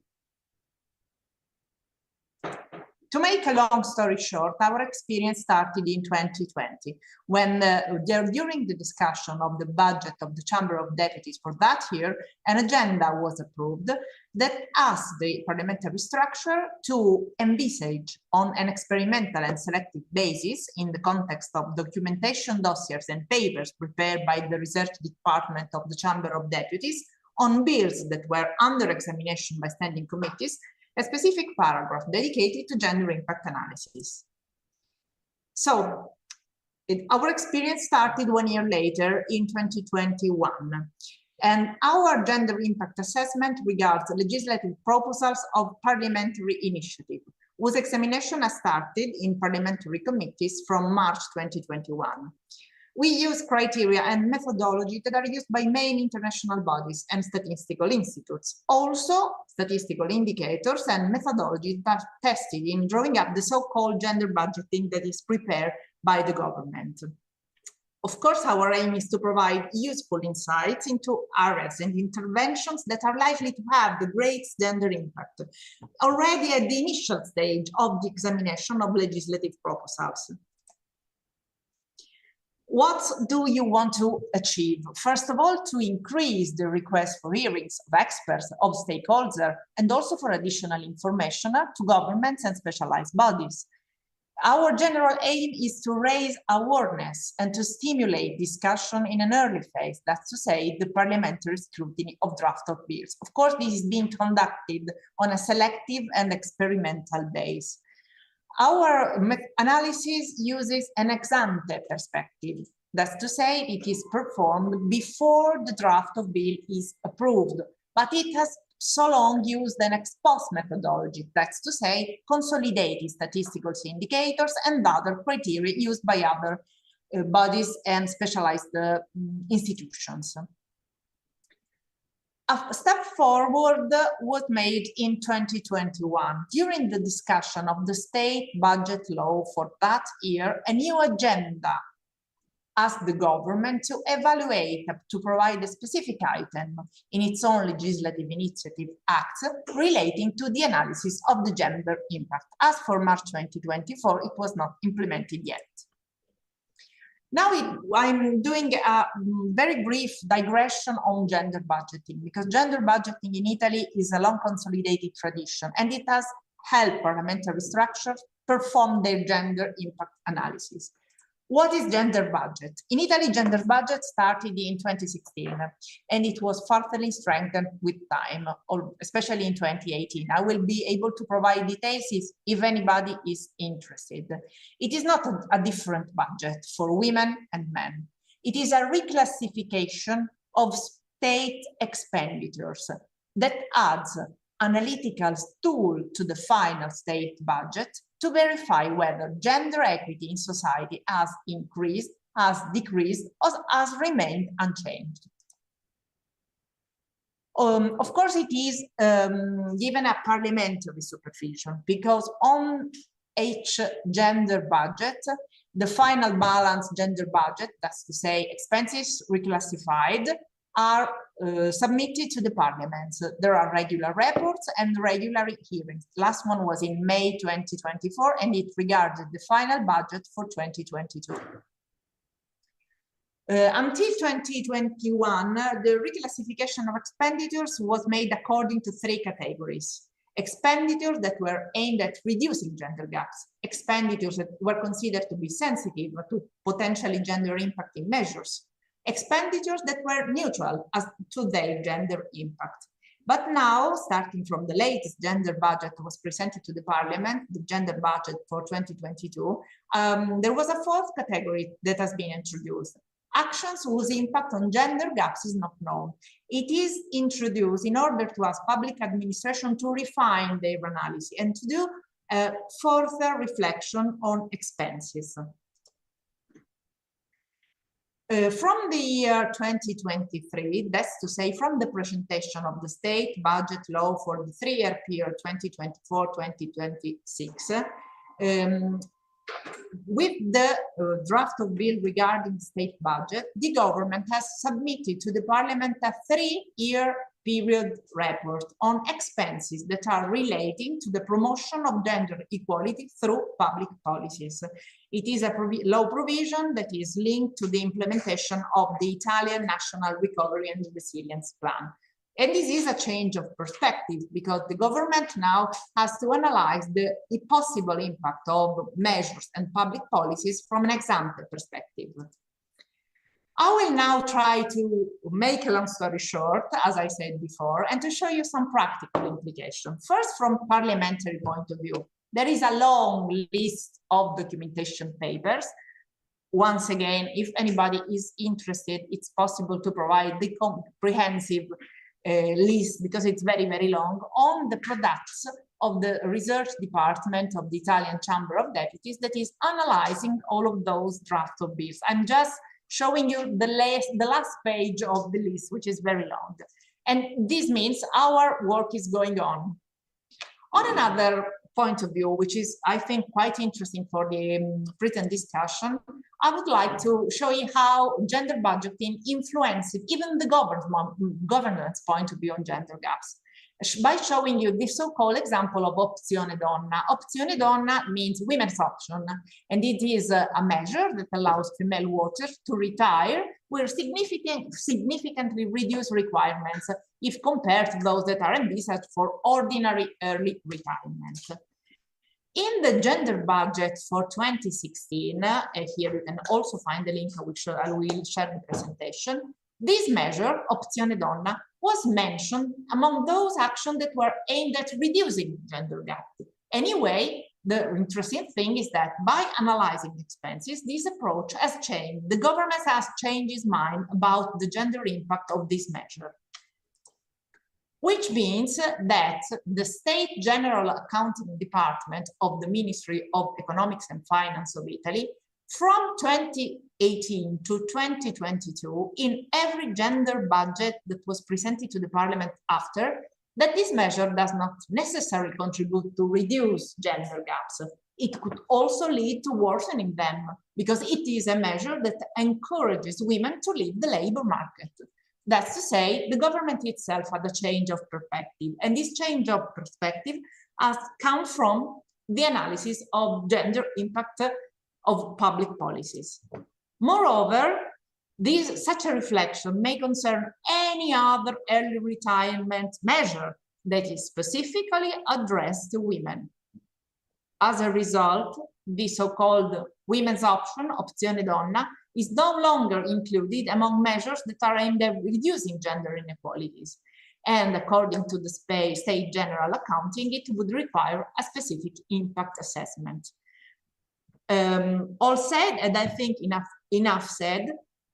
To make a long story short, our experience started in 2020, when during the discussion of the budget of the Chamber of Deputies for that year, an agenda was approved that asked the parliamentary structure to envisage on an experimental and selective basis, in the context of documentation dossiers and papers prepared by the research department of the Chamber of Deputies, on bills that were under examination by standing committees, a specific paragraph dedicated to gender impact analysis. So our experience started 1 year later in 2021. And our gender impact assessment regards legislative proposals of parliamentary initiative, whose examination has started in parliamentary committees from March 2021. We use criteria and methodology that are used by main international bodies and statistical institutes. Also, statistical indicators and methodologies that are tested in drawing up the so-called gender budgeting that is prepared by the government. Of course, our aim is to provide useful insights into areas and interventions that are likely to have the greatest gender impact, already at the initial stage of the examination of legislative proposals. What do you want to achieve? First of all, to increase the request for hearings of experts, of stakeholders, and also for additional information to governments and specialized bodies. Our general aim is to raise awareness and to stimulate discussion in an early phase, that's to say, the parliamentary scrutiny of draft of bills. Of course, this is being conducted on a selective and experimental base. Our analysis uses an ex ante perspective. That's to say, it is performed before the draft of bill is approved, but it has so long used an ex post methodology. That's to say, consolidated statistical indicators and other criteria used by other bodies and specialized institutions. A step forward was made in 2021. During the discussion of the state budget law for that year, a new agenda asked the government to evaluate, to provide a specific item in its own legislative initiative acts relating to the analysis of the gender impact. As for March 2024, it was not implemented yet. Now I'm doing a very brief digression on gender budgeting, because gender budgeting in Italy is a long consolidated tradition, and it has helped parliamentary structures perform their gender impact analysis. What is gender budget? In Italy, gender budget started in 2016, and it was further strengthened with time, especially in 2018. I will be able to provide details if anybody is interested. It is not a different budget for women and men. It is a reclassification of state expenditures that adds analytical tool to the final state budget to verify whether gender equity in society has increased, has decreased, or has remained unchanged. Of course, it is given a parliamentary supervision, because on each gender budget, the final balanced gender budget, that's to say expenses reclassified, are submitted to the parliament. There are regular reports and regular hearings. Last one was in May 2024, and it regarded the final budget for 2022. Until 2021, the reclassification of expenditures was made according to three categories. Expenditures that were aimed at reducing gender gaps, expenditures that were considered to be sensitive to potentially gender impacting measures, expenditures that were neutral as to their gender impact. But now, starting from the latest gender budget that was presented to the parliament, the gender budget for 2022, there was a fourth category that has been introduced. Actions whose impact on gender gaps is not known. It is introduced in order to ask public administration to refine their analysis and to do further reflection on expenses. From the year 2023, that's to say from the presentation of the state budget law for the 3-year period 2024-2026, with the draft of bill regarding state budget, the government has submitted to the parliament a 3-year period report on expenses that are relating to the promotion of gender equality through public policies. It is a law provision that is linked to the implementation of the Italian National Recovery and Resilience Plan. And this is a change of perspective, because the government now has to analyze the possible impact of measures and public policies from an ex-ante perspective. I will now try to make a long story short, as I said before, and to show you some practical implications. First, from parliamentary point of view, there is a long list of documentation papers. Once again, if anybody is interested, it's possible to provide the comprehensive list, because it's very, very long, on the products of the research department of the Italian Chamber of Deputies that is analyzing all of those drafts of bills. I'm just showing you the last page of the list, which is very long. And this means our work is going on. On another point of view, which is, I think, quite interesting for the written discussion, I would like to show you how gender budgeting influences even the governance point of view on gender gaps, by showing you the so-called example of Opzione Donna. Opzione Donna means women's option, and it is a measure that allows female workers to retire with significantly reduced requirements if compared to those that are envisaged for ordinary early retirement. In the gender budget for 2016, here you can also find the link, which I will share the presentation. This measure, Opzione Donna, was mentioned among those actions that were aimed at reducing gender gap. Anyway, the interesting thing is that by analyzing expenses, this approach has changed. The government has changed its mind about the gender impact of this measure, which means that the State General Accounting Department of the Ministry of Economics and Finance of Italy From 2018 to 2022, in every gender budget that was presented to the Parliament after, that this measure does not necessarily contribute to reduce gender gaps. It could also lead to worsening them, because it is a measure that encourages women to leave the labor market. That's to say, the government itself had a change of perspective, and this change of perspective has come from the analysis of gender impact of public policies. Moreover, such a reflection may concern any other early retirement measure that is specifically addressed to women. As a result, the so-called women's option, Opzione Donna, is no longer included among measures that are aimed at reducing gender inequalities. And according to the State General Accounting, it would require a specific impact assessment. All said, and I think enough said,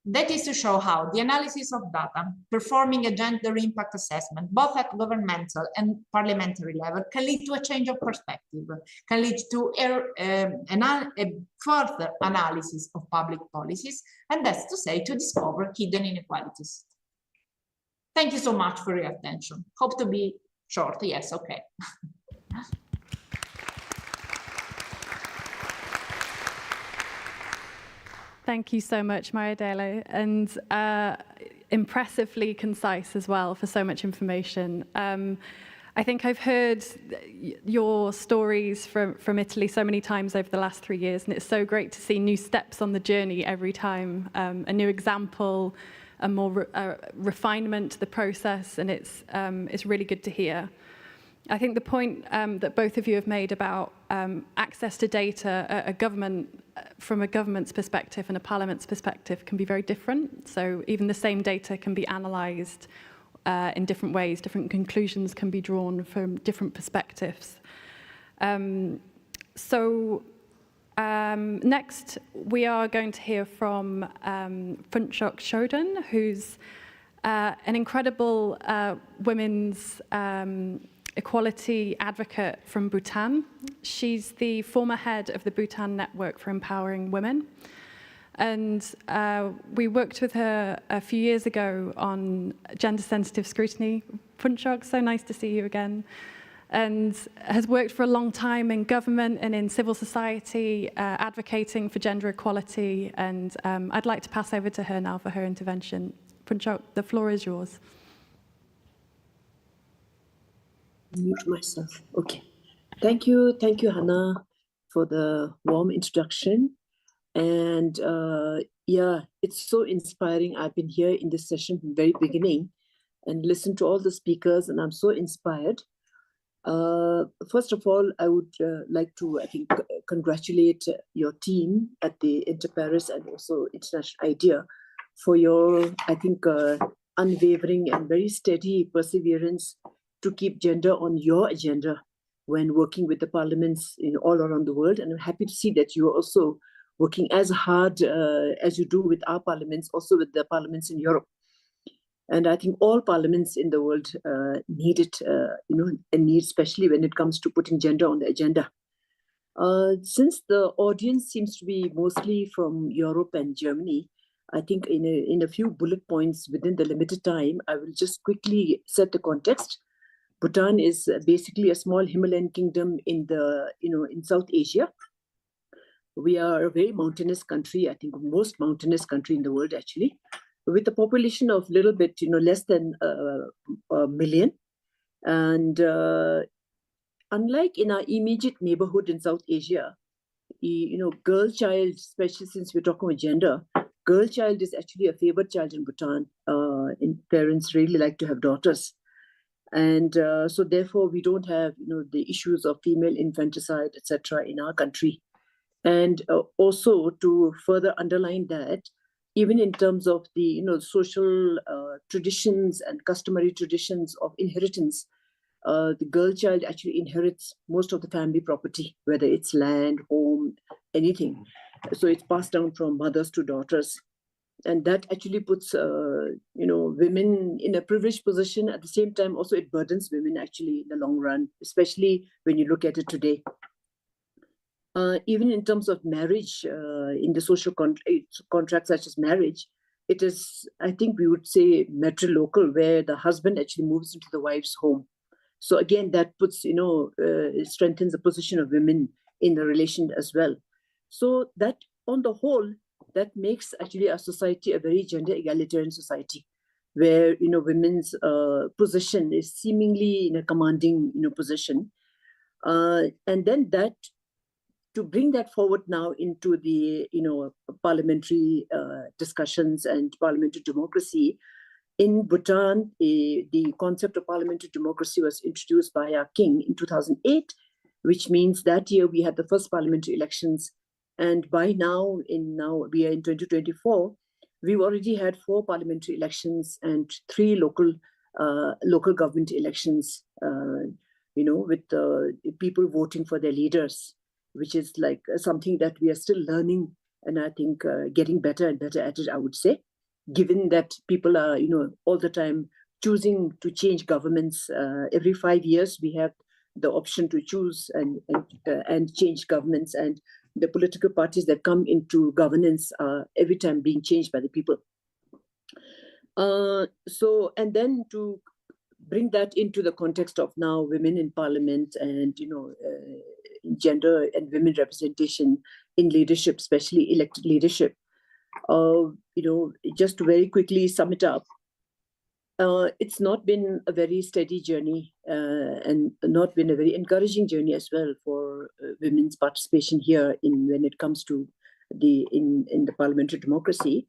that is to show how the analysis of data, performing a gender impact assessment, both at governmental and parliamentary level, can lead to a change of perspective, can lead to a further analysis of public policies, and that's to say, to discover hidden inequalities. Thank you so much for your attention. Hope to be short. Yes, okay. Thank you so much, Mariadele, and impressively concise as well for so much information. I think I've heard your stories from Italy so many times over the last 3 years, and it's so great to see new steps on the journey every time, a new example, a more refinement to the process, and it's really good to hear. I think the point that both of you have made about access to data, from a government's perspective and a parliament's perspective can be very different. So even the same data can be analysed in different ways. Different conclusions can be drawn from different perspectives. Next, we are going to hear from Phunchok Chodron, who's an incredible women's equality advocate from Bhutan. She's the former head of the Bhutan Network for Empowering Women. And we worked with her a few years ago on gender-sensitive scrutiny. Phunchok, so nice to see you again. And has worked for a long time in government and in civil society, advocating for gender equality. And I'd like to pass over to her now for her intervention. Phunchok, the floor is yours. Mute myself. Okay. Thank you, Hannah, for the warm introduction. And yeah, it's so inspiring. I've been here in this session from the very beginning and listened to all the speakers, and I'm so inspired. First of all, I would like to, I think, congratulate your team at the Inter-Paris and also International IDEA for your, I think, unwavering and very steady perseverance to keep gender on your agenda when working with the parliaments all around the world. And I'm happy to see that you are also working as hard as you do with our parliaments, also with the parliaments in Europe. And I think all parliaments in the world need it, and need especially when it comes to putting gender on the agenda. Since the audience seems to be mostly from Europe and Germany, I think in a few bullet points within the limited time, I will just quickly set the context. Bhutan is basically a small Himalayan kingdom in South Asia. We are a very mountainous country, I think most mountainous country in the world actually, with a population of little bit, less than a million. And unlike in our immediate neighborhood in South Asia, girl child, especially since we're talking about gender, girl child is actually a favored child in Bhutan. And parents really like to have daughters. And so therefore we don't have, the issues of female infanticide, etc. in our country. And also to further underline that, even in terms of the social traditions and customary traditions of inheritance, the girl child actually inherits most of the family property, whether it's land, home, anything. So it's passed down from mothers to daughters. And that actually puts, women in a privileged position. At the same time, also it burdens women actually in the long run, especially when you look at it today. even in terms of marriage, in the social contract such as marriage, it is, I think we would say, matrilocal, where the husband actually moves into the wife's home. So again, that puts, strengthens the position of women in the relation as well. So that, on the whole, that makes actually our society a very gender egalitarian society, where women's position is seemingly in a commanding position, and then that, to bring that forward now into the parliamentary discussions and parliamentary democracy. In Bhutan, the concept of parliamentary democracy was introduced by our king in 2008, which means that year we had the first parliamentary elections. And by now, we are in 2024, we've already had 4 parliamentary elections and 3 local government elections, with people voting for their leaders, which is like something that we are still learning, and I think getting better and better at it, I would say, given that people are, all the time choosing to change governments. Every 5 years, we have the option to choose and change governments, and the political parties that come into governance are every time being changed by the people. And then to bring that into the context of now women in parliament and, gender and women representation in leadership, especially elected leadership, just to very quickly sum it up, it's not been a very steady journey and not been a very encouraging journey as well for women's participation here when it comes to in the parliamentary democracy.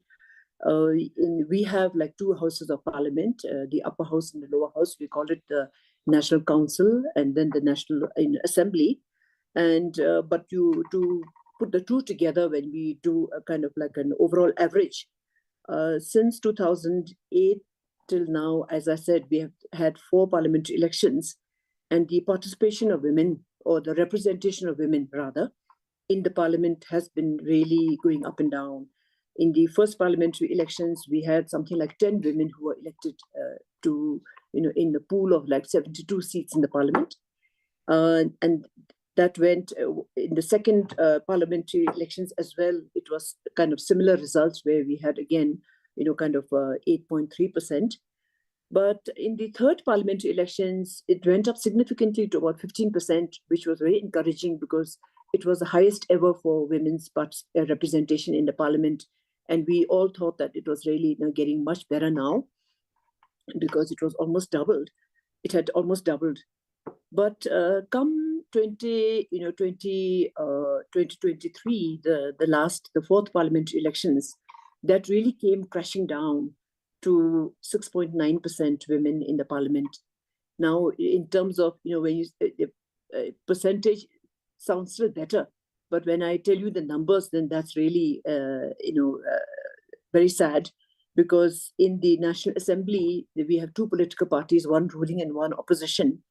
We have like 2 houses of parliament, the upper house and the lower house. We call it the National Council and then the National Assembly. And but to put the 2 together, when we do a kind of like an overall average, since 2008 till now, as I said, we have had 4 parliamentary elections, and the participation of women, or the representation of women rather, in the parliament has been really going up and down. In the first parliamentary elections, we had something like 10 women who were elected in the pool of like 72 seats in the parliament. And that went in the second parliamentary elections as well. It was kind of similar results, where we had again, kind of 8.3%. But in the third parliamentary elections, it went up significantly to about 15%, which was very encouraging because it was the highest ever for women's representation in the parliament. And we all thought that it was really getting much better now, because it was almost doubled. It had almost doubled. But come 2023, the fourth parliamentary elections, that really came crashing down to 6.9% women in the parliament. Now, in terms of, when you percentage sounds still better, but when I tell you the numbers, then that's really, very sad, because in the National Assembly, we have 2 political parties, one ruling and one opposition.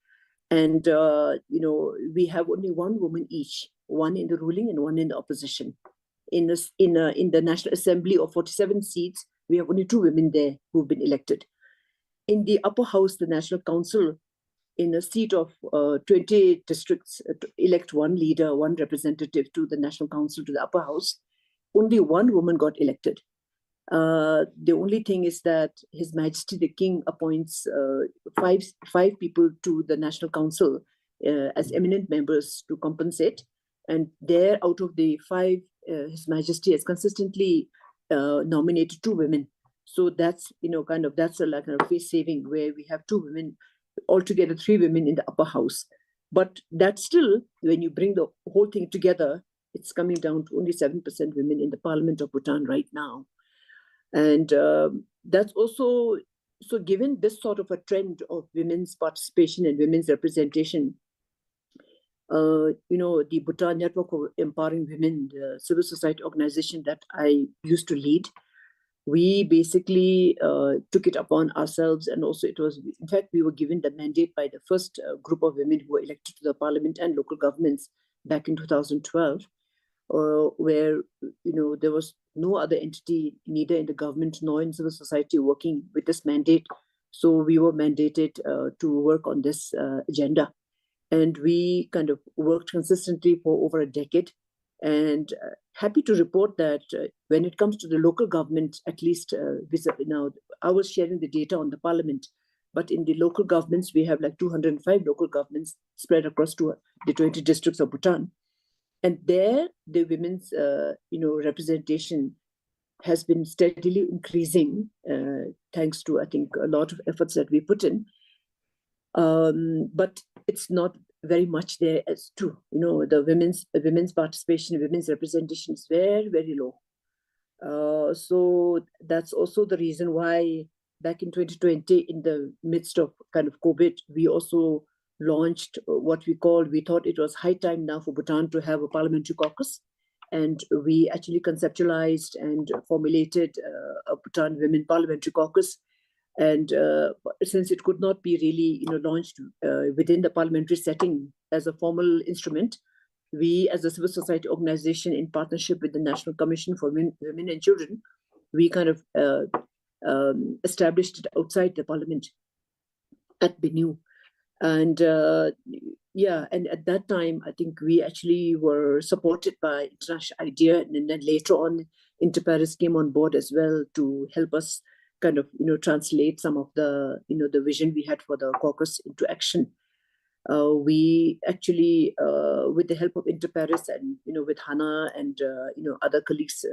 And, we have only 1 woman each, one in the ruling and one in the opposition. In the National Assembly of 47 seats, we have only 2 women there who've been elected. In the upper house, the National Council, in a seat of 20 districts, elect 1 leader, 1 representative to the National Council, to the upper house. Only 1 woman got elected. The only thing is that His Majesty the King appoints 5 people to the National Council as eminent members to compensate. And there, out of the 5, His Majesty has consistently nominated 2 women. So that's, that's like a face saving, where we have 2 women, altogether 3 women in the upper house. But that's still, when you bring the whole thing together, it's coming down to only 7% women in the Parliament of Bhutan right now. And that's also, so given this sort of a trend of women's participation and women's representation, the Bhutan Network of Empowering Women, the civil society organization that I used to lead, we basically took it upon ourselves. And also it was, in fact, we were given the mandate by the first group of women who were elected to the parliament and local governments back in 2012, where, there was no other entity, neither in the government nor in civil society, working with this mandate. So we were mandated to work on this agenda. And we kind of worked consistently for over a decade And happy to report that when it comes to the local government, at least now, I was sharing the data on the parliament, but in the local governments, we have like 205 local governments spread across the 20 districts of Bhutan. And there, the women's, representation has been steadily increasing, thanks to, I think, a lot of efforts that we put in. But it's not very much there as to, the women's participation, women's representation is very, very low. So that's also the reason why back in 2020, in the midst of kind of COVID, we also launched what we thought it was high time now for Bhutan to have a parliamentary caucus. And we actually conceptualized and formulated a Bhutan Women Parliamentary Caucus. And since it could not be really, launched within the parliamentary setting as a formal instrument, we, as a civil society organization in partnership with the National Commission for Women and Children, we kind of established it outside the parliament at Benue. And and at that time, I think we actually were supported by International IDEA, and then later on, Inter-Pares came on board as well to help us kind of, translate some of the, the vision we had for the caucus into action. We actually, with the help of Inter-Pares and, with Hannah and, other colleagues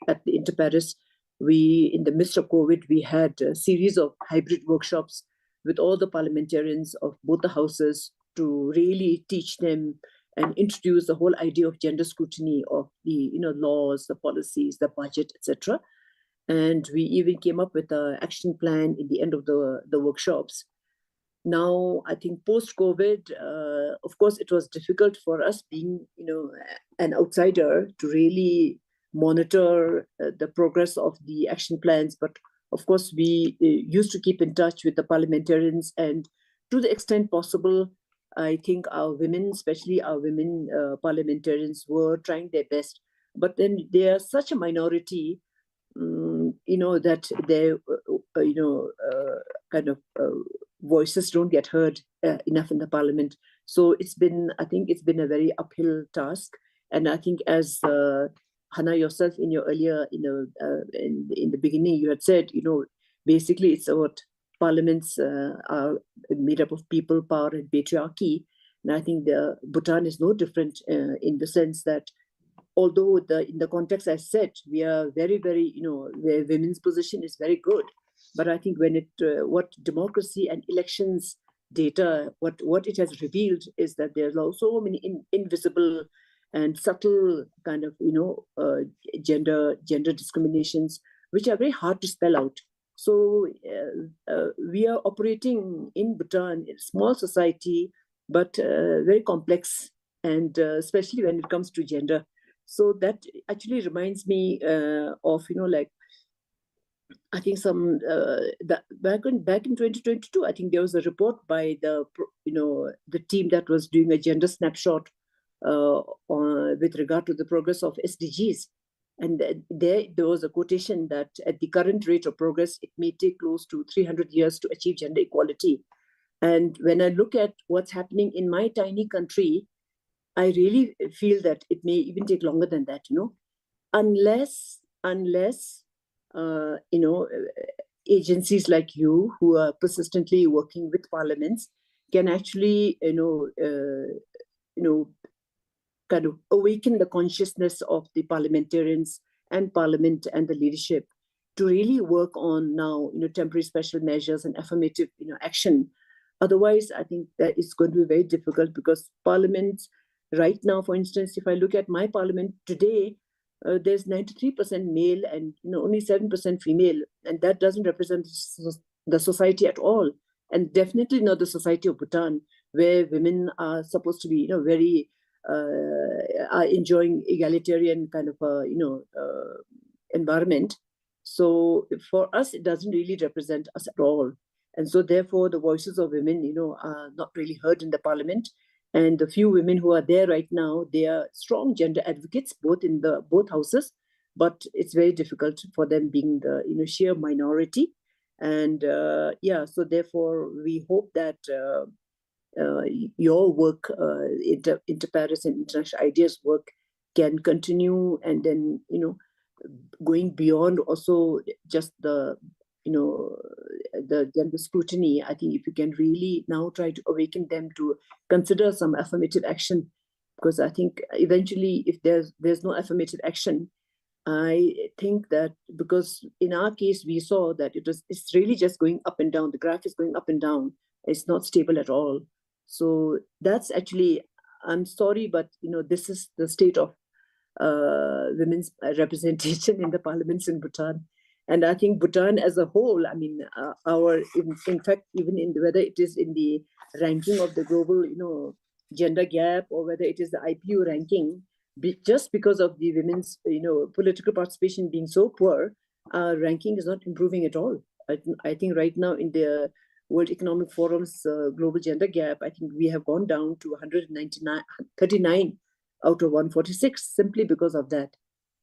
at the Inter-Pares, we, in the midst of COVID, we had a series of hybrid workshops with all the parliamentarians of both the houses to really teach them and introduce the whole idea of gender scrutiny of the, laws, the policies, the budget, etc. And we even came up with an action plan in the end of the workshops. Now, I think post-COVID, of course, it was difficult for us being, an outsider to really monitor the progress of the action plans. But of course, we used to keep in touch with the parliamentarians, and to the extent possible, I think our women, especially our women parliamentarians, were trying their best. But then they are such a minority, that their, voices don't get heard enough in the parliament. So I think it's been a very uphill task. And I think as Hannah yourself in your earlier, in the beginning, you had said, basically it's about parliaments are made up of people, power, and patriarchy. And I think Bhutan is no different in the sense that although in the context I said, we are very, very, where women's position is very good. But I think when what democracy and elections data, what it has revealed is that there's also many invisible and subtle kind of, gender discriminations, which are very hard to spell out. So we are operating in Bhutan, in a small society, but very complex, and especially when it comes to gender. So that actually reminds me of, I think some back in 2022, I think there was a report by the team that was doing a gender snapshot with regard to the progress of SDGs. And there was a quotation that at the current rate of progress, it may take close to 300 years to achieve gender equality. And when I look at what's happening in my tiny country, I really feel that it may even take longer than that, unless agencies like you who are persistently working with parliaments can actually, kind of awaken the consciousness of the parliamentarians and parliament and the leadership to really work on now, temporary special measures and affirmative, action. Otherwise, I think that it's going to be very difficult, because parliaments right now, for instance, if I look at my parliament today, there's 93% male and only 7% female, and that doesn't represent the society at all, and definitely not the society of Bhutan, where women are supposed to be, very are enjoying egalitarian kind of environment. So for us, it doesn't really represent us at all, and so therefore the voices of women, are not really heard in the parliament. And the few women who are there right now, they are strong gender advocates, both in both houses, but it's very difficult for them being the sheer minority. And so therefore we hope that your work, Inter-Pares and International IDEA's work, can continue, and then, going beyond also just the, the gender scrutiny. I think if you can really now try to awaken them to consider some affirmative action, because I think eventually if there's no affirmative action, I think that, because in our case we saw that it's really just going up and down. The graph is going up and down. It's not stable at all. So that's actually, I'm sorry, but this is the state of women's representation in the parliaments in Bhutan. And I think Bhutan as a whole, I mean, in fact, even in whether it is in the ranking of the global, gender gap, or whether it is the IPU ranking, just because of the women's, political participation being so poor, our ranking is not improving at all. I think right now in the World Economic Forum's global gender gap, I think we have gone down to 39 out of 146 simply because of that.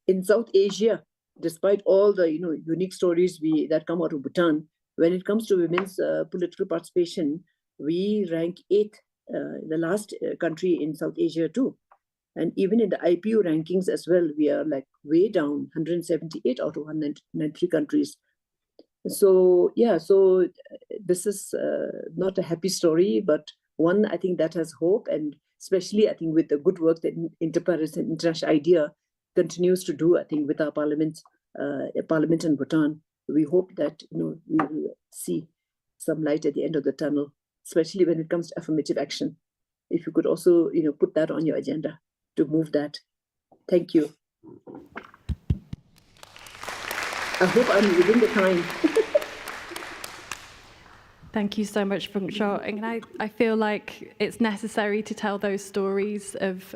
In South Asia, despite all the unique stories that come out of Bhutan, when it comes to women's political participation, we rank 8th, the last country in South Asia too. And even in the IPU rankings as well, we are like way down, 178 out of 193 countries. So yeah, so this is not a happy story, but one I think that has hope, and especially I think with the good work that Interparis and International IDEA continues to do, I think with our parliament in Bhutan, we hope that we will see some light at the end of the tunnel, especially when it comes to affirmative action. If you could also put that on your agenda to move that. Thank you. I hope I'm within the time. Thank you so much, Phung Chor. And I feel like it's necessary to tell those stories of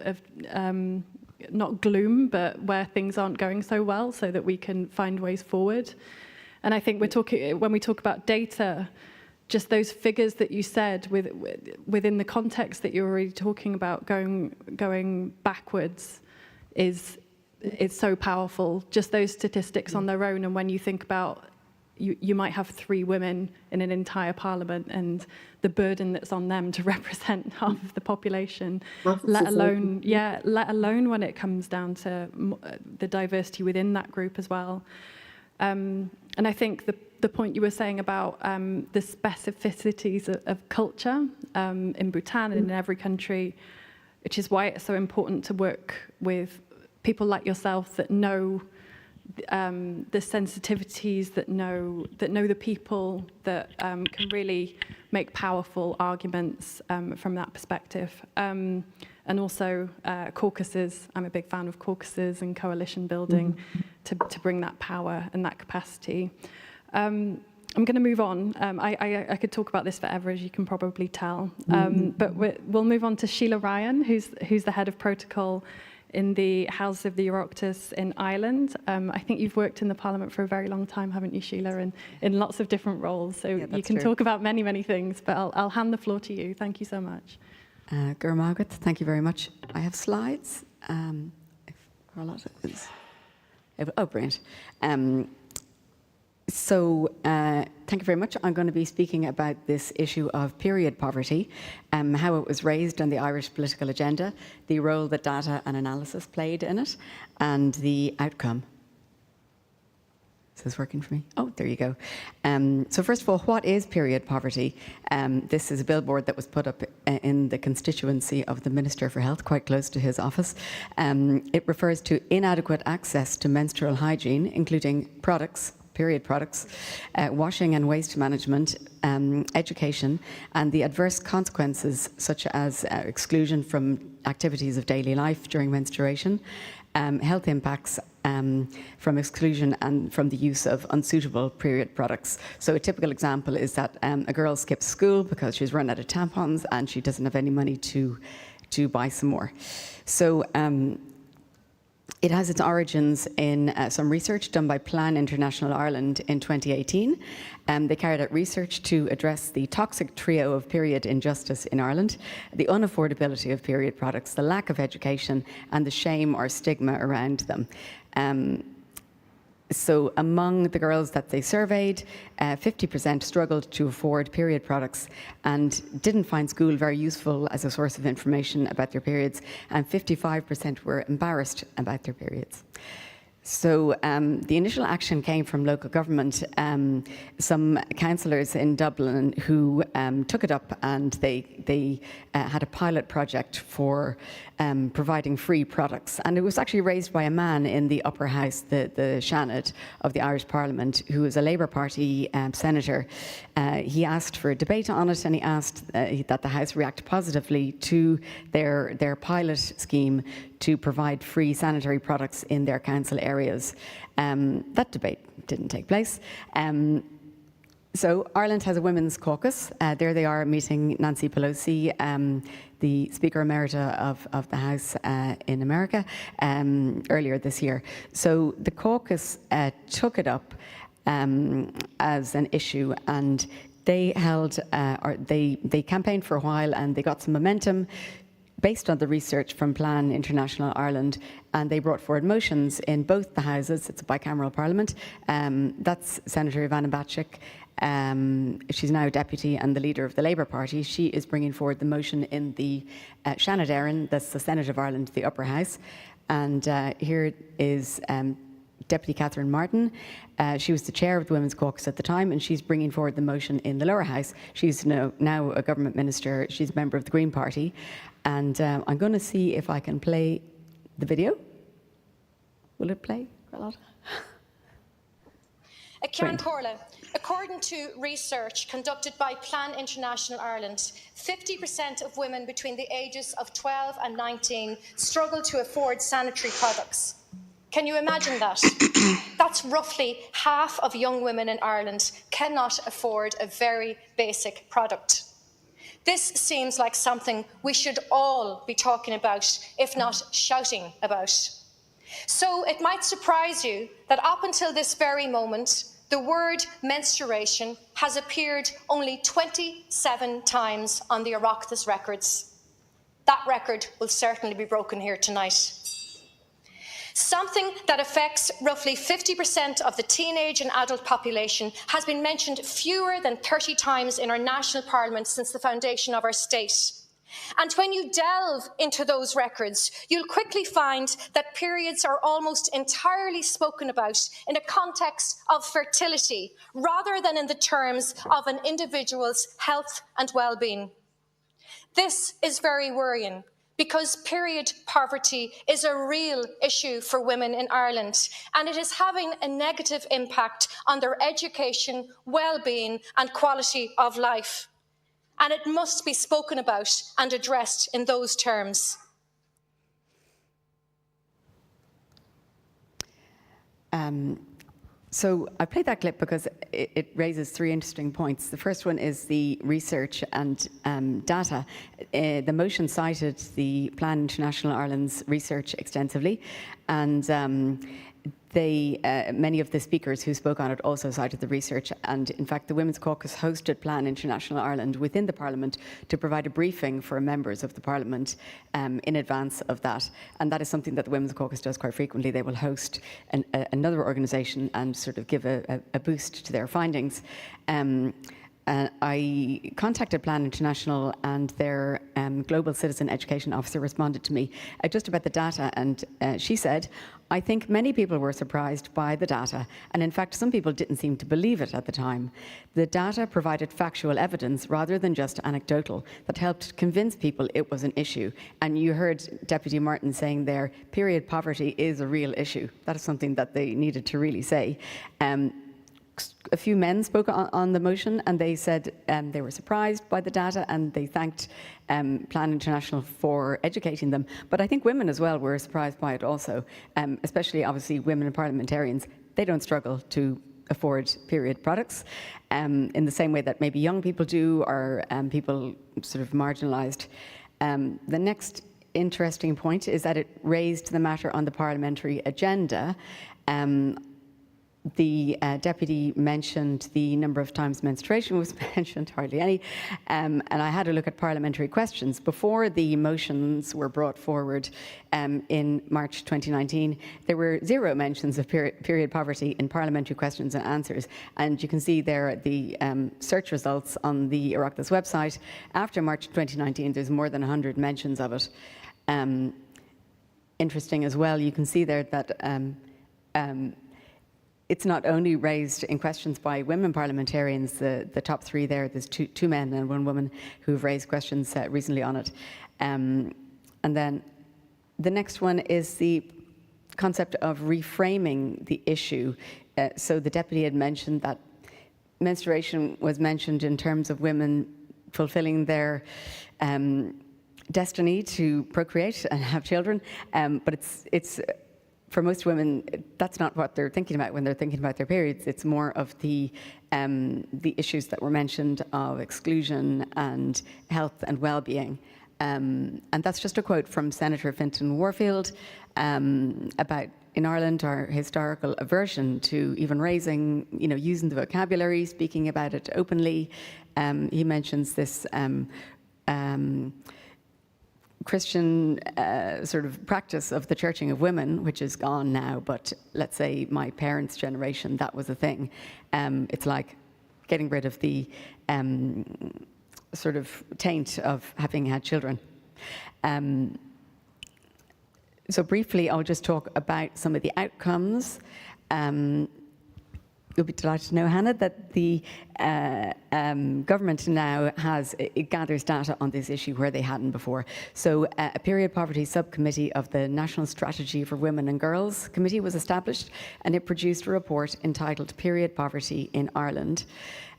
not gloom, but where things aren't going so well, so that we can find ways forward. And I think when we talk about data, just those figures that you said within the context that you're already talking about, going backwards is so powerful. Just those statistics on their own, and when you think about you might have 3 women in an entire parliament, and the burden that's on them to represent half of the population, let alone when it comes down to the diversity within that group as well. And I think the point you were saying about the specificities of culture in Bhutan and in every country, which is why it's so important to work with people like yourself that know the sensitivities, that know the people, that can really make powerful arguments from that perspective. And also caucuses. I'm a big fan of caucuses and coalition building to bring that power and that capacity. I'm going to move on. I could talk about this forever, as you can probably tell. But we'll move on to Sheila Ryan, who's the head of protocol in the House of the Oireachtas in Ireland. I think you've worked in the Parliament for a very long time, haven't you, Sheila, in lots of different roles. So you can talk about many, many things, but I'll hand the floor to you. Thank you so much. Gur Margaret, thank you very much. I have slides. Brilliant. Thank you very much. I'm going to be speaking about this issue of period poverty, how it was raised on the Irish political agenda, the role that data and analysis played in it, and the outcome. Is this working for me? Oh, there you go. So first of all, what is period poverty? This is a billboard that was put up in the constituency of the Minister for Health, quite close to his office. It refers to inadequate access to menstrual hygiene, including products, period products, washing and waste management, education, and the adverse consequences such as exclusion from activities of daily life during menstruation, health impacts from exclusion and from the use of unsuitable period products. So a typical example is that a girl skips school because she's run out of tampons and she doesn't have any money to buy some more. So it has its origins in some research done by Plan International Ireland in 2018. They carried out research to address the toxic trio of period injustice in Ireland, the unaffordability of period products, the lack of education, and the shame or stigma around them. So among the girls that they surveyed, 50% struggled to afford period products and didn't find school very useful as a source of information about their periods, and 55% were embarrassed about their periods. So the initial action came from local government, some councillors in Dublin who took it up, and they had a pilot project for providing free products. And it was actually raised by a man in the upper house, the Seanad of the Irish Parliament, who is a Labour Party senator. He asked for a debate on it, and he asked that the House react positively to their pilot scheme to provide free sanitary products in their council areas. That debate didn't take place. So Ireland has a women's caucus. There they are meeting Nancy Pelosi, the Speaker Emerita of the House in America, earlier this year. So the caucus took it up as an issue, and they held, they campaigned for a while, and they got some momentum based on the research from Plan International Ireland, and they brought forward motions in both the houses. It's a bicameral parliament. That's Senator Ivana Bacik. She's now deputy and the leader of the Labour Party. She is bringing forward the motion in the Seanad Éireann, that's the Senate of Ireland, the upper house. And here is Deputy Catherine Martin. She was the chair of the Women's Caucus at the time, and she's bringing forward the motion in the lower house. She's now a government minister. She's a member of the Green Party. And I'm going to see if I can play the video. Will it play, Carlotta? Karen Corla, according to research conducted by Plan International Ireland, 50% of women between the ages of 12 and 19 struggle to afford sanitary products. Can you imagine that? That's roughly half of young women in Ireland cannot afford a very basic product. This seems like something we should all be talking about, if not shouting about. So it might surprise you that up until this very moment, the word menstruation has appeared only 27 times on the Oireachtas records. That record will certainly be broken here tonight. Something that affects roughly 50% of the teenage and adult population has been mentioned fewer than 30 times in our national parliament since the foundation of our state. And when you delve into those records, you'll quickly find that periods are almost entirely spoken about in a context of fertility, rather than in the terms of an individual's health and well-being. This is very worrying, because period poverty is a real issue for women in Ireland, and it is having a negative impact on their education, well-being and quality of life. And it must be spoken about and addressed in those terms. So I played that clip because it raises three interesting points. The first one is the research and data. The motion cited the Plan International Ireland's research extensively, and many of the speakers who spoke on it also cited the research, and in fact the Women's Caucus hosted Plan International Ireland within the Parliament to provide a briefing for members of the Parliament in advance of that, and that is something that the Women's Caucus does quite frequently. They will host another organisation and sort of give a boost to their findings. I contacted Plan International, and their Global Citizen Education Officer responded to me just about the data, and she said, "I think many people were surprised by the data, and in fact some people didn't seem to believe it at the time. The data provided factual evidence rather than just anecdotal that helped convince people it was an issue." And you heard Deputy Martin saying there, period poverty is a real issue. That is something that they needed to really say. A few men spoke on the motion, and they said they were surprised by the data, and they thanked Plan International for educating them. But I think women as well were surprised by it also, especially obviously women parliamentarians. They don't struggle to afford period products in the same way that maybe young people do, or people sort of marginalised. The next interesting point is that it raised the matter on the parliamentary agenda. The deputy mentioned the number of times menstruation was mentioned, hardly any, and I had a look at parliamentary questions. Before the motions were brought forward in March 2019, there were 0 mentions of period poverty in parliamentary questions and answers, and you can see there the search results on the Oireachtas website. After March 2019, there's more than 100 mentions of it. Interesting as well, you can see there that it's not only raised in questions by women parliamentarians, the top 3 there, there's two men and 1 woman who've raised questions recently on it. And then the next one is the concept of reframing the issue. So the deputy had mentioned that menstruation was mentioned in terms of women fulfilling their destiny to procreate and have children, but it's for most women, that's not what they're thinking about when they're thinking about their periods. It's more of the issues that were mentioned of exclusion and health and well-being. And that's just a quote from Senator Fintan Warfield about, in Ireland, our historical aversion to even raising, using the vocabulary, speaking about it openly. He mentions this Christian sort of practice of the churching of women, which is gone now, but let's say my parents' generation, that was a thing. It's like getting rid of the sort of taint of having had children. So briefly, I'll just talk about some of the outcomes. You'll be delighted to know, Hannah, that the government now it gathers data on this issue where they hadn't before. So a period poverty subcommittee of the National Strategy for Women and Girls Committee was established, and it produced a report entitled Period Poverty in Ireland.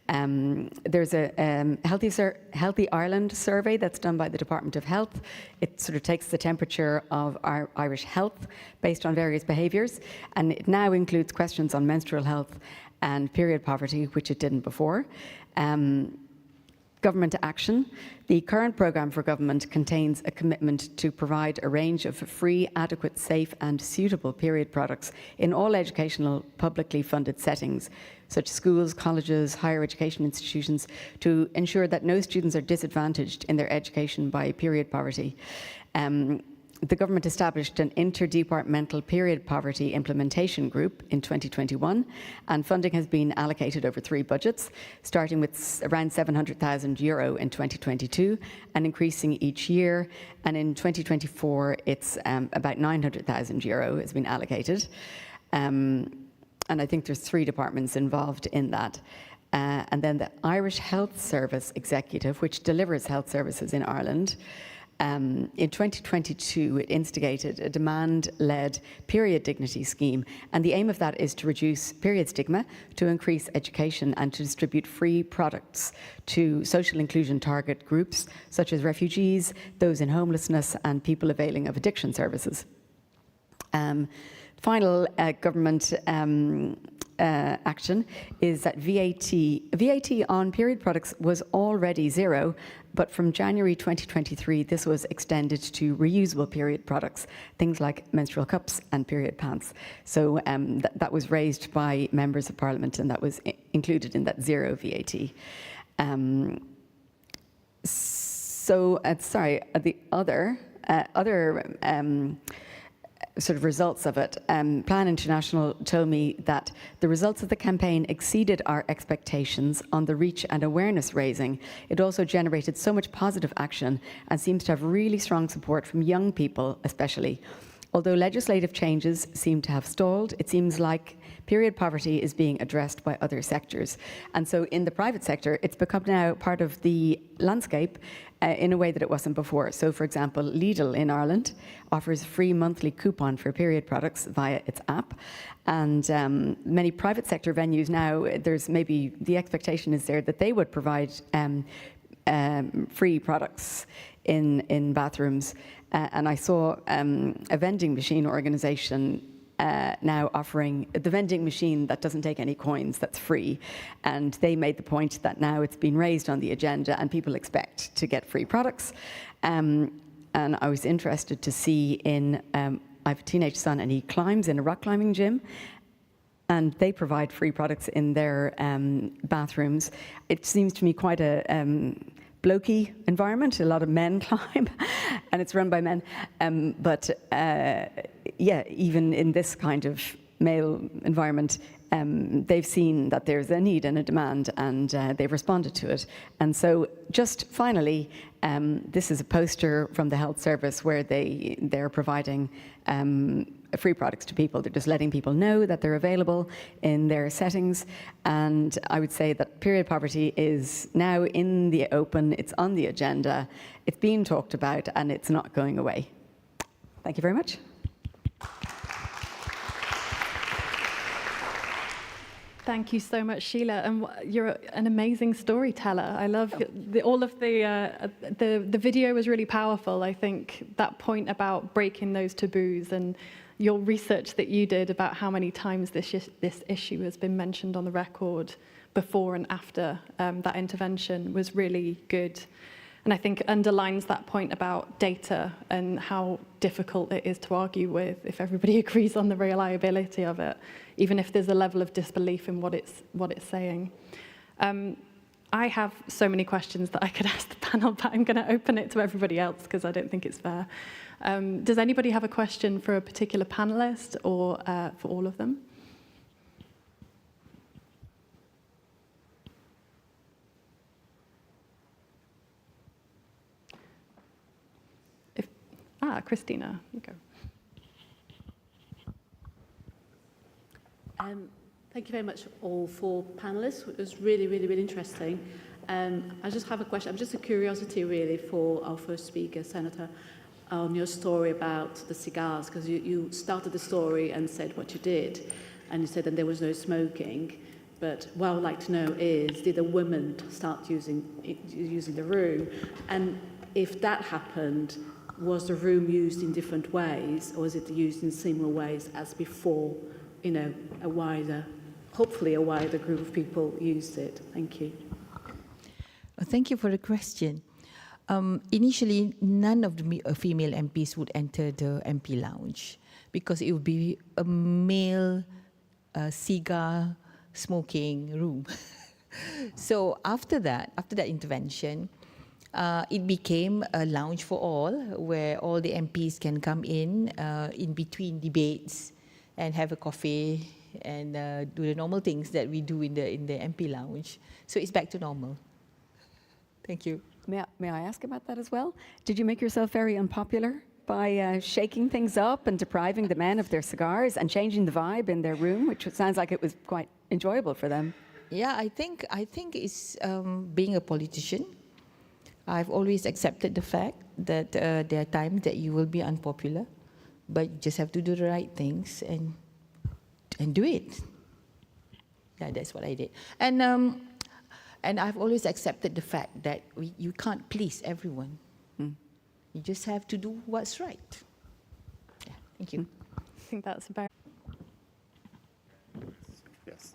There's a Healthy Ireland survey that's done by the Department of Health. It sort of takes the temperature of our Irish health based on various behaviours, and it now includes questions on menstrual health and period poverty, which it didn't before. Government action. The current programme for government contains a commitment to provide a range of free, adequate, safe and suitable period products in all educational publicly funded settings, such as schools, colleges, higher education institutions, to ensure that no students are disadvantaged in their education by period poverty. The government established an interdepartmental period poverty implementation group in 2021, and funding has been allocated over 3 budgets, starting with around €700,000 in 2022 and increasing each year. And in 2024, it's about €900,000 has been allocated. And I think there's 3 departments involved in that. And then the Irish Health Service Executive, which delivers health services in Ireland, in 2022, it instigated a demand-led period dignity scheme, and the aim of that is to reduce period stigma, to increase education and to distribute free products to social inclusion target groups such as refugees, those in homelessness and people availing of addiction services. Final government action is that VAT on period products was already 0, but from January 2023, this was extended to reusable period products, things like menstrual cups and period pants. So that was raised by members of Parliament, and that was included in that 0 VAT. The other sort of results of it, Plan International told me that the results of the campaign exceeded our expectations on the reach and awareness raising. It also generated so much positive action and seems to have really strong support from young people especially. Although legislative changes seem to have stalled, it seems like period poverty is being addressed by other sectors. And so in the private sector, it's become now part of the landscape in a way that it wasn't before. So for example, Lidl in Ireland offers a free monthly coupon for period products via its app. And many private sector venues now, there's maybe the expectation is there that they would provide free products in bathrooms. And I saw a vending machine organisation now offering the vending machine that doesn't take any coins, that's free. And they made the point that now it's been raised on the agenda and people expect to get free products. And I was interested to see I have a teenage son and he climbs in a rock climbing gym. and they provide free products in their bathrooms. It seems to me quite a blokey environment. A lot of men climb, and it's run by men. Yeah, even in this kind of male environment, they've seen that there's a need and a demand, and they've responded to it. And so just finally, this is a poster from the health service where they're providing free products to people. They're just letting people know that they're available in their settings. And I would say that period poverty is now in the open, it's on the agenda, it's being talked about, and it's not going away. Thank you very much. Thank you so much, Sheila, and you're an amazing storyteller. I love all of the video was really powerful. I think that point about breaking those taboos and your research that you did about how many times this issue has been mentioned on the record before and after that intervention was really good. And I think underlines that point about data and how difficult it is to argue with if everybody agrees on the reliability of it, even if there's a level of disbelief in what it's saying. I have so many questions that I could ask the panel, but I'm going to open it to everybody else because I don't think it's fair. Does anybody have a question for a particular panelist or for all of them? Christina, you go. Thank you very much all four panelists. It was really, really, really interesting. I just have a question. I'm just a curiosity really for our first speaker, Senator, on your story about the cigars, because you started the story and said what you did, and you said that there was no smoking. But what I would like to know is, did the women start using the room? And if that happened, was the room used in different ways, or is it used in similar ways as before, you know, hopefully a wider group of people used it? Thank you. Thank you for the question. Initially, none of the female MPs would enter the MP lounge because it would be a male cigar smoking room. So after that intervention, it became a lounge for all, where all the MPs can come in between debates and have a coffee and do the normal things that we do in the MP lounge. So it's back to normal. Thank you. May I ask about that as well? Did you make yourself very unpopular by shaking things up and depriving the men of their cigars and changing the vibe in their room, which sounds like it was quite enjoyable for them? Yeah, I think it's being a politician. I've always accepted the fact that there are times that you will be unpopular, but you just have to do the right things and do it. Yeah, that's what I did. And I've always accepted the fact that you can't please everyone. You just have to do what's right. Yeah, thank you. I think that's about. Yes.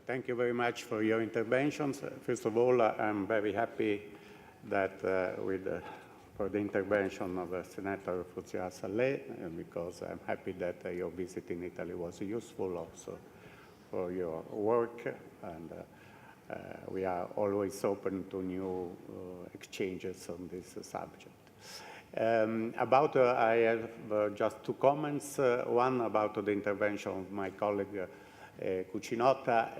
Thank you very much for your interventions. First of all, I'm very happy that for the intervention of Senator Fournier-Sallet, because I'm happy that your visit in Italy was useful also for your work, and we are always open to new exchanges on this subject. I have just two comments. One about the intervention of my colleague Cucinotta.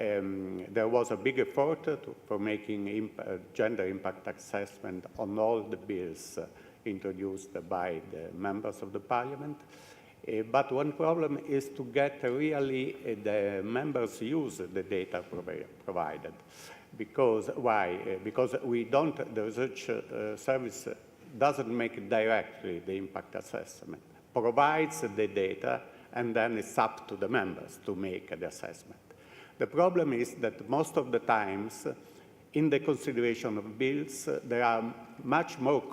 There was a big effort for making gender impact assessment on all the bills introduced by the members of the parliament. But one problem is to get really the members use the data provided. Because why? Because the research service doesn't make directly the impact assessment, provides the data, and then it's up to the members to make the assessment. The problem is that most of the times, in the consideration of bills, there are much more,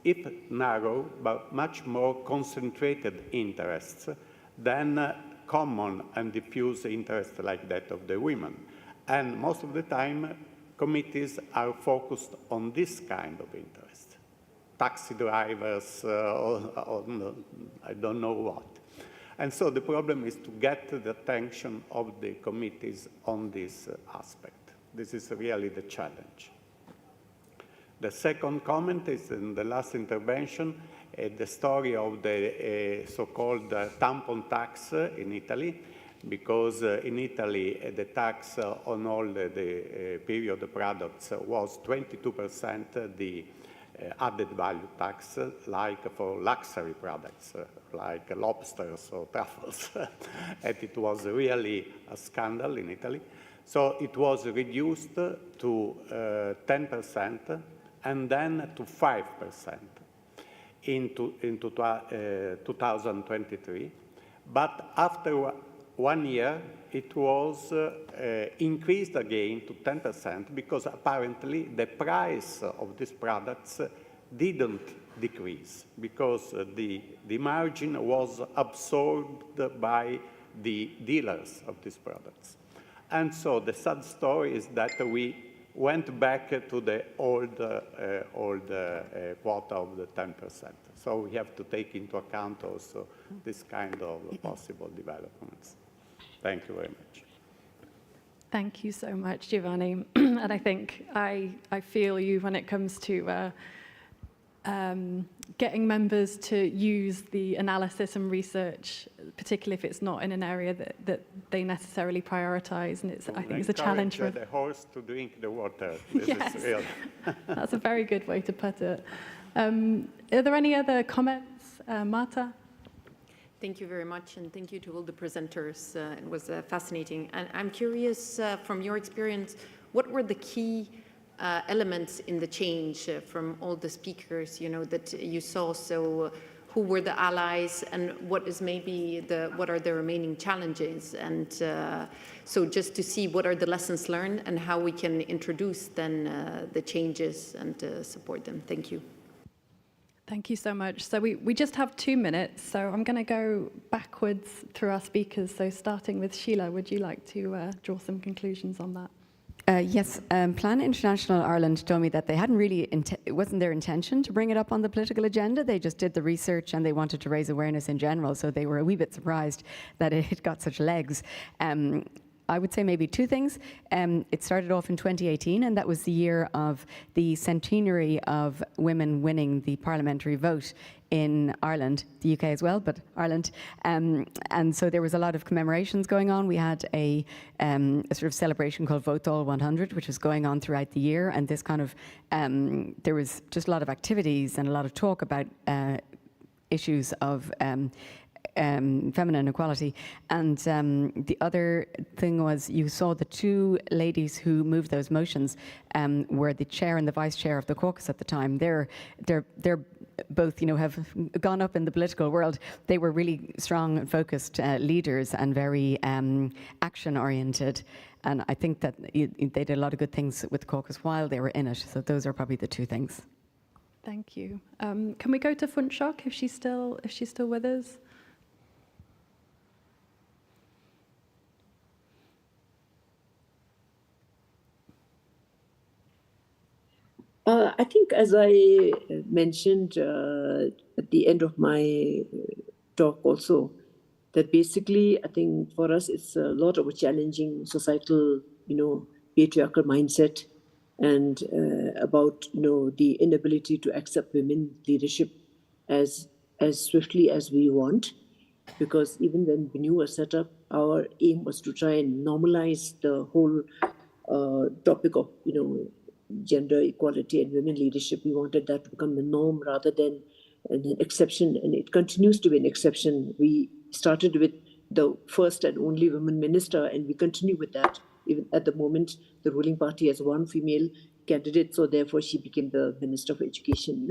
if narrow, but much more concentrated interests than common and diffuse interests like that of the women. And most of the time, committees are focused on this kind of interest. Taxi drivers, I don't know what. And so the problem is to get the attention of the committees on this aspect. This is really the challenge. The second comment is in the last intervention, the story of the so-called tampon tax in Italy, because in Italy the tax on all the period products was 22%, the added value tax, like for luxury products, like lobsters or truffles. And it was really a scandal in Italy. So it was reduced to 10% and then to 5% in 2023. But after 1 year, it was increased again to 10% because apparently the price of these products didn't decrease because the margin was absorbed by the dealers of these products. And so the sad story is that we went back to the old quota of the 10%. So we have to take into account also this kind of possible developments. Thank you very much. Thank you so much, Giovanni. And I think I feel you when it comes to getting members to use the analysis and research, particularly if it's not in an area that they necessarily prioritize. And I think it's a challenge for the horse to drink the water. This is real. That's a very good way to put it. Are there any other comments? Marta? Thank you very much, and thank you to all the presenters. It was fascinating. And I'm curious, from your experience, what were the key elements in the change from all the speakers, that you saw? So who were the allies, and what is maybe what are the remaining challenges? And so just to see what are the lessons learned and how we can introduce then the changes and support them. Thank you. Thank you so much. So we just have 2 minutes, so I'm going to go backwards through our speakers. So starting with Sheila, would you like to draw some conclusions on that? Yes, Plan International Ireland told me that they hadn't really, it wasn't their intention to bring it up on the political agenda. They just did the research and they wanted to raise awareness in general. So they were a wee bit surprised that it got such legs. I would say maybe 2 things. It started off in 2018, and that was the year of the centenary of women winning the parliamentary vote in Ireland, the UK as well, but Ireland. And so there was a lot of commemorations going on. We had a sort of celebration called Vote All 100, which was going on throughout the year. And this kind of, there was just a lot of activities and a lot of talk about issues of feminine equality. And the other thing was you saw the 2 ladies who moved those motions were the chair and the vice chair of the caucus at the time. They're both, have gone up in the political world. They were really strong and focused leaders and very action-oriented. And I think that they did a lot of good things with the caucus while they were in it. So those are probably the 2 things. Thank you. Can we go to Funchal if she's still with us? I think, as I mentioned at the end of my talk also, that basically, I think for us, it's a lot of a challenging societal, patriarchal mindset, and about, the inability to accept women leadership as swiftly as we want. Because even when BNU was set up, our aim was to try and normalize the whole topic of, gender equality and women leadership. We wanted that to become the norm rather than an exception, and it continues to be an exception. We started with the first and only woman minister, and we continue with that. Even at the moment, the ruling party has 1 female candidate, so therefore she became the Minister for Education,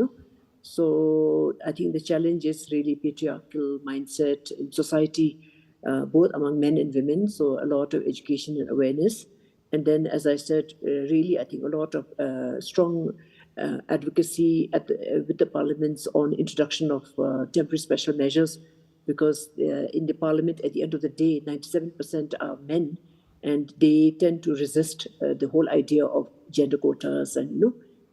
So I think the challenge is really patriarchal mindset in society, both among men and women, so a lot of education and awareness. And then, as I said, really, I think a lot of strong advocacy with the parliaments on introduction of temporary special measures, because in the parliament, at the end of the day, 97% are men, and they tend to resist the whole idea of gender quotas and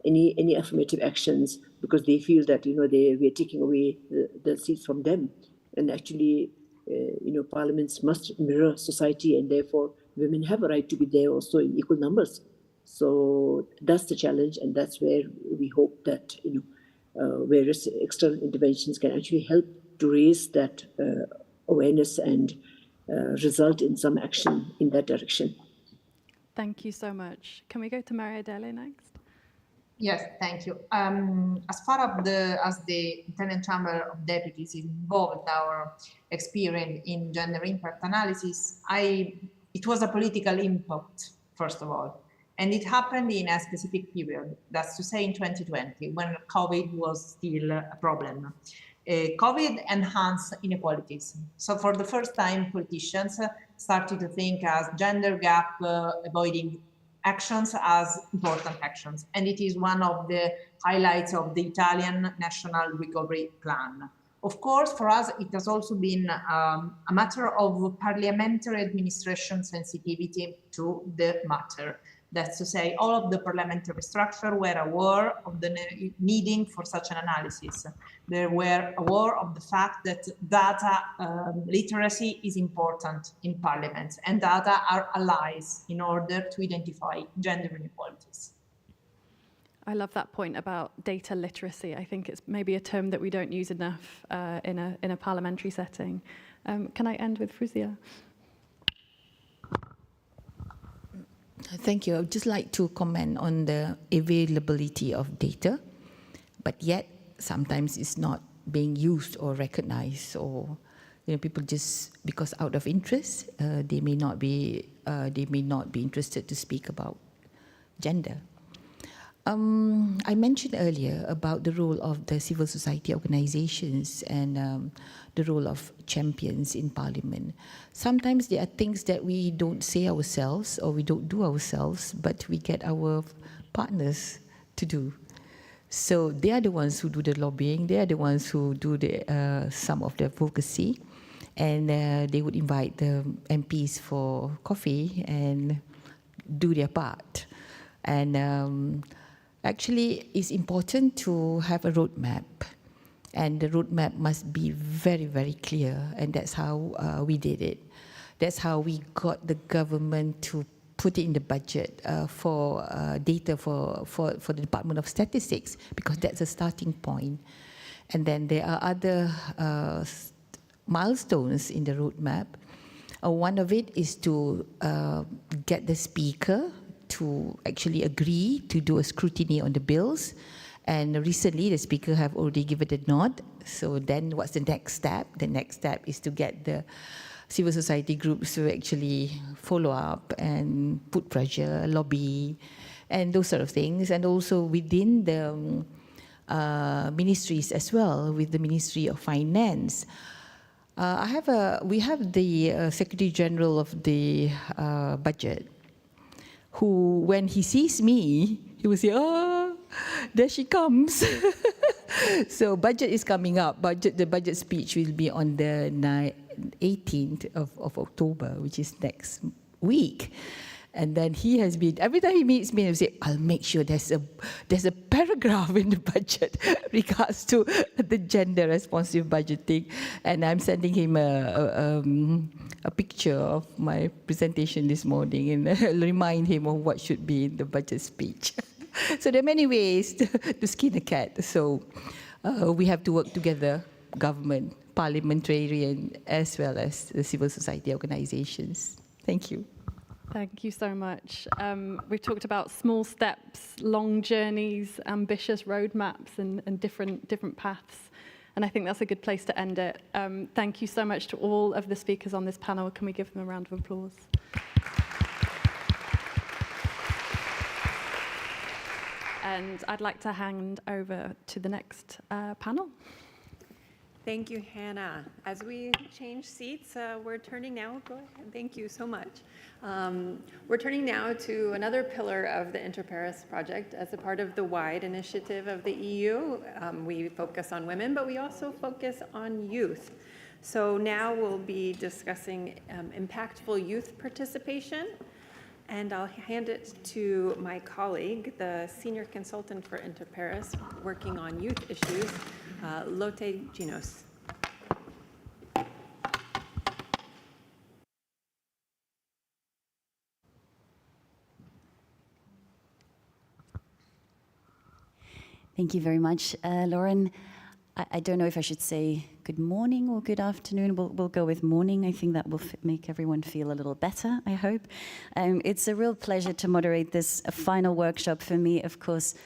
any affirmative actions, because they feel that we are taking away the seats from them. And actually, parliaments must mirror society, and therefore women have a right to be there also in equal numbers. So that's the challenge, and that's where we hope that various external interventions can actually help to raise that awareness and result in some action in that direction. Thank you so much. Can we go to Maria Dele next? Yes, thank you. As far as the Italian Chamber of Deputies is involved, our experience in gender impact analysis, it was a political impact, first of all, and it happened in a specific period. That's to say, in 2020, when COVID was still a problem. COVID enhanced inequalities. So for the first time, politicians started to think as gender gap avoiding actions as important actions. And it is one of the highlights of the Italian National Recovery Plan. Of course, for us, it has also been a matter of parliamentary administration sensitivity to the matter. That's to say, all of the parliamentary structure were aware of the needing for such an analysis. They were aware of the fact that data literacy is important in parliament, and data are allies in order to identify gender inequalities. I love that point about data literacy. I think it's maybe a term that we don't use enough in a parliamentary setting. Can I end with Fruzia? Thank you. I would just like to comment on the availability of data, but yet sometimes it's not being used or recognized, or people just because out of interest they may not be interested to speak about gender. I mentioned earlier about the role of the civil society organizations and the role of champions in parliament. Sometimes there are things that we don't say ourselves or we don't do ourselves, but we get our partners to do. So they are the ones who do the lobbying, they are the ones who do some of the advocacy, and they would invite the MPs for coffee and do their part. And actually, it's important to have a roadmap, and the roadmap must be very, very clear, and that's how we did it. That's how we got the government to put it in the budget for data for the Department of Statistics, because that's a starting point. And then there are other milestones in the roadmap. One of it is to get the speaker to actually agree to do a scrutiny on the bills. And recently, the speaker have already given a nod. So then what's the next step? The next step is to get the civil society groups to actually follow up and put pressure, lobby, and those sort of things. And also within the ministries as well, with the Ministry of Finance. We have the Secretary General of the Budget, who, when he sees me, he will say, "Oh, there she comes." So budget is coming up. The budget speech will be on the 18th of October, which is next week. And then he has been, every time he meets me, he'll say, "I'll make sure there's a paragraph in the budget regards to the gender responsive budgeting." And I'm sending him a picture of my presentation this morning, and I'll remind him of what should be in the budget speech. So there are many ways to skin a cat. So we have to work together, government, parliamentarian, as well as the civil society organizations. Thank you. Thank you so much. We've talked about small steps, long journeys, ambitious roadmaps, and different paths. And I think that's a good place to end it. Thank you so much to all of the speakers on this panel. Can we give them a round of applause? And I'd like to hand over to the next panel. Thank you, Hannah. As we change seats, we're turning now, go ahead, thank you so much. We're turning now to another pillar of the Inter-Pares project. As a part of the wide initiative of the EU, we focus on women, but we also focus on youth. So now we'll be discussing impactful youth participation, and I'll hand it to my colleague, the senior consultant for Inter-Pares, working on youth issues, Lotte Ginos. Thank you very much, Lauren. I don't know if I should say good morning or good afternoon. We'll go with morning. I think that will make everyone feel a little better, I hope. It's a real pleasure to moderate this final workshop for me, of course,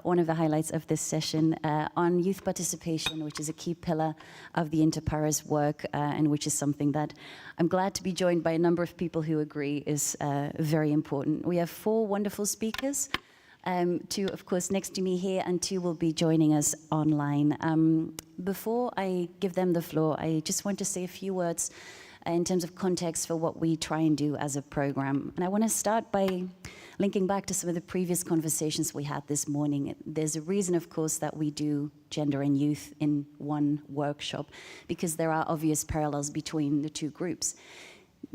one of the highlights of this session on youth participation, which is a key pillar of the Inter Pares work, and which is something that I'm glad to be joined by a number of people who agree is very important. We have 4 wonderful speakers. 2, of course, next to me here, and 2 will be joining us online. Before I give them the floor, I just want to say a few words in terms of context for what we try and do as a program. And I want to start by linking back to some of the previous conversations we had this morning. There's a reason, of course, that we do gender and youth in one workshop, because there are obvious parallels between the 2 groups.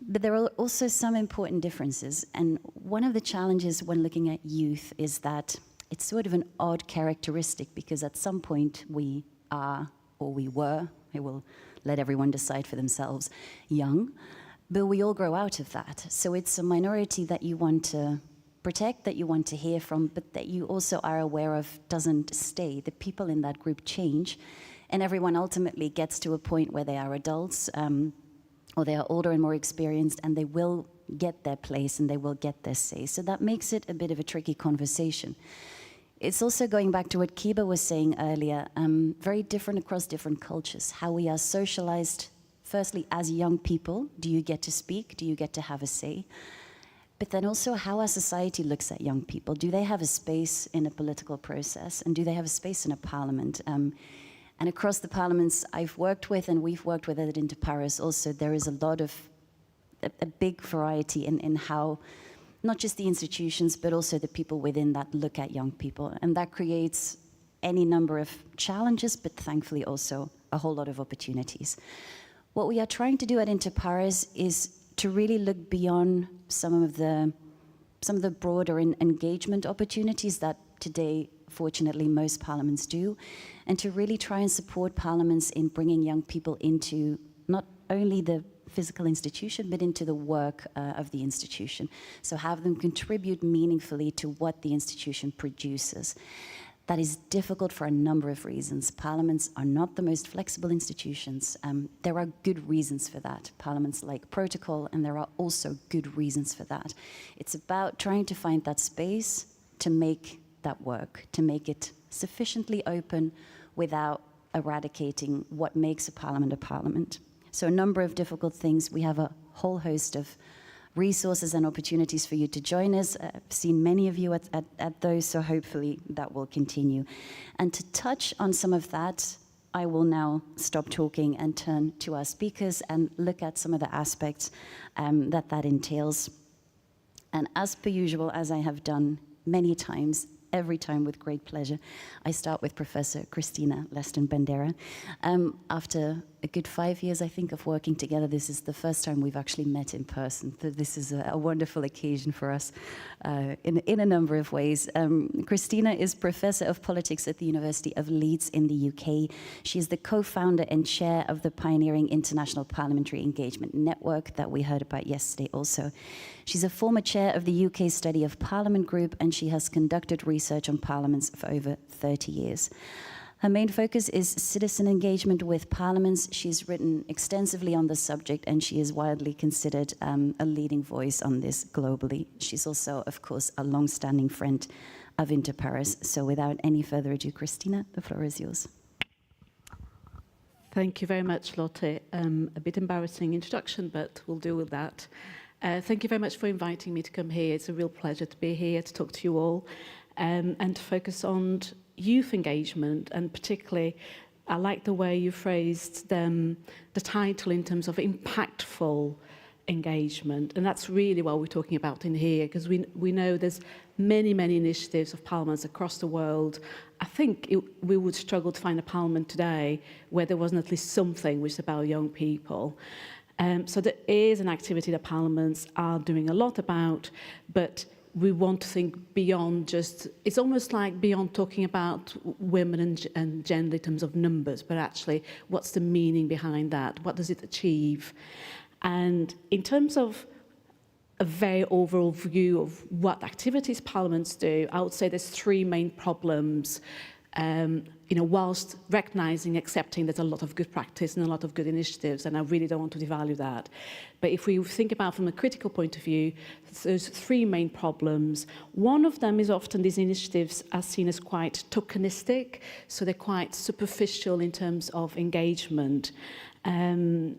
But there are also some important differences. And one of the challenges when looking at youth is that it's sort of an odd characteristic, because at some point we are, or we were, I will let everyone decide for themselves, young, but we all grow out of that. So it's a minority that you want to protect, that you want to hear from, but that you also are aware of doesn't stay. The people in that group change, and everyone ultimately gets to a point where they are adults, or they are older and more experienced, and they will get their place and they will get their say. So that makes it a bit of a tricky conversation. It's also going back to what Kiba was saying earlier, very different across different cultures, how we are socialized, firstly, as young people. Do you get to speak? Do you get to have a say? But then also how our society looks at young people. Do they have a space in a political process? And do they have a space in a parliament? And across the parliaments I've worked with, and we've worked with at Inter Pares also, there is a lot of, a big variety in how, not just the institutions, but also the people within that look at young people. And that creates any number of challenges, but thankfully also a whole lot of opportunities. What we are trying to do at Inter Pares is to really look beyond some of the broader engagement opportunities that today, fortunately, most parliaments do, and to really try and support parliaments in bringing young people into not only the physical institution, but into the work of the institution. So have them contribute meaningfully to what the institution produces. That is difficult for a number of reasons. Parliaments are not the most flexible institutions. There are good reasons for that. Parliaments like protocol, and there are also good reasons for that. It's about trying to find that space to make that work, to make it sufficiently open without eradicating what makes a parliament a parliament. So a number of difficult things. We have a whole host of resources and opportunities for you to join us. I've seen many of you at those, so hopefully that will continue. And to touch on some of that, I will now stop talking and turn to our speakers and look at some of the aspects that entails. And as per usual, as I have done many times, every time with great pleasure, I start with Professor Cristina Leston-Bandera. After a good 5 years, I think, of working together, this is the first time we've actually met in person. This is a wonderful occasion for us in a number of ways. Cristina is Professor of Politics at the University of Leeds in the UK. She is the co-founder and chair of the pioneering International Parliamentary Engagement Network that we heard about yesterday also. She's a former chair of the UK Study of Parliament Group, and she has conducted research on parliaments for over 30 years. Her main focus is citizen engagement with parliaments. She's written extensively on the subject, and she is widely considered a leading voice on this globally. She's also, of course, a long-standing friend of Inter Pares. So without any further ado, Cristina, the floor is yours. Thank you very much, Lotte. A bit embarrassing introduction, but we'll deal with that. Thank you very much for inviting me to come here. It's a real pleasure to be here to talk to you all and to focus on youth engagement, and particularly I like the way you phrased the title in terms of impactful engagement, and that's really what we're talking about in here, because we know there's many initiatives of parliaments across the world. I think we would struggle to find a parliament today where there wasn't at least something which is about young people. So there is an activity that parliaments are doing a lot about, but we want to think beyond just, it's almost like beyond talking about women and gender in terms of numbers, but actually what's the meaning behind that? What does it achieve? And in terms of a very overall view of what activities parliaments do, I would say there's 3 main problems whilst recognizing, accepting there's a lot of good practice and a lot of good initiatives, and I really don't want to devalue that. But if we think about from a critical point of view, there's three main problems. One of them is often these initiatives are seen as quite tokenistic, so they're quite superficial in terms of engagement. And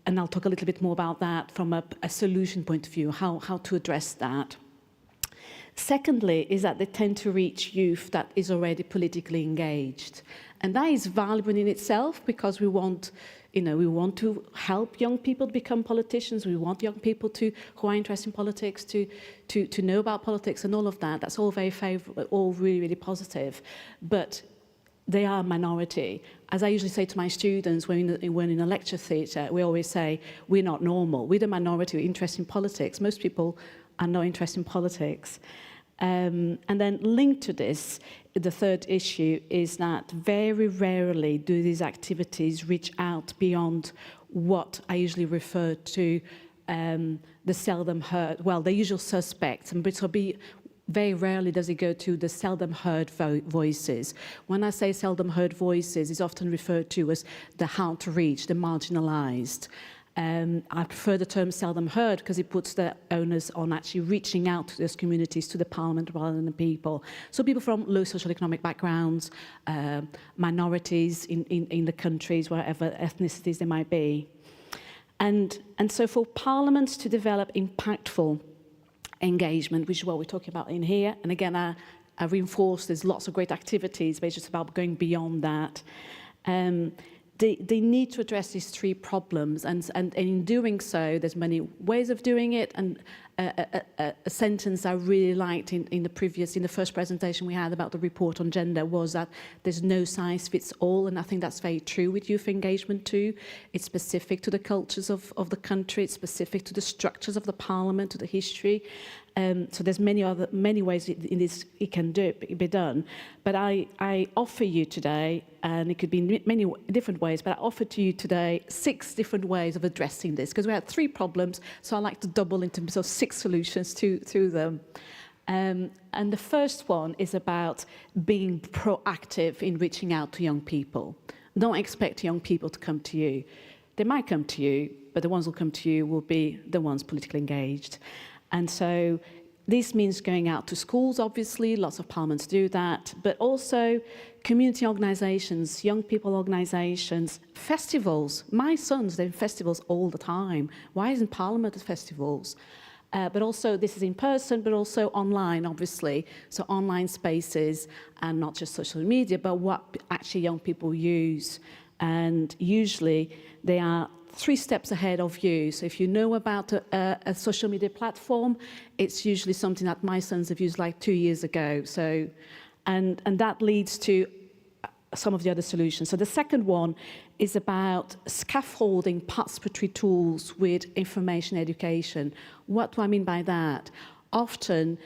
I'll talk a little bit more about that from a solution point of view, how to address that. Secondly, is that they tend to reach youth that is already politically engaged. And that is valuable in itself because we want to help young people to become politicians. We want young people who are interested in politics to know about politics and all of that. That's all very favorable, all really, really positive. But they are a minority. As I usually say to my students when in a lecture theatre, we always say, we're not normal. We're the minority, we're interested in politics. Most people are not interested in politics. And then linked to this, the third issue is that very rarely do these activities reach out beyond what I usually refer to the seldom heard, well, the usual suspects, but it'll be very rarely does it go to the seldom heard voices. When I say seldom heard voices, it's often referred to as the hard to reach, the marginalized. I prefer the term seldom heard because it puts the onus on actually reaching out to those communities, to the parliament rather than the people. So people from low socioeconomic backgrounds, minorities in the countries, wherever ethnicities they might be. And so for parliaments to develop impactful engagement, which is what we're talking about in here, and again, I reinforce there's lots of great activities, but it's just about going beyond that. They need to address these three problems, and in doing so, there's many ways of doing it. And a sentence I really liked in the first presentation we had about the report on gender was that there's no size fits all, and I think that's very true with youth engagement too. It's specific to the cultures of the country, it's specific to the structures of the parliament, to the history. So there's many ways it can be done. But I offer you today, and it could be in many different ways, but I offer to you today 6 different ways of addressing this, because we had 3 problems, so I like to double in terms of 6 solutions to them. And the first one is about being proactive in reaching out to young people. Don't expect young people to come to you. They might come to you, but the ones who come to you will be the ones politically engaged. And so this means going out to schools, obviously, lots of parliaments do that, but also community organisations, young people organisations, festivals. My sons, they're in festivals all the time. Why isn't Parliament at festivals? But also, this is in person, but also online, obviously. So online spaces, and not just social media, but what actually young people use. And usually, they are 3 steps ahead of you. So if you know about a social media platform, it's usually something that my sons have used like 2 years ago. So, and that leads to some of the other solutions. So the second one is about scaffolding participatory tools with information education. What do I mean by that? Often,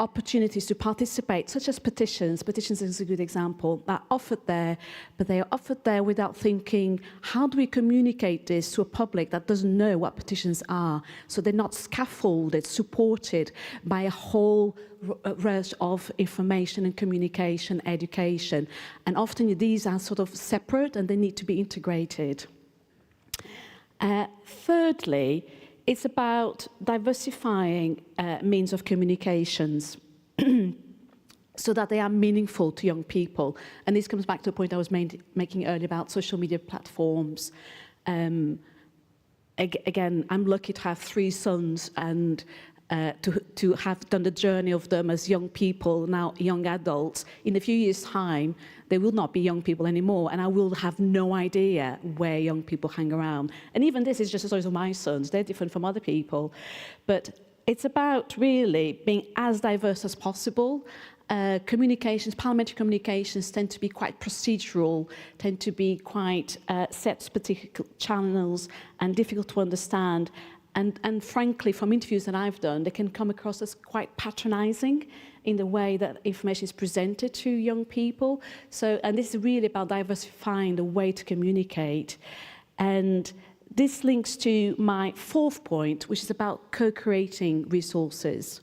opportunities to participate, such as petitions. Petitions is a good example, are offered there, but they are offered there without thinking, how do we communicate this to a public that doesn't know what petitions are? So they're not scaffolded, supported by a whole range of information and communication, education. And often these are sort of separate and they need to be integrated. Thirdly, it's about diversifying means of communications so that they are meaningful to young people. And this comes back to a point I was making earlier about social media platforms. Again, I'm lucky to have 3 sons and to have done the journey of them as young people, now young adults. In a few years' time, they will not be young people anymore, and I will have no idea where young people hang around. And even this is just a story of my sons. They're different from other people. But it's about really being as diverse as possible. Communications, parliamentary communications tend to be quite procedural, tend to be quite set particular channels and difficult to understand. And frankly, from interviews that I've done, they can come across as quite patronizing in the way that information is presented to young people. So, and this is really about diversifying the way to communicate. And this links to my 4th point, which is about co-creating resources.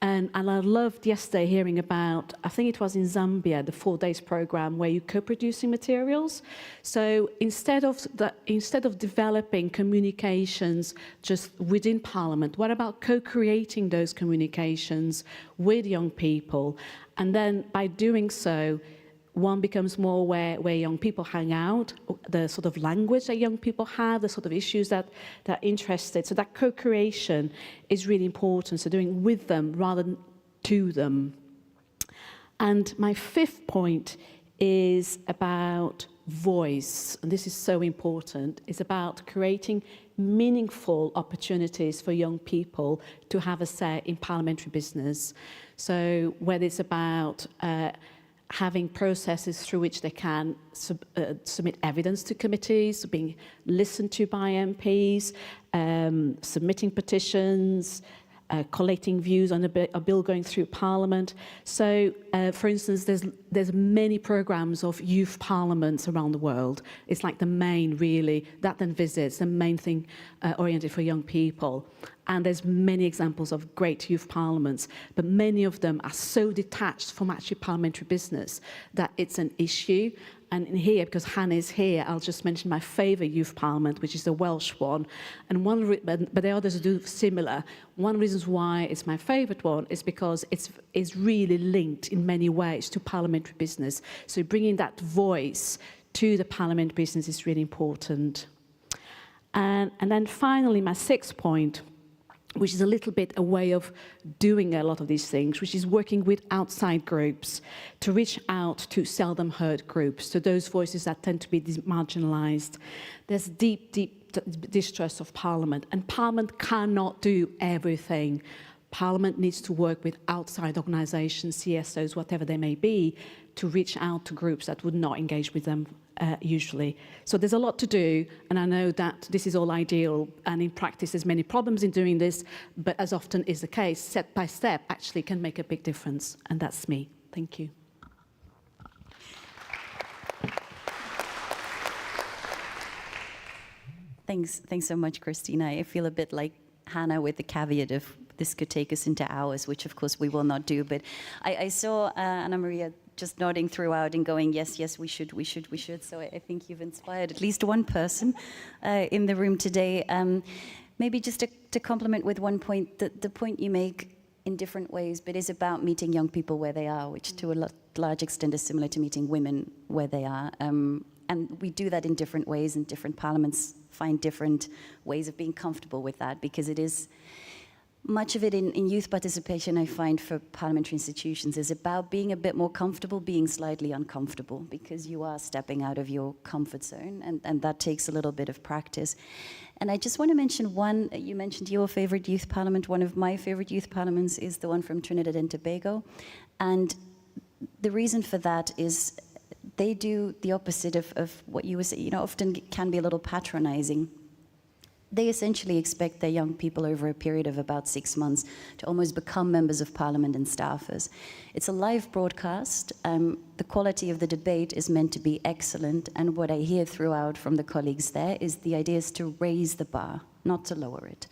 And I loved yesterday hearing about, I think it was in Zambia, the 4 days program where you're co-producing materials. So instead of developing communications just within Parliament, what about co-creating those communications with young people? And then by doing so, one becomes more aware where young people hang out, the sort of language that young people have, the sort of issues that they're interested. So that co-creation is really important. So doing with them rather than to them. And my 5th point is about voice. And this is so important. It's about creating meaningful opportunities for young people to have a say in parliamentary business. So whether it's about having processes through which they can submit evidence to committees, being listened to by MPs, submitting petitions, collating views on a bill going through Parliament. So, for instance, there's many programs of youth parliaments around the world. It's like the main, really, that then visits, the main thing oriented for young people. And there's many examples of great youth parliaments, but many of them are so detached from actually parliamentary business that it's an issue. And in here, because Hannah is here, I'll just mention my favourite youth parliament, which is the Welsh one. And but the others do similar. One of the reasons why it's my favourite one is because it's really linked in many ways to parliamentary business. So bringing that voice to the parliament business is really important. And then finally, my 6th point, which is a little bit a way of doing a lot of these things, which is working with outside groups to reach out to seldom heard groups, to those voices that tend to be marginalised. There's deep distrust of Parliament, and Parliament cannot do everything. Parliament needs to work with outside organisations, CSOs, whatever they may be, to reach out to groups that would not engage with them usually. So there's a lot to do, and I know that this is all ideal, and in practice there's many problems in doing this, but as often is the case, step by step actually can make a big difference, and that's me. Thank you. Thanks so much, Christina. I feel a bit like Hannah with the caveat of this could take us into hours, which of course we will not do, but I saw Anna Maria just nodding throughout and going, yes, we should. So I think you've inspired at least one person in the room today. Maybe just to complement with one point, the point you make in different ways, but is about meeting young people where they are, which to a large extent is similar to meeting women where they are. And we do that in different ways, and different parliaments find different ways of being comfortable with that, because it is much of it in youth participation, I find, for parliamentary institutions is about being a bit more comfortable, being slightly uncomfortable, because you are stepping out of your comfort zone, and that takes a little bit of practice. And I just want to mention one, you mentioned your favorite youth parliament. One of my favorite youth parliaments is the one from Trinidad and Tobago. And the reason for that is they do the opposite of what you were saying, often can be a little patronizing. They essentially expect their young people over a period of about 6 months to almost become members of parliament and staffers. It's a live broadcast. The quality of the debate is meant to be excellent. And what I hear throughout from the colleagues there is the idea is to raise the bar, not to lower it.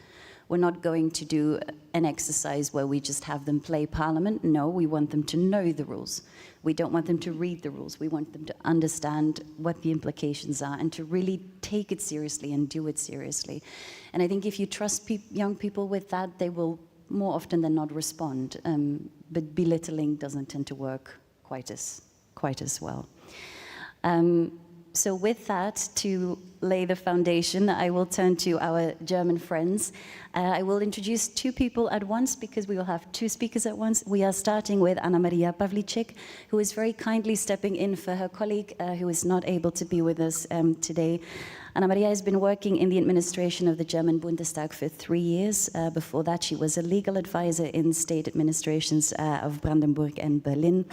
We're not going to do an exercise where we just have them play parliament. No, we want them to know the rules. We don't want them to read the rules. We want them to understand what the implications are and to really take it seriously and do it seriously. And I think if you trust young people with that, they will more often than not respond. But belittling doesn't tend to work quite as well. So with that, to lay the foundation, I will turn to our German friends. I will introduce 2 people at once because we will have 2 speakers at once. We are starting with Anna Maria Pavlicek, who is very kindly stepping in for her colleague who is not able to be with us today. Anna Maria has been working in the administration of the German Bundestag for 3 years. Before that, she was a legal advisor in state administrations of Brandenburg and Berlin.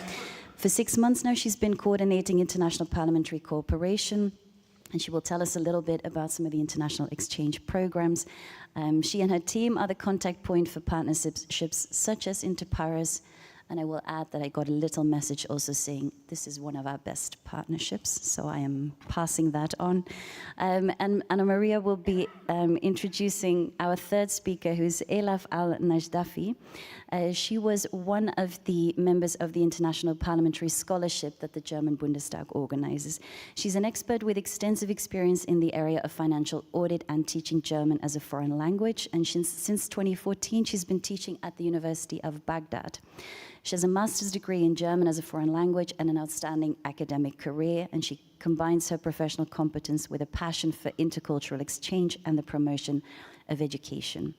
For 6 months now, she's been coordinating international parliamentary cooperation, and she will tell us a little bit about some of the international exchange programs. She and her team are the contact point for partnerships such as Interpares, And I will add that I got a little message also saying this is one of our best partnerships, so I am passing that on. And Anna Maria will be introducing our third speaker, who's Elaf Al-Najdafi. She was one of the members of the International Parliamentary Scholarship that the German Bundestag organizes. She's an expert with extensive experience in the area of financial audit and teaching German as a foreign language. And since 2014, she's been teaching at the University of Baghdad. She has a master's degree in German as a foreign language and an outstanding academic career, and she combines her professional competence with a passion for intercultural exchange and the promotion of education.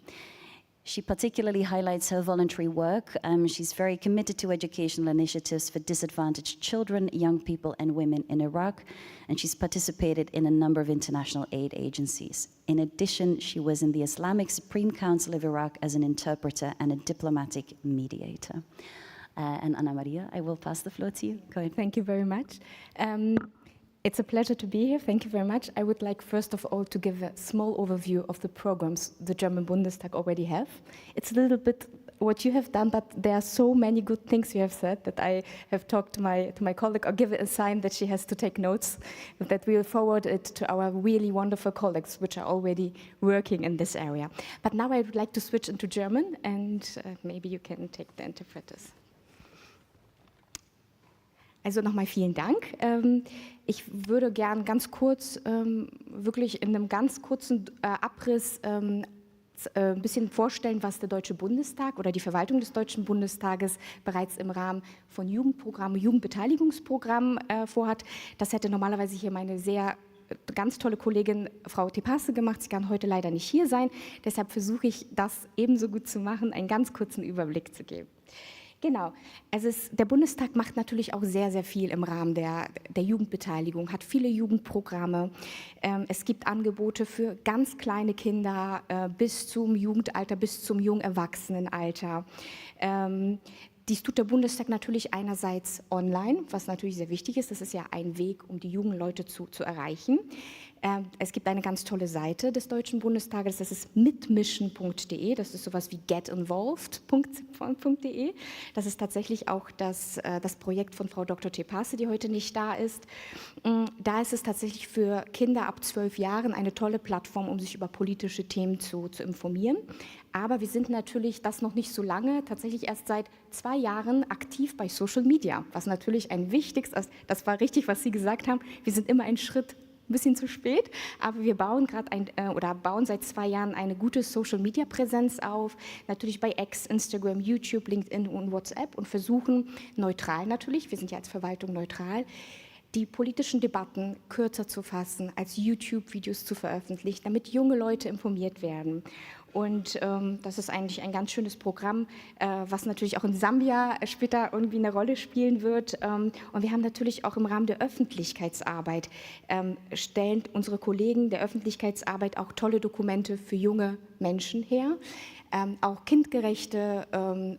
She particularly highlights her voluntary work. She's very committed to educational initiatives for disadvantaged children, young people, and women in Iraq, and she's participated in a number of international aid agencies. In addition, she was in the Islamic Supreme Council of Iraq as an interpreter and a diplomatic mediator. And Anna Maria, I will pass the floor to you. Go ahead. Thank you very much. It's a pleasure to be here. Thank you very much. I would like, first of all, to give a small overview of the programs the German Bundestag already have. It's a little bit what you have done, but there are so many good things you have said that I have talked to my colleague, or give it a sign that she has to take notes, that we will forward it to our really wonderful colleagues, which are already working in this area. But now I would like to switch into German, and maybe you can take the interpreters. Also nochmal vielen Dank. Ich würde gern ganz kurz, wirklich in einem ganz kurzen Abriss ein bisschen vorstellen, was der Deutsche Bundestag oder die Verwaltung des Deutschen Bundestages bereits im Rahmen von Jugendprogrammen, Jugendbeteiligungsprogrammen vorhat. Das hätte normalerweise hier meine ganz tolle Kollegin Frau Tepasse gemacht. Sie kann heute leider nicht hier sein. Deshalb versuche ich, das ebenso gut zu machen, einen ganz kurzen Überblick zu geben. Genau, der Bundestag macht natürlich auch sehr, sehr viel im Rahmen der Jugendbeteiligung, hat viele Jugendprogramme. Es gibt Angebote für ganz kleine Kinder bis zum Jugendalter, bis zum jungen Erwachsenenalter. Dies tut der Bundestag natürlich einerseits online, was natürlich sehr wichtig ist. Das ist ja ein Weg, um die jungen Leute zu erreichen. Es gibt eine ganz tolle Seite des Deutschen Bundestages, das ist mitmischen.de, das ist sowas wie getinvolved.de. Das ist tatsächlich auch das Projekt von Frau Dr. Tepasse, die heute nicht da ist. Da ist es tatsächlich für Kinder ab 12 Jahren eine tolle Plattform, um sich über politische Themen zu informieren. Aber wir sind natürlich das noch nicht so lange, tatsächlich erst seit 2 Jahren aktiv bei Social Media, was natürlich ein wichtigstes, das war richtig, was Sie gesagt haben, wir sind immer einen Schritt ein bisschen zu spät, aber wir bauen bauen seit 2 Jahren eine gute Social-Media-Präsenz auf, natürlich bei X, Instagram, YouTube, LinkedIn und WhatsApp und versuchen neutral natürlich, wir sind ja als Verwaltung neutral, die politischen Debatten kürzer zu fassen, als YouTube-Videos zu veröffentlichen, damit junge Leute informiert werden. Und das ist eigentlich ein ganz schönes Programm, was natürlich auch in Sambia später irgendwie eine Rolle spielen wird. Und wir haben natürlich auch im Rahmen der Öffentlichkeitsarbeit, stellen unsere Kollegen der Öffentlichkeitsarbeit auch tolle Dokumente für junge Menschen her. Auch kindgerechte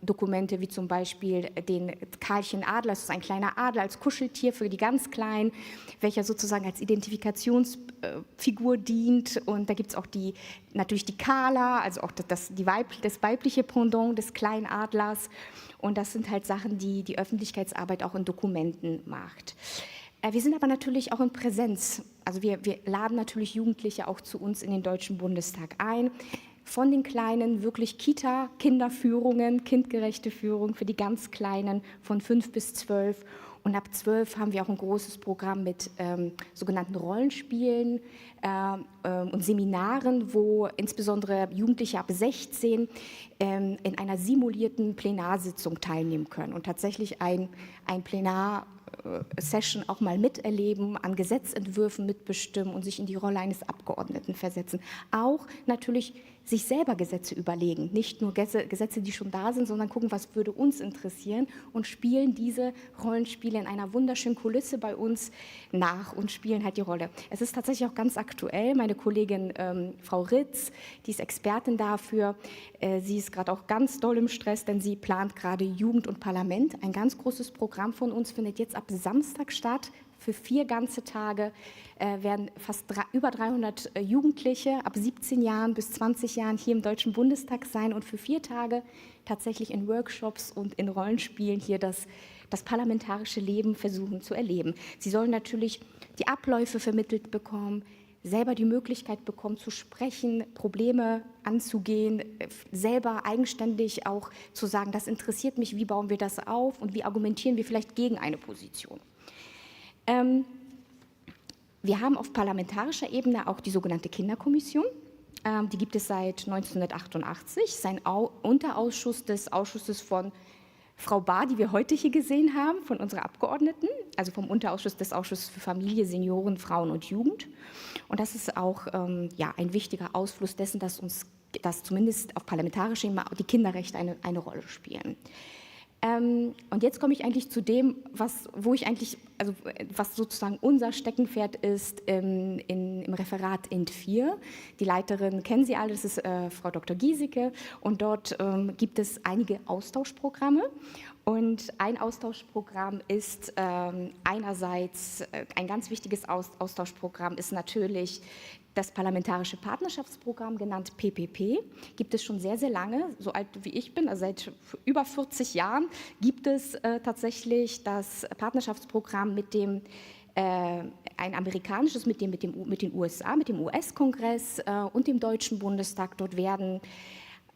Dokumente, wie zum Beispiel den Karlchen Adler, das ist ein kleiner Adler als Kuscheltier für die ganz Kleinen, welcher sozusagen als Identifikationsfigur dient. Und da gibt es auch natürlich die Kala, also auch das weibliche Pendant des kleinen Adlers. Und das sind halt Sachen, die die Öffentlichkeitsarbeit auch in Dokumenten macht. Wir sind aber natürlich auch in Präsenz. Also wir laden natürlich Jugendliche auch zu uns in den Deutschen Bundestag ein. Von den Kleinen wirklich Kita-Kinderführungen, kindgerechte Führung für die ganz Kleinen von 5 bis 12. Und ab 12 haben wir auch ein großes Programm mit sogenannten Rollenspielen und Seminaren, wo insbesondere Jugendliche ab 16 in einer simulierten Plenarsitzung teilnehmen können und tatsächlich ein Plenar-Session auch mal miterleben, an Gesetzentwürfen mitbestimmen und sich in die Rolle eines Abgeordneten versetzen. Auch natürlich sich selber Gesetze überlegen, nicht nur Gesetze, die schon da sind, sondern gucken, was würde uns interessieren und spielen diese Rollenspiele in einer wunderschönen Kulisse bei uns nach und spielen halt die Rolle. Es ist tatsächlich auch ganz aktuell, meine Kollegin Frau Ritz, die ist Expertin dafür, sie ist gerade auch ganz doll im Stress, denn sie plant gerade Jugend und Parlament. Ein ganz großes Programm von uns findet jetzt ab Samstag statt, Für 4 ganze Tage werden fast über 300 Jugendliche ab 17 Jahren bis 20 Jahren hier im Deutschen Bundestag sein und für 4 Tage tatsächlich in Workshops und in Rollenspielen hier das parlamentarische Leben versuchen zu erleben. Sie sollen natürlich die Abläufe vermittelt bekommen, selber die Möglichkeit bekommen zu sprechen, Probleme anzugehen, selber eigenständig auch zu sagen, das interessiert mich, wie bauen wir das auf und wie argumentieren wir vielleicht gegen eine Position. Wir haben auf parlamentarischer Ebene auch die sogenannte Kinderkommission. Die gibt es seit 1988. Es ist ein Unterausschuss des Ausschusses von Frau Bahr, die wir heute hier gesehen haben, von unserer Abgeordneten, also vom Unterausschuss des Ausschusses für Familie, Senioren, Frauen und Jugend. Und das ist auch ein wichtiger Ausfluss dessen, dass zumindest auf parlamentarischer Ebene die Kinderrechte eine Rolle spielen. Und jetzt komme ich eigentlich zu dem, was sozusagen unser Steckenpferd ist im Referat INT 4. Die Leiterin kennen Sie alle, das ist Frau Dr. Giesecke. Und dort gibt es einige Austauschprogramme. Und ein Austauschprogramm ist einerseits, ein ganz wichtiges Austauschprogramm ist natürlich das Parlamentarische Partnerschaftsprogramm, genannt PPP, gibt es schon sehr, sehr lange, so alt wie ich bin, also seit über 40 Jahren gibt es tatsächlich das Partnerschaftsprogramm mit dem, ein amerikanisches mit den USA, mit dem US-Kongress und dem Deutschen Bundestag. Dort werden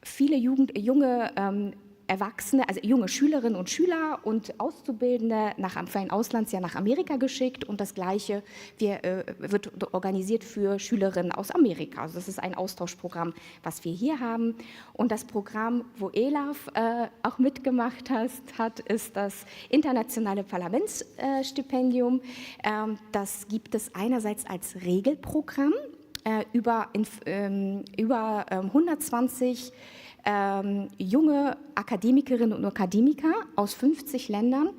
viele junge Erwachsene, also junge Schülerinnen und Schüler und Auszubildende für ein Auslandsjahr nach Amerika geschickt und das Gleiche wird organisiert für Schülerinnen aus Amerika. Also das ist ein Austauschprogramm, was wir hier haben. Und das Programm, wo ELAF auch mitgemacht hat, ist das Internationale Parlamentsstipendium. Das gibt es einerseits als Regelprogramm über 120 junge Akademikerinnen und Akademiker aus 50 Ländern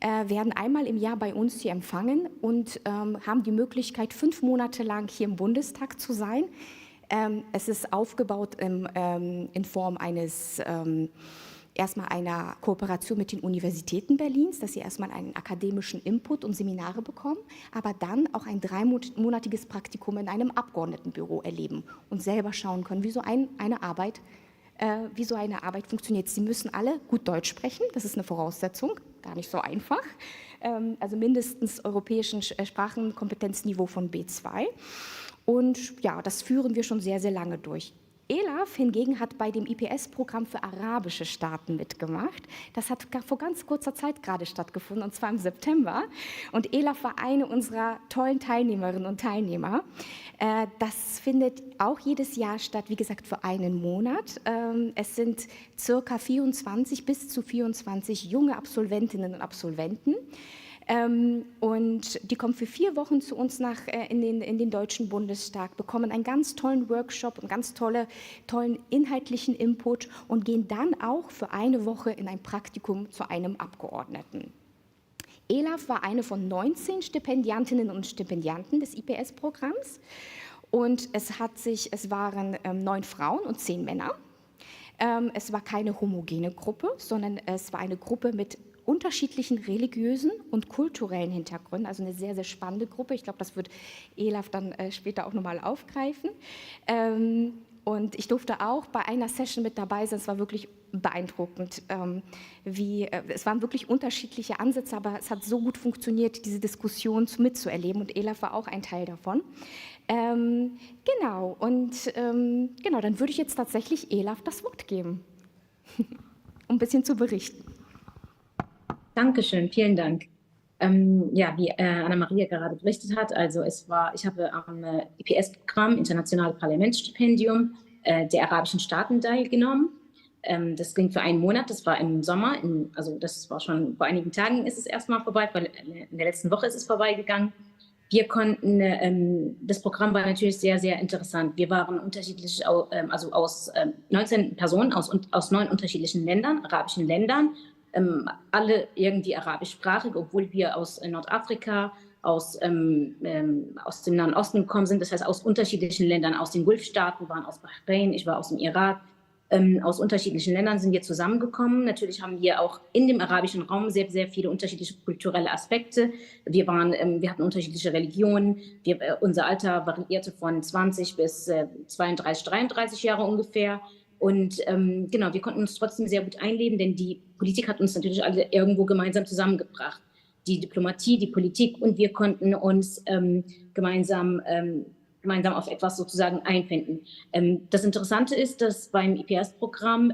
werden einmal im Jahr bei uns hier empfangen und haben die Möglichkeit, 5 Monate lang hier im Bundestag zu sein. Es ist aufgebaut in Form eines erstmal einer Kooperation mit den Universitäten Berlins, dass sie erstmal einen akademischen Input und Seminare bekommen, aber dann auch ein 3-monatiges Praktikum in einem Abgeordnetenbüro erleben und selber schauen können, wie so eine Arbeit funktioniert. Sie müssen alle gut Deutsch sprechen, das ist eine Voraussetzung, gar nicht so einfach. Also mindestens europäischen Sprachenkompetenzniveau von B2. Und ja, das führen wir schon sehr, sehr lange durch. ELAF hingegen hat bei dem IPS-Programm für arabische Staaten mitgemacht. Das hat vor ganz kurzer Zeit gerade stattgefunden, und zwar im September. Und ELAF war eine unserer tollen Teilnehmerinnen und Teilnehmer. Das findet auch jedes Jahr statt, wie gesagt, für einen Monat. Es sind circa 24 bis zu 24 junge Absolventinnen und Absolventen. Und die kommen für 4 Wochen zu uns in den Deutschen Bundestag, bekommen einen ganz tollen Workshop und ganz tollen inhaltlichen Input und gehen dann auch für eine Woche in ein Praktikum zu einem Abgeordneten. ELAF war eine von 19 Stipendiantinnen und Stipendianten des IPS-Programms und es waren 9 Frauen und 10 Männer. Es war keine homogene Gruppe, sondern es war eine Gruppe mit unterschiedlichen religiösen und kulturellen Hintergründen, also eine sehr, sehr spannende Gruppe. Ich glaube, das wird ELAF dann später auch nochmal aufgreifen. Und ich durfte auch bei einer Session mit dabei sein. Es war wirklich beeindruckend, es waren wirklich unterschiedliche Ansätze, aber es hat so gut funktioniert, diese Diskussion mitzuerleben und ELAF war auch ein Teil davon. Dann würde ich jetzt tatsächlich ELAF das Wort geben, um ein bisschen zu berichten. Dankeschön, vielen Dank. Wie Anna-Maria gerade berichtet hat, also ich habe am IPS-Programm Internationale Parlamentsstipendium der arabischen Staaten teilgenommen. Das ging für einen Monat, das war im Sommer, das war schon vor einigen Tagen ist es erstmal vorbei, weil in der letzten Woche ist es vorbeigegangen. Wir konnten, das Programm war natürlich sehr, sehr interessant. Wir waren unterschiedlich, also aus 19 Personen aus 9 unterschiedlichen Ländern, arabischen Ländern, alle irgendwie arabischsprachig, obwohl wir aus Nordafrika, aus dem Nahen Osten gekommen sind, das heißt aus unterschiedlichen Ländern, aus den Gulfstaaten, waren aus Bahrain, ich war aus dem Irak, Aus unterschiedlichen Ländern sind wir zusammengekommen. Natürlich haben wir auch in dem arabischen Raum sehr, sehr viele unterschiedliche kulturelle Aspekte. Wir hatten unterschiedliche Religionen. Unser Alter variierte von 20 bis 32, 33 Jahre ungefähr. Und genau, wir konnten uns trotzdem sehr gut einleben, denn die Politik hat uns natürlich alle irgendwo gemeinsam zusammengebracht. Die Diplomatie, die Politik, und wir konnten uns gemeinsam auf etwas sozusagen einfinden. Das Interessante ist, dass beim IPS-Programm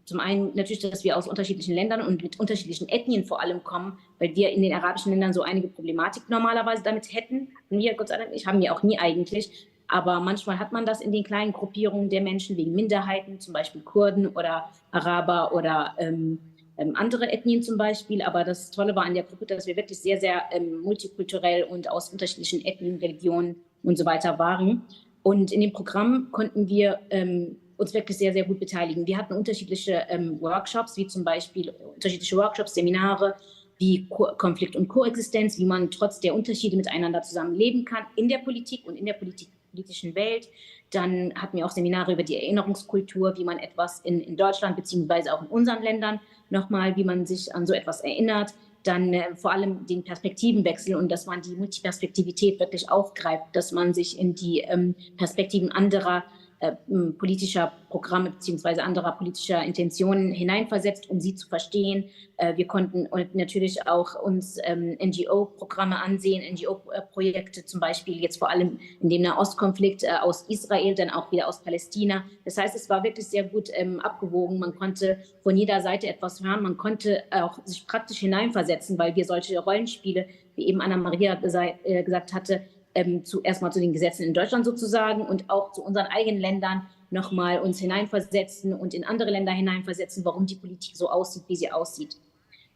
zum einen natürlich, dass wir aus unterschiedlichen Ländern und mit unterschiedlichen Ethnien vor allem kommen, weil wir in den arabischen Ländern so einige Problematik normalerweise damit hätten. Wir, Gott sei Dank nicht, haben wir auch nie eigentlich. Aber manchmal hat man das in den kleinen Gruppierungen der Menschen wegen Minderheiten, zum Beispiel Kurden oder Araber oder andere Ethnien zum Beispiel. Aber das Tolle war an der Gruppe, dass wir wirklich sehr, sehr multikulturell und aus unterschiedlichen Ethnien, Religionen und so weiter waren. Und in dem Programm konnten wir uns wirklich sehr, sehr gut beteiligen. Wir hatten unterschiedliche Workshops, wie zum Beispiel unterschiedliche Workshops, Seminare, wie Konflikt und Koexistenz, wie man trotz der Unterschiede miteinander zusammenleben kann in der Politik und in der politischen Welt. Dann hatten wir auch Seminare über die Erinnerungskultur, wie man etwas in Deutschland beziehungsweise auch in unseren Ländern nochmal, wie man sich an so etwas erinnert. Dann vor allem den Perspektivenwechsel und dass man die Multiperspektivität wirklich aufgreift, dass man sich in die Perspektiven anderer politischer Programme bzw. anderer politischer Intentionen hineinversetzt, um sie zu verstehen. Wir konnten natürlich auch uns NGO-Programme ansehen, NGO-Projekte, zum Beispiel jetzt vor allem in dem Nahostkonflikt aus Israel, dann auch wieder aus Palästina. Das heißt, es war wirklich sehr gut abgewogen. Man konnte von jeder Seite etwas hören. Man konnte auch sich praktisch hineinversetzen, weil wir solche Rollenspiele, wie eben Anna-Maria gesagt hatte, zuerst mal zu den Gesetzen in Deutschland sozusagen und auch zu unseren eigenen Ländern nochmal uns hineinversetzen und in andere Länder hineinversetzen, warum die Politik so aussieht, wie sie aussieht.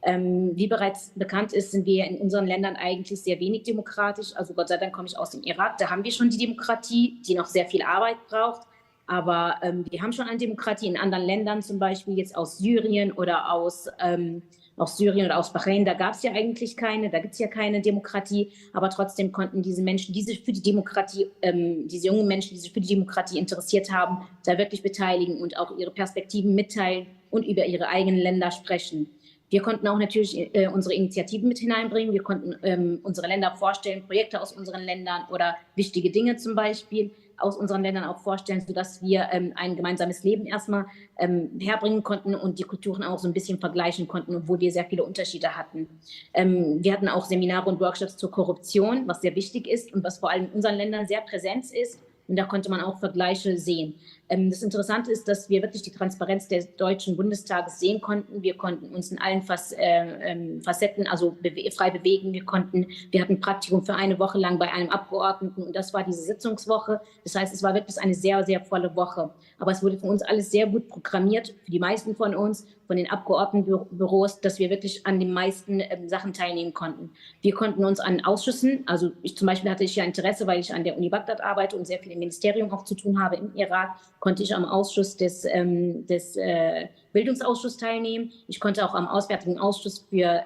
Wie bereits bekannt ist, sind wir in unseren Ländern eigentlich sehr wenig demokratisch. Also Gott sei Dank komme ich aus dem Irak, da haben wir schon die Demokratie, die noch sehr viel Arbeit braucht. Aber wir haben schon eine Demokratie in anderen Ländern, zum Beispiel jetzt aus Syrien oder aus Bahrain, da gab es ja eigentlich keine, da gibt es ja keine Demokratie, aber trotzdem konnten diese Menschen, die sich für die Demokratie, diese jungen Menschen, die sich für die Demokratie interessiert haben, da wirklich beteiligen und auch ihre Perspektiven mitteilen und über ihre eigenen Länder sprechen. Wir konnten auch natürlich unsere Initiativen mit hineinbringen, wir konnten unsere Länder vorstellen, Projekte aus unseren Ländern oder wichtige Dinge zum Beispiel aus unseren Ländern auch vorstellen, sodass wir ein gemeinsames Leben erstmal herbringen konnten und die Kulturen auch so ein bisschen vergleichen konnten, obwohl wir sehr viele Unterschiede hatten. Wir hatten auch Seminare und Workshops zur Korruption, was sehr wichtig ist und was vor allem in unseren Ländern sehr präsent ist. Und da konnte man auch Vergleiche sehen. Das Interessante ist, dass wir wirklich die Transparenz des Deutschen Bundestages sehen konnten. Wir konnten uns in allen Facetten frei bewegen. Wir hatten Praktikum für eine Woche lang bei einem Abgeordneten und das war diese Sitzungswoche. Das heißt, es war wirklich eine sehr, sehr volle Woche. Aber es wurde von uns alles sehr gut programmiert, für die meisten von uns, von den Abgeordnetenbüros, dass wir wirklich an den meisten Sachen teilnehmen konnten. Wir konnten uns an Ausschüssen, also zum Beispiel hatte ich ja Interesse, weil ich an der Uni Bagdad arbeite und sehr viel im Ministerium auch zu tun habe im Irak, konnte ich am Ausschuss des Bildungsausschusses teilnehmen. Ich konnte auch am Auswärtigen Ausschuss für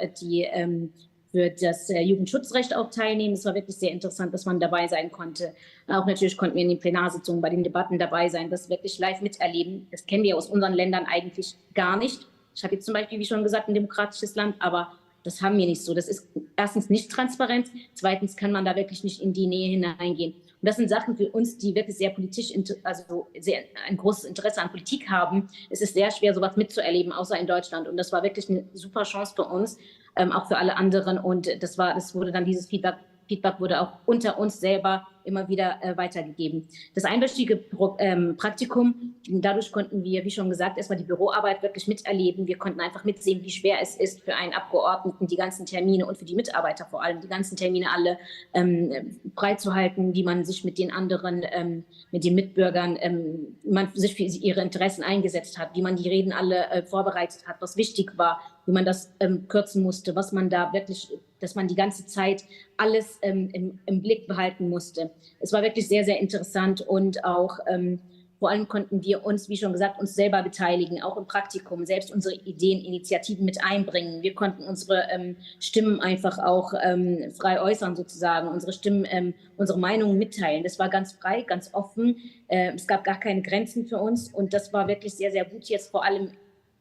das Jugendschutzrecht auch teilnehmen. Es war wirklich sehr interessant, dass man dabei sein konnte. Auch natürlich konnten wir in den Plenarsitzungen bei den Debatten dabei sein, das wirklich live miterleben. Das kennen wir aus unseren Ländern eigentlich gar nicht. Ich habe jetzt zum Beispiel, wie schon gesagt, ein demokratisches Land, aber das haben wir nicht so. Das ist erstens nicht transparent, zweitens kann man da wirklich nicht in die Nähe hineingehen. Und das sind Sachen für uns, die wirklich sehr politisch, also ein großes Interesse an Politik haben. Es ist sehr schwer, sowas mitzuerleben, außer in Deutschland. Und das war wirklich eine super Chance für uns, auch für alle anderen. Und das wurde dann dieses Feedback wurde auch unter uns selber immer wieder weitergegeben. Das einwöchige Praktikum, dadurch konnten wir, wie schon gesagt, erstmal die Büroarbeit wirklich miterleben. Wir konnten einfach mitsehen, wie schwer es ist für einen Abgeordneten, die ganzen Termine und für die Mitarbeiter vor allem, die ganzen Termine alle freizuhalten, wie man sich mit den anderen, mit den Mitbürgern, man sich für ihre Interessen eingesetzt hat, wie man die Reden alle vorbereitet hat, was wichtig war, wie man das kürzen musste, was man da wirklich, dass man die ganze Zeit alles im Blick behalten musste. Es war wirklich sehr, sehr interessant und auch Vor allem konnten wir uns, wie schon gesagt, uns selber beteiligen, auch im Praktikum, selbst unsere Ideen, Initiativen mit einbringen. Wir konnten unsere Stimmen einfach auch frei äußern sozusagen, unsere Stimmen, unsere Meinungen mitteilen. Das war ganz frei, ganz offen. Es gab gar keine Grenzen für uns und das war wirklich sehr, sehr gut jetzt vor allem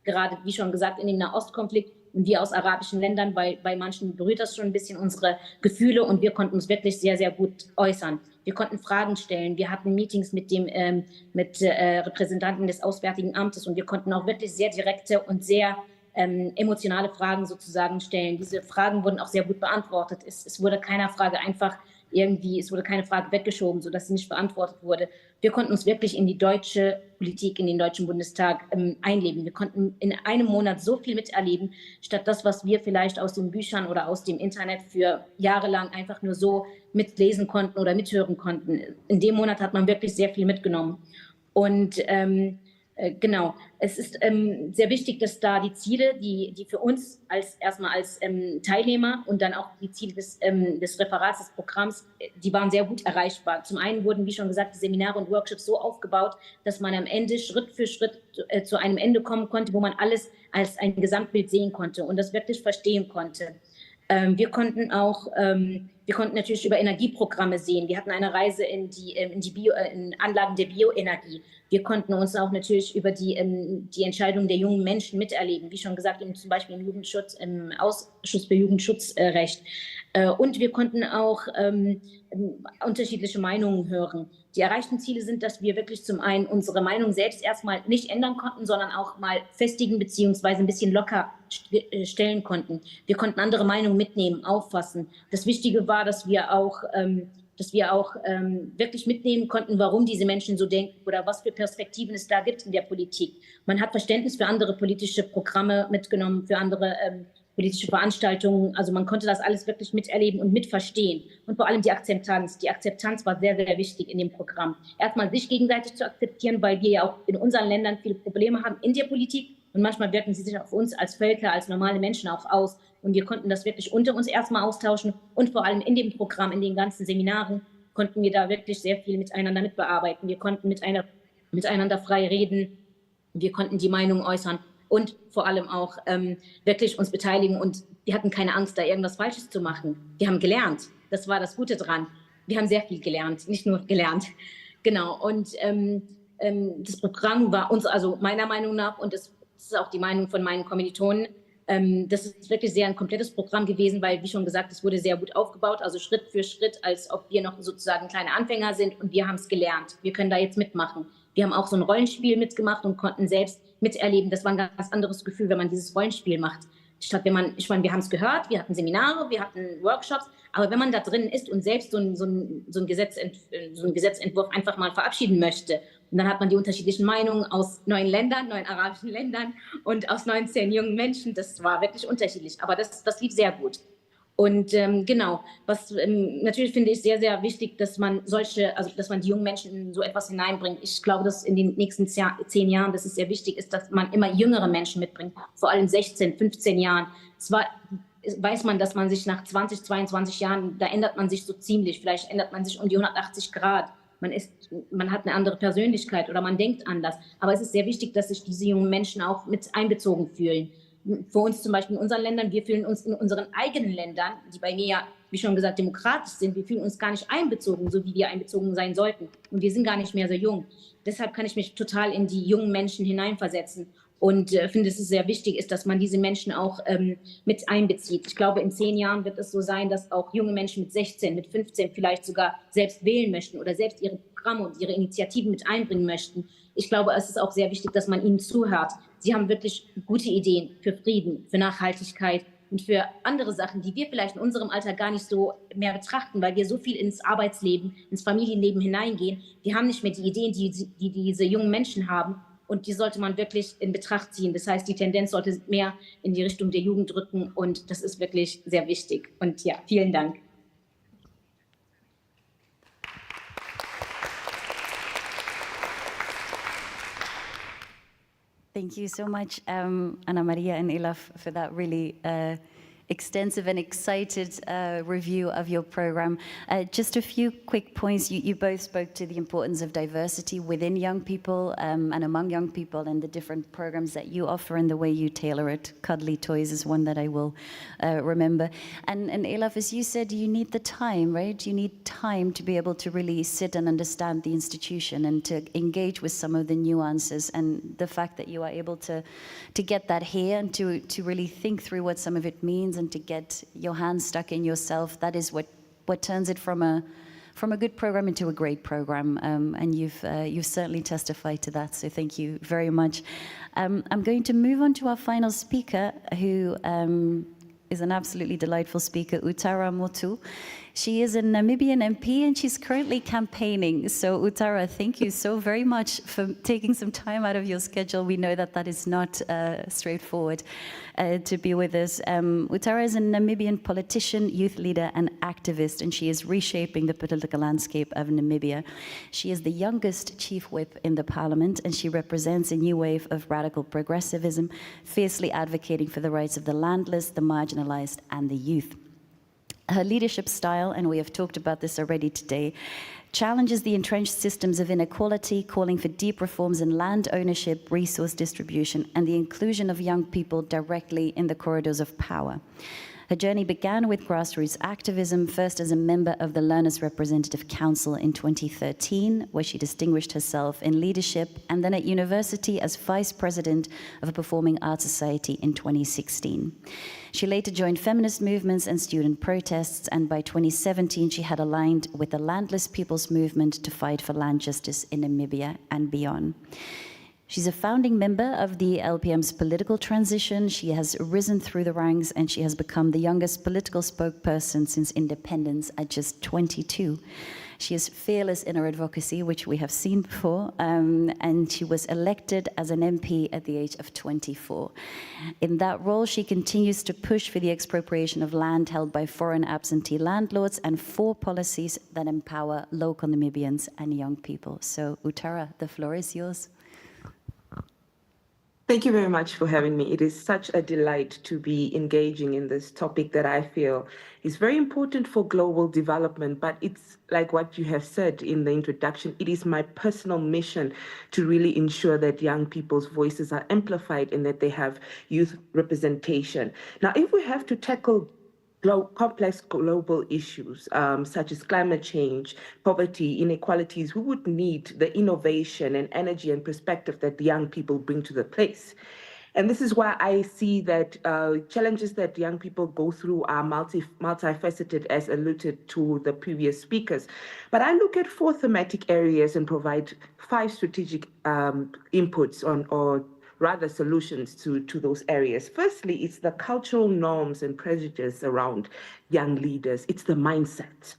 gerade, wie schon gesagt, in dem Nahostkonflikt und wir aus arabischen Ländern, weil bei manchen berührt das schon ein bisschen unsere Gefühle und wir konnten uns wirklich sehr, sehr gut äußern. Wir konnten Fragen stellen, wir hatten Meetings mit Repräsentanten des Auswärtigen Amtes und wir konnten auch wirklich sehr direkte und sehr emotionale Fragen sozusagen stellen. Diese Fragen wurden auch sehr gut beantwortet. Es wurde keiner Frage einfach es wurde keine Frage weggeschoben, sodass sie nicht beantwortet wurde. Wir konnten uns wirklich in die deutsche Politik, in den Deutschen Bundestag einleben. Wir konnten in einem Monat so viel miterleben, statt das, was wir vielleicht aus den Büchern oder aus dem Internet für jahrelang einfach nur so mitlesen konnten oder mithören konnten. In dem Monat hat man wirklich sehr viel mitgenommen. Und genau, es ist sehr wichtig, dass da die Ziele, die für uns erstmal als Teilnehmer und dann auch die Ziele des Referats, des Programms, die waren sehr gut erreichbar. Zum einen wurden, wie schon gesagt, die Seminare und Workshops so aufgebaut, dass man am Ende Schritt für Schritt zu einem Ende kommen konnte, wo man alles als ein Gesamtbild sehen konnte und das wirklich verstehen konnte. Wir konnten natürlich über Energieprogramme sehen. Wir hatten eine Reise in Anlagen der Bioenergie. Wir konnten uns auch natürlich über die Entscheidungen der jungen Menschen miterleben, wie schon gesagt, zum Beispiel im Ausschuss für Jugendschutzrecht. Und wir konnten auch unterschiedliche Meinungen hören. Die erreichten Ziele sind, dass wir wirklich zum einen unsere Meinung selbst erstmal nicht ändern konnten, sondern auch mal festigen bzw. ein bisschen locker stellen konnten. Wir konnten andere Meinungen mitnehmen, auffassen. Das Wichtige war, dass wir auch wirklich mitnehmen konnten, warum diese Menschen so denken oder was für Perspektiven es da gibt in der Politik. Man hat Verständnis für andere politische Programme mitgenommen, für andere politische Veranstaltungen. Also man konnte das alles wirklich miterleben und mitverstehen. Und vor allem die Akzeptanz. Die Akzeptanz war sehr, sehr wichtig in dem Programm. Erstmal sich gegenseitig zu akzeptieren, weil wir ja auch in unseren Ländern viele Probleme haben in der Politik. Und manchmal wirken sie sich auf uns als Völker, als normale Menschen auch aus. Und wir konnten das wirklich unter uns erstmal austauschen. Und vor allem in dem Programm, in den ganzen Seminaren, konnten wir da wirklich sehr viel miteinander mitbearbeiten. Wir konnten miteinander frei reden. Wir konnten die Meinung äußern. Und vor allem auch wirklich uns beteiligen. Und wir hatten keine Angst, da irgendwas Falsches zu machen. Wir haben gelernt. Das war das Gute dran. Wir haben sehr viel gelernt, nicht nur gelernt. Genau. Und das Programm war uns, also meiner Meinung nach, und das ist auch die Meinung von meinen Kommilitonen, das ist wirklich sehr ein komplettes Programm gewesen, weil, wie schon gesagt, es wurde sehr gut aufgebaut, also Schritt für Schritt, als ob wir noch sozusagen kleine Anfänger sind und wir haben es gelernt. Wir können da jetzt mitmachen. Wir haben auch so ein Rollenspiel mitgemacht und konnten selbst miterleben. Das war ein ganz anderes Gefühl, wenn man dieses Rollenspiel macht. Statt wir haben es gehört, wir hatten Seminare, wir hatten Workshops, aber wenn man da drin ist und selbst so einen Gesetzentwurf einfach mal verabschieden möchte, und dann hat man die unterschiedlichen Meinungen aus 9 arabischen Ländern und aus 19 jungen Menschen, das war wirklich unterschiedlich, aber das lief sehr gut. Und genau, natürlich finde ich sehr, sehr wichtig, dass man die jungen Menschen in so etwas hineinbringt. Ich glaube, dass in den nächsten 10 Jahren, dass es sehr wichtig ist, dass man immer jüngere Menschen mitbringt, vor allem 16, 15 Jahren. Weiß man, dass man sich nach 20, 22 Jahren, da ändert man sich so ziemlich, vielleicht ändert man sich um die 180 Grad. Man hat eine andere Persönlichkeit oder man denkt anders. Aber es ist sehr wichtig, dass sich diese jungen Menschen auch mit einbezogen fühlen. Für uns zum Beispiel in unseren Ländern, wir fühlen uns in unseren eigenen Ländern, die bei mir ja, wie schon gesagt, demokratisch sind, wir fühlen uns gar nicht einbezogen, so wie wir einbezogen sein sollten. Und wir sind gar nicht mehr so jung. Deshalb kann ich mich total in die jungen Menschen hineinversetzen und finde, es ist sehr wichtig, dass man diese Menschen auch mit einbezieht. Ich glaube, in 10 Jahren wird es so sein, dass auch junge Menschen mit 16, mit 15 vielleicht sogar selbst wählen möchten oder selbst ihre Programme und ihre Initiativen mit einbringen möchten. Ich glaube, es ist auch sehr wichtig, dass man ihnen zuhört. Sie haben wirklich gute Ideen für Frieden, für Nachhaltigkeit und für andere Sachen, die wir vielleicht in unserem Alter gar nicht so mehr betrachten, weil wir so viel ins Arbeitsleben, ins Familienleben hineingehen. Wir haben nicht mehr die Ideen, die diese jungen Menschen haben. Und die sollte man wirklich in Betracht ziehen. Das heißt, die Tendenz sollte mehr in die Richtung der Jugend rücken. Und das ist wirklich sehr wichtig. Und ja, vielen Dank. Thank you so much, Ana Maria and Elaf, for that really extensive and excited review of your program. Just a few quick points. You both spoke to the importance of diversity within young people and among young people and the different programs that you offer and the way you tailor it. Cuddly Toys is one that I will remember. And Elif, as you said, you need the time, right? You need time to be able to really sit and understand the institution and to engage with some of the nuances, and the fact that you are able to get that here and to really think through what some of it means and to get your hands stuck in yourself, that is what turns it from a good program into a great program, and you've certainly testified to that, so thank you very much. I'm going to move on to our final speaker, who is an absolutely delightful speaker, Uttara Motu. She is a Namibian MP and she's currently campaigning. So Uttara, thank you so very much for taking some time out of your schedule. We know that that is not straightforward to be with us. Uttara is a Namibian politician, youth leader and activist, and she is reshaping the political landscape of Namibia. She is the youngest chief whip in the parliament, and she represents a new wave of radical progressivism, fiercely advocating for the rights of the landless, the marginalized and the youth. Her leadership style, and we have talked about this already today, challenges the entrenched systems of inequality, calling for deep reforms in land ownership, resource distribution, and the inclusion of young people directly in the corridors of power. Her journey began with grassroots activism, first as a member of the Learners' Representative Council in 2013, where she distinguished herself in leadership, and then at university as vice president of a performing arts society in 2016. She later joined feminist movements and student protests, and by 2017 she had aligned with the Landless People's Movement to fight for land justice in Namibia and beyond. She's a founding member of the LPM's political transition. She has risen through the ranks and she has become the youngest political spokesperson since independence at just 22. She is fearless in her advocacy, which we have seen before, and she was elected as an MP at the age of 24. In that role, she continues to push for the expropriation of land held by foreign absentee landlords and for policies that empower local Namibians and young people. So, Uttara, the floor is yours. Thank you very much for having me. It is such a delight to be engaging in this topic that I feel is very important for global development, but it's like what you have said in the introduction, it is my personal mission to really ensure that young people's voices are amplified and that they have youth representation. Now, if we have to tackle complex global issues such as climate change, poverty, inequalities, we would need the innovation and energy and perspective that the young people bring to the place. And this is why I see that challenges that young people go through are multifaceted, as alluded to the previous speakers. But I look at 4 thematic areas and provide 5 strategic inputs on, or rather solutions to those areas. Firstly, it's the cultural norms and prejudices around young leaders. It's the mindset.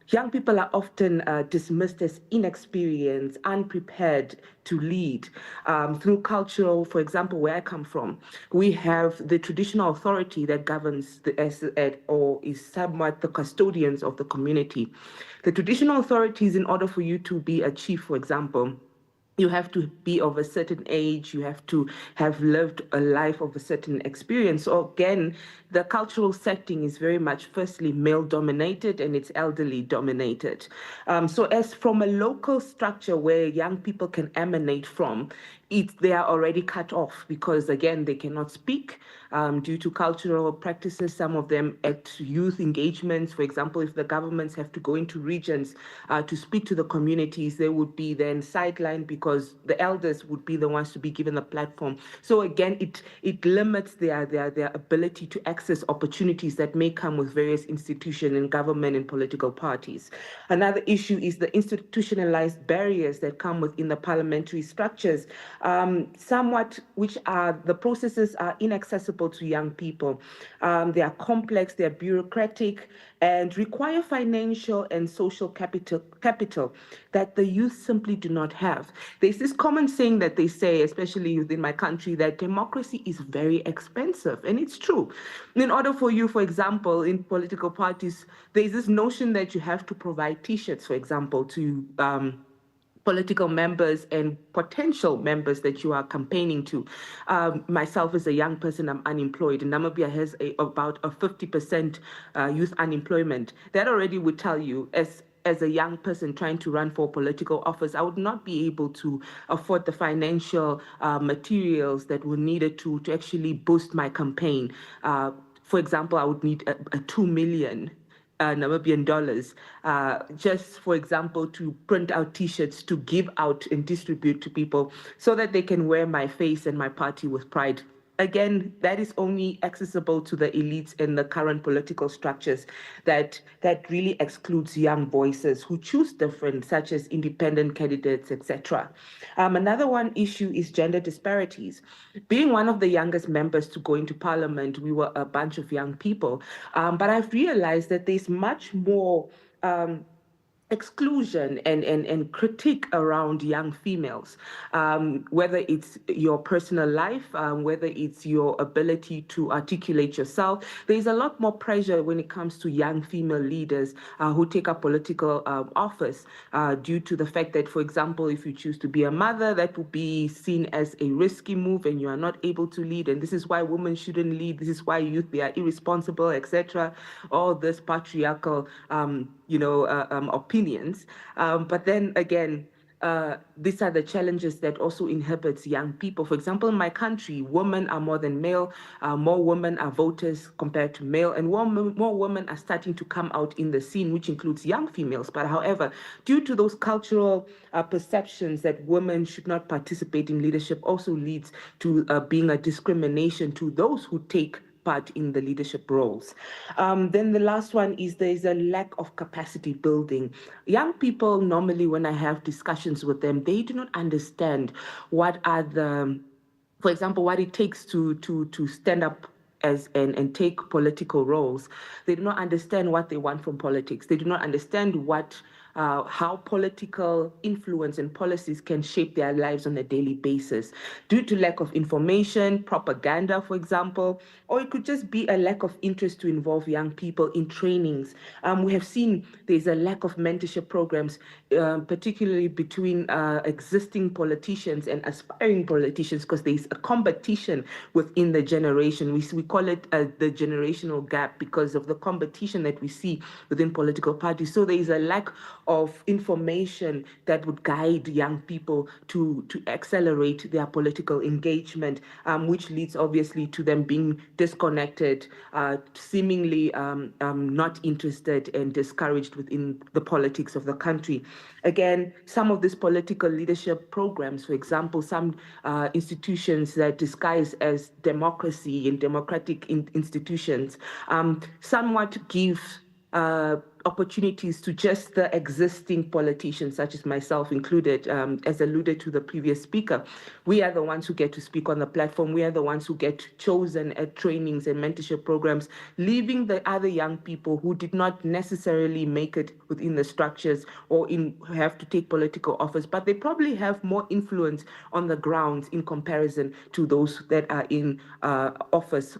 Young people are often dismissed as inexperienced, unprepared to lead. Through cultural, for example, where I come from, we have the traditional authority that governs or is somewhat the custodians of the community. The traditional authorities, in order for you to be a chief, for example, you have to be of a certain age, you have to have lived a life of a certain experience. So again, the cultural setting is very much firstly male-dominated and it's elderly-dominated. So as from a local structure where young people can emanate from, they are already cut off because, again, they cannot speak due to cultural practices. Some of them at youth engagements, for example, if the governments have to go into regions to speak to the communities, they would be then sidelined because the elders would be the ones to be given the platform. So again, it limits their ability to access opportunities that may come with various institutions and government and political parties. Another issue is the institutionalized barriers that come within the parliamentary structures, which are the processes are inaccessible to young people. They are complex, they are bureaucratic, and require financial and social capital that the youth simply do not have. There's this common saying that they say, especially within my country, that democracy is very expensive, and it's true. In order for you, for example, in political parties, there's this notion that you have to provide T-shirts, for example, to political members and potential members that you are campaigning to. Myself as a young person, I'm unemployed. Namibia has about a 50% youth unemployment. That already would tell you, as a young person trying to run for political office, I would not be able to afford the financial materials that were needed to actually boost my campaign. For example, I would need a 2 million Namibian dollars, just for example, to print out T-shirts to give out and distribute to people so that they can wear my face and my party with pride. Again, that is only accessible to the elites in the current political structures that really excludes young voices who choose different, such as independent candidates, etc. Another one issue is gender disparities. Being one of the youngest members to go into parliament, we were a bunch of young people, but I've realized that there's much more exclusion and critique around young females, whether it's your personal life, whether it's your ability to articulate yourself. There's a lot more pressure when it comes to young female leaders who take up political office due to the fact that, for example, if you choose to be a mother, that will be seen as a risky move and you are not able to lead. And this is why women shouldn't lead. This is why youth, they are irresponsible, etc. All this patriarchal opinions. But then again, these are the challenges that also inhibits young people. For example, in my country, women are more than male. More women are voters compared to male, and more women are starting to come out in the scene, which includes young females. But however, due to those cultural perceptions that women should not participate in leadership, also leads to being a discrimination to those who take part in the leadership roles. Then the last one is there's a lack of capacity building. Young people, normally when I have discussions with them, they do not understand what are for example, what it takes to stand up and take political roles. They do not understand what they want from politics. They do not understand how political influence and policies can shape their lives on a daily basis due to lack of information, propaganda, for example, or it could just be a lack of interest to involve young people in trainings. We have seen there's a lack of mentorship programs, particularly between existing politicians and aspiring politicians, because there's a competition within the generation. We call it the generational gap because of the competition that we see within political parties. So there is a lack of information that would guide young people to accelerate their political engagement, which leads obviously to them being disconnected, seemingly not interested and discouraged within the politics of the country. Again, some of these political leadership programs, for example, some institutions that disguise as democracy and democratic institutions, somewhat give opportunities to just the existing politicians, such as myself included, as alluded to the previous speaker. We are the ones who get to speak on the platform. We are the ones who get chosen at trainings and mentorship programs, leaving the other young people who did not necessarily make it within the structures or have to take political office, but they probably have more influence on the ground in comparison to those that are in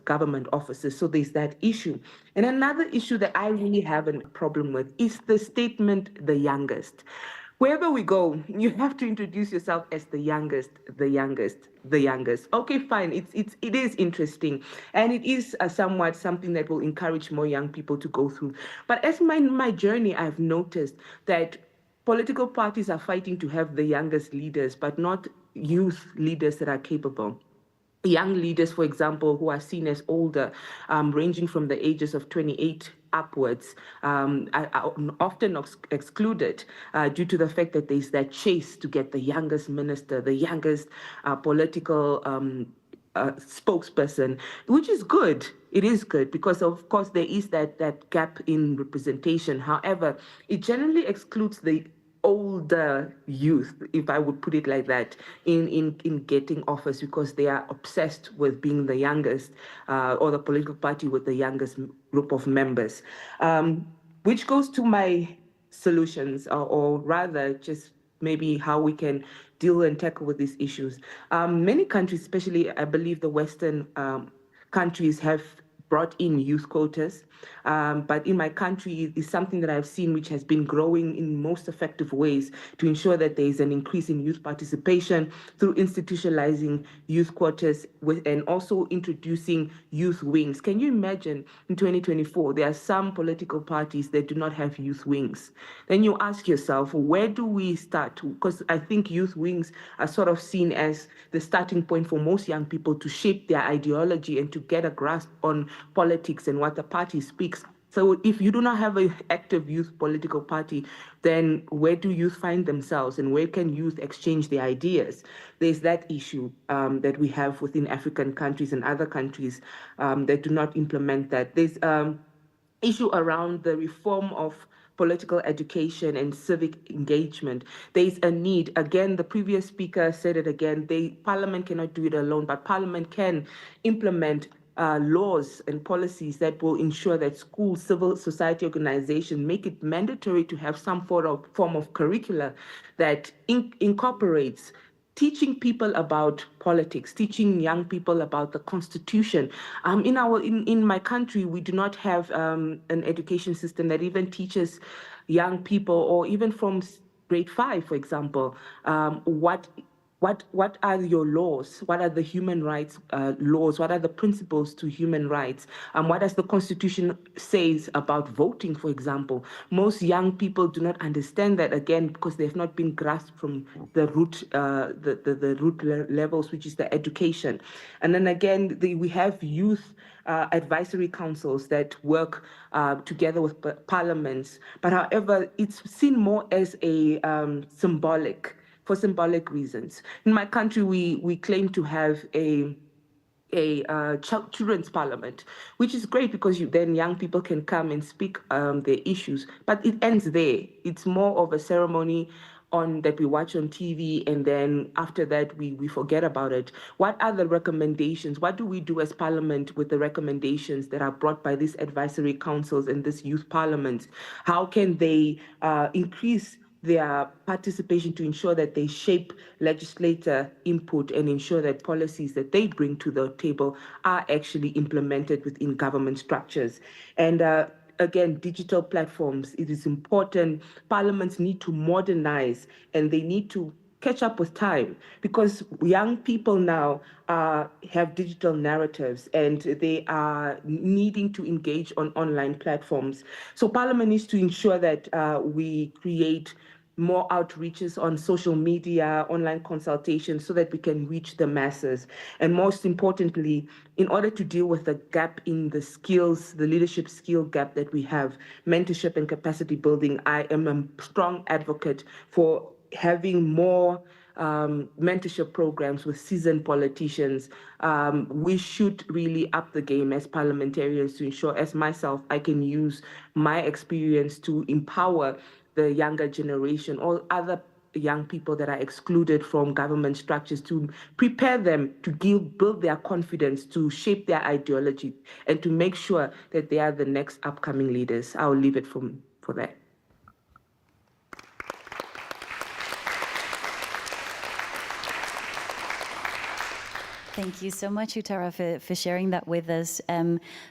government offices. So there's that issue. And another issue that I really have a problem with is the statement, the youngest. Wherever we go, you have to introduce yourself as the youngest, the youngest, the youngest. Okay, fine. It is interesting, and it is somewhat something that will encourage more young people to go through. But as my journey, I've noticed that political parties are fighting to have the youngest leaders, but not youth leaders that are capable. Young leaders, for example, who are seen as older, ranging from the ages of 28 upwards, are often excluded due to the fact that there's that chase to get the youngest minister, the youngest political spokesperson, which is good. It is good because, of course, there is that gap in representation. However, it generally excludes the older youth, if I would put it like that, in getting office because they are obsessed with being the youngest or the political party with the youngest group of members, which goes to my solutions or rather just maybe how we can deal and tackle with these issues. Many countries, especially I believe the Western countries, have brought in youth quotas. But in my country, it's something that I've seen which has been growing in most effective ways to ensure that there is an increase in youth participation through institutionalizing youth quotas and also introducing youth wings. Can you imagine in 2024, there are some political parties that do not have youth wings? Then you ask yourself, where do we start? Because I think youth wings are sort of seen as the starting point for most young people to shape their ideology and to get a grasp on politics and what the party speaks. So if you do not have an active youth political party, then where do youth find themselves and where can youth exchange their ideas? There's that issue that we have within African countries and other countries that do not implement that. There's issue around the reform of political education and civic engagement. There's a need, again, the previous speaker said it again, Parliament cannot do it alone, but Parliament can implement laws and policies that will ensure that schools, civil society organizations make it mandatory to have some form of curricula that incorporates teaching people about politics, teaching young people about the Constitution. In my country, we do not have an education system that even teaches young people, or even from grade 5, for example, what are your laws? What are the human rights laws? What are the principles to human rights? What does the Constitution says about voting, for example? Most young people do not understand that, again, because they have not been grasped from the root, the root levels, which is the education. And then again, we have youth advisory councils that work together with parliaments. But however, it's seen more as a for symbolic reasons. In my country, we claim to have a children's parliament, which is great because then young people can come and speak their issues, but it ends there. It's more of a ceremony that we watch on TV, and then after that we forget about it. What are the recommendations? What do we do as Parliament with the recommendations that are brought by these advisory councils and this youth parliament? How can they increase their participation to ensure that they shape legislator input and ensure that policies that they bring to the table are actually implemented within government structures? And again, digital platforms, it is important. Parliaments need to modernize and they need to catch up with time, because young people now have digital narratives and they are needing to engage on online platforms. So Parliament needs to ensure that we create more outreaches on social media, online consultations, so that we can reach the masses. And most importantly, in order to deal with the gap in the skills, the leadership skill gap that we have, mentorship and capacity building, I am a strong advocate for having more mentorship programs with seasoned politicians. We should really up the game as parliamentarians to ensure, as myself, I can use my experience to empower the younger generation, all other young people that are excluded from government structures, to prepare them to build their confidence, to shape their ideology, and to make sure that they are the next upcoming leaders. I'll leave it for that. Thank you so much, Utara, for sharing that with us.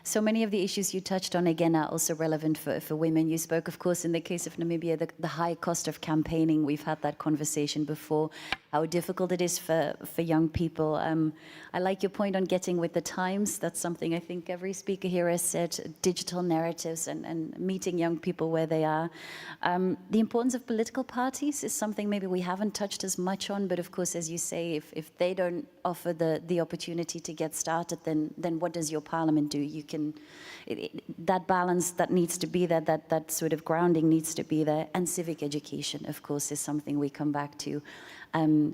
So many of the issues you touched on, again, are also relevant for women. You spoke, of course, in the case of Namibia, the high cost of campaigning. We've had that conversation before, how difficult it is for young people. I like your point on getting with the times. That's something I think every speaker here has said, digital narratives and meeting young people where they are. The importance of political parties is something maybe we haven't touched as much on, but of course, as you say, if they don't offer the opportunity to get started, then what does your parliament do? You can, that balance that needs to be there, that sort of grounding needs to be there. And civic education, of course, is something we come back to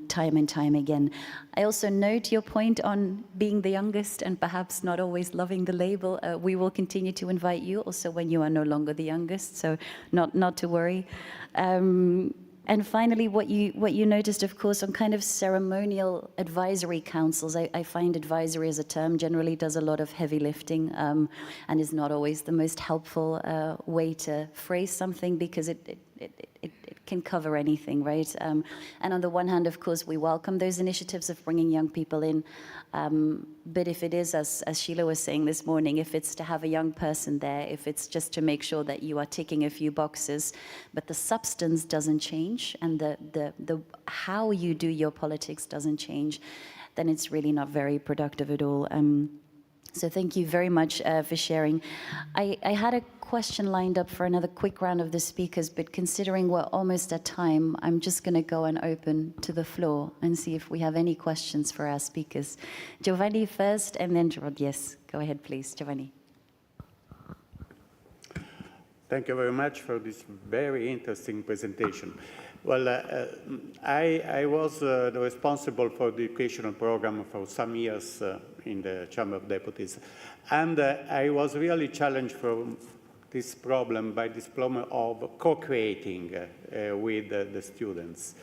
time and time again. I also note your point on being the youngest and perhaps not always loving the label. We will continue to invite you also when you are no longer the youngest, so not to worry. And finally, what you noticed, of course, on kind of ceremonial advisory councils. I find advisory as a term generally does a lot of heavy lifting and is not always the most helpful way to phrase something, because it can cover anything, right? And on the one hand, of course, we welcome those initiatives of bringing young people in. But if it is, as Sheila was saying this morning, if it's to have a young person there, if it's just to make sure that you are ticking a few boxes, but the substance doesn't change and the how you do your politics doesn't change, then it's really not very productive at all. So thank you very much for sharing. I had a question lined up for another quick round of the speakers, but considering we're almost at time, I'm just going to go and open to the floor and see if we have any questions for our speakers. Giovanni first, and then Gerard. Yes, go ahead, please, Giovanni. Thank you very much for this very interesting presentation. Well, I was responsible for the educational program for some years in the Chamber of Deputies, and I was really challenged from this problem by this problem of co-creating with the students,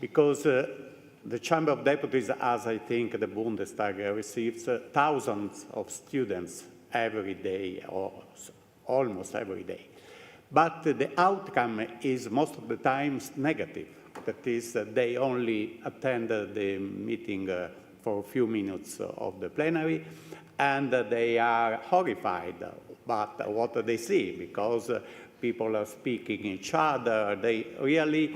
because the Chamber of Deputies, as I think the Bundestag, receives thousands of students every day, or almost every day. But the outcome is most of the times negative. That is, they only attend the meeting for a few minutes of the plenary, and they are horrified about what they see, because people are speaking each other. They really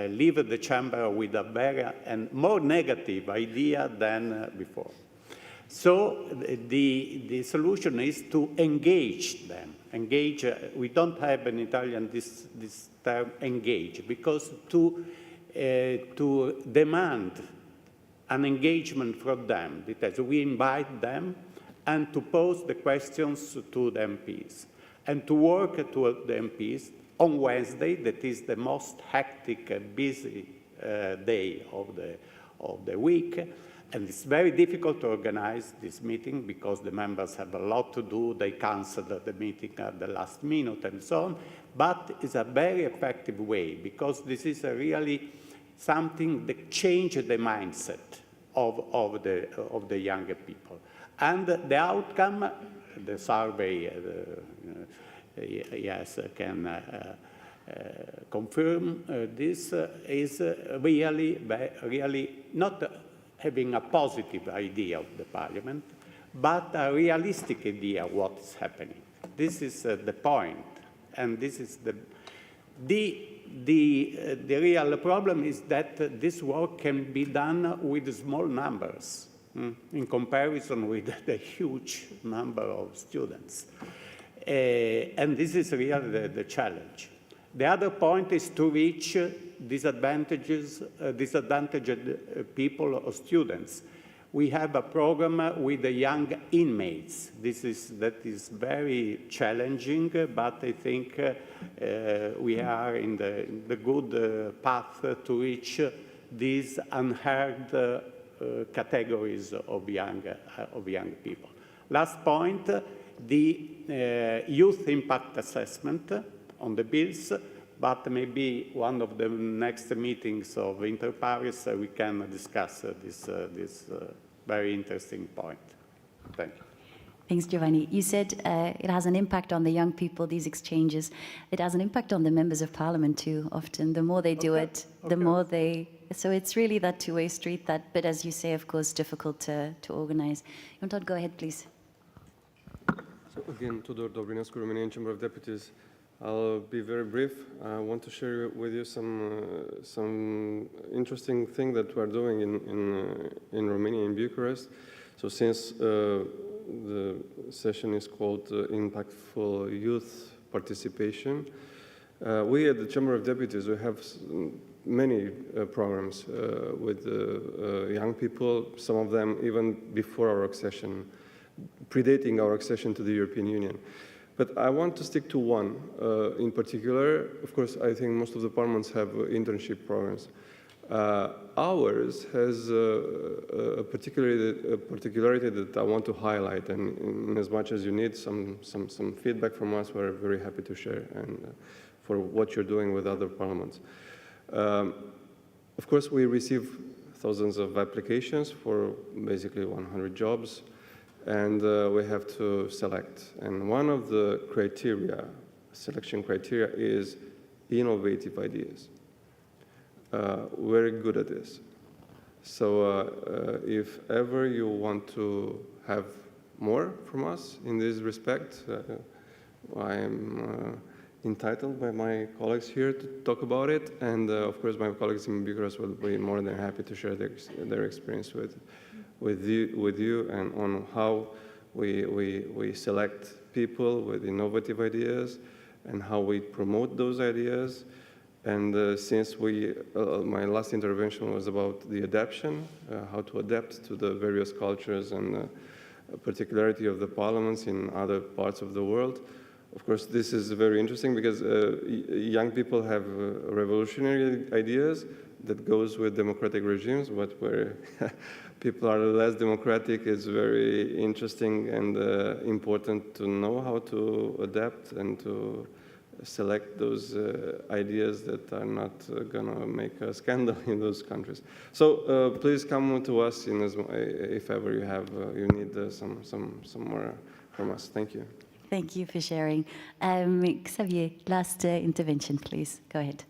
leave the chamber with a very and more negative idea than before. So the solution is to engage them. Engage, we don't have in Italian this term engage, because to demand an engagement from them, because we invite them and to pose the questions to the MPs and to work to the MPs on Wednesday, that is the most hectic, busy day of the week. And it's very difficult to organize this meeting because the members have a lot to do. They cancel the meeting at the last minute and so on. But it's a very effective way, because this is really something that changes the mindset of the younger people. And the outcome, the survey, yes, can confirm this, is really not having a positive idea of the parliament, but a realistic idea of what is happening. This is the point, and this is the real problem is that this work can be done with small numbers in comparison with the huge number of students. And this is really the challenge. The other point is to reach disadvantaged people or students. We have a program with the young inmates. That is very challenging, but I think we are in the good path to reach these unheard categories of young people. Last point, the youth impact assessment on the bills, but maybe one of the next meetings of Inter Paris we can discuss this very interesting point. Thank you. Thanks, Giovanni. You said it has an impact on the young people, these exchanges. It has an impact on the members of parliament too, often. The more they do it, the more they... So it's really that two-way street, but as you say, of course, difficult to organize. Jonathan, go ahead, please. So again, Tudor Dobrinescu, Romanian Chamber of Deputies. I'll be very brief. I want to share with you some interesting thing that we're doing in Romania, in Bucharest. So since the session is called Impactful Youth Participation, we at the Chamber of Deputies, we have many programs with young people, some of them even before our accession, predating our accession to the European Union. But I want to stick to one in particular. Of course, I think most of the parliaments have internship programs. Ours has a particularity that I want to highlight, and in as much as you need some feedback from us, we're very happy to share and for what you're doing with other parliaments. Of course, we receive thousands of applications for basically 100 jobs. And we have to select. And one of the criteria, selection criteria, is innovative ideas. Very good at this. So if ever you want to have more from us in this respect, I am entitled by my colleagues here to talk about it, and of course my colleagues in Bucharest will be more than happy to share their experience with you and on how we select people with innovative ideas and how we promote those ideas. And since my last intervention was about the adaptation, how to adapt to the various cultures and particularity of the parliaments in other parts of the world. Of course, this is very interesting because young people have revolutionary ideas that goes with democratic regimes, but where people are less democratic, it's very interesting and important to know how to adapt and to select those ideas that are not gonna make a scandal in those countries. So please come to us if ever you need some more from us. Thank you. Thank you for sharing. Xavier, last intervention, please. Go ahead.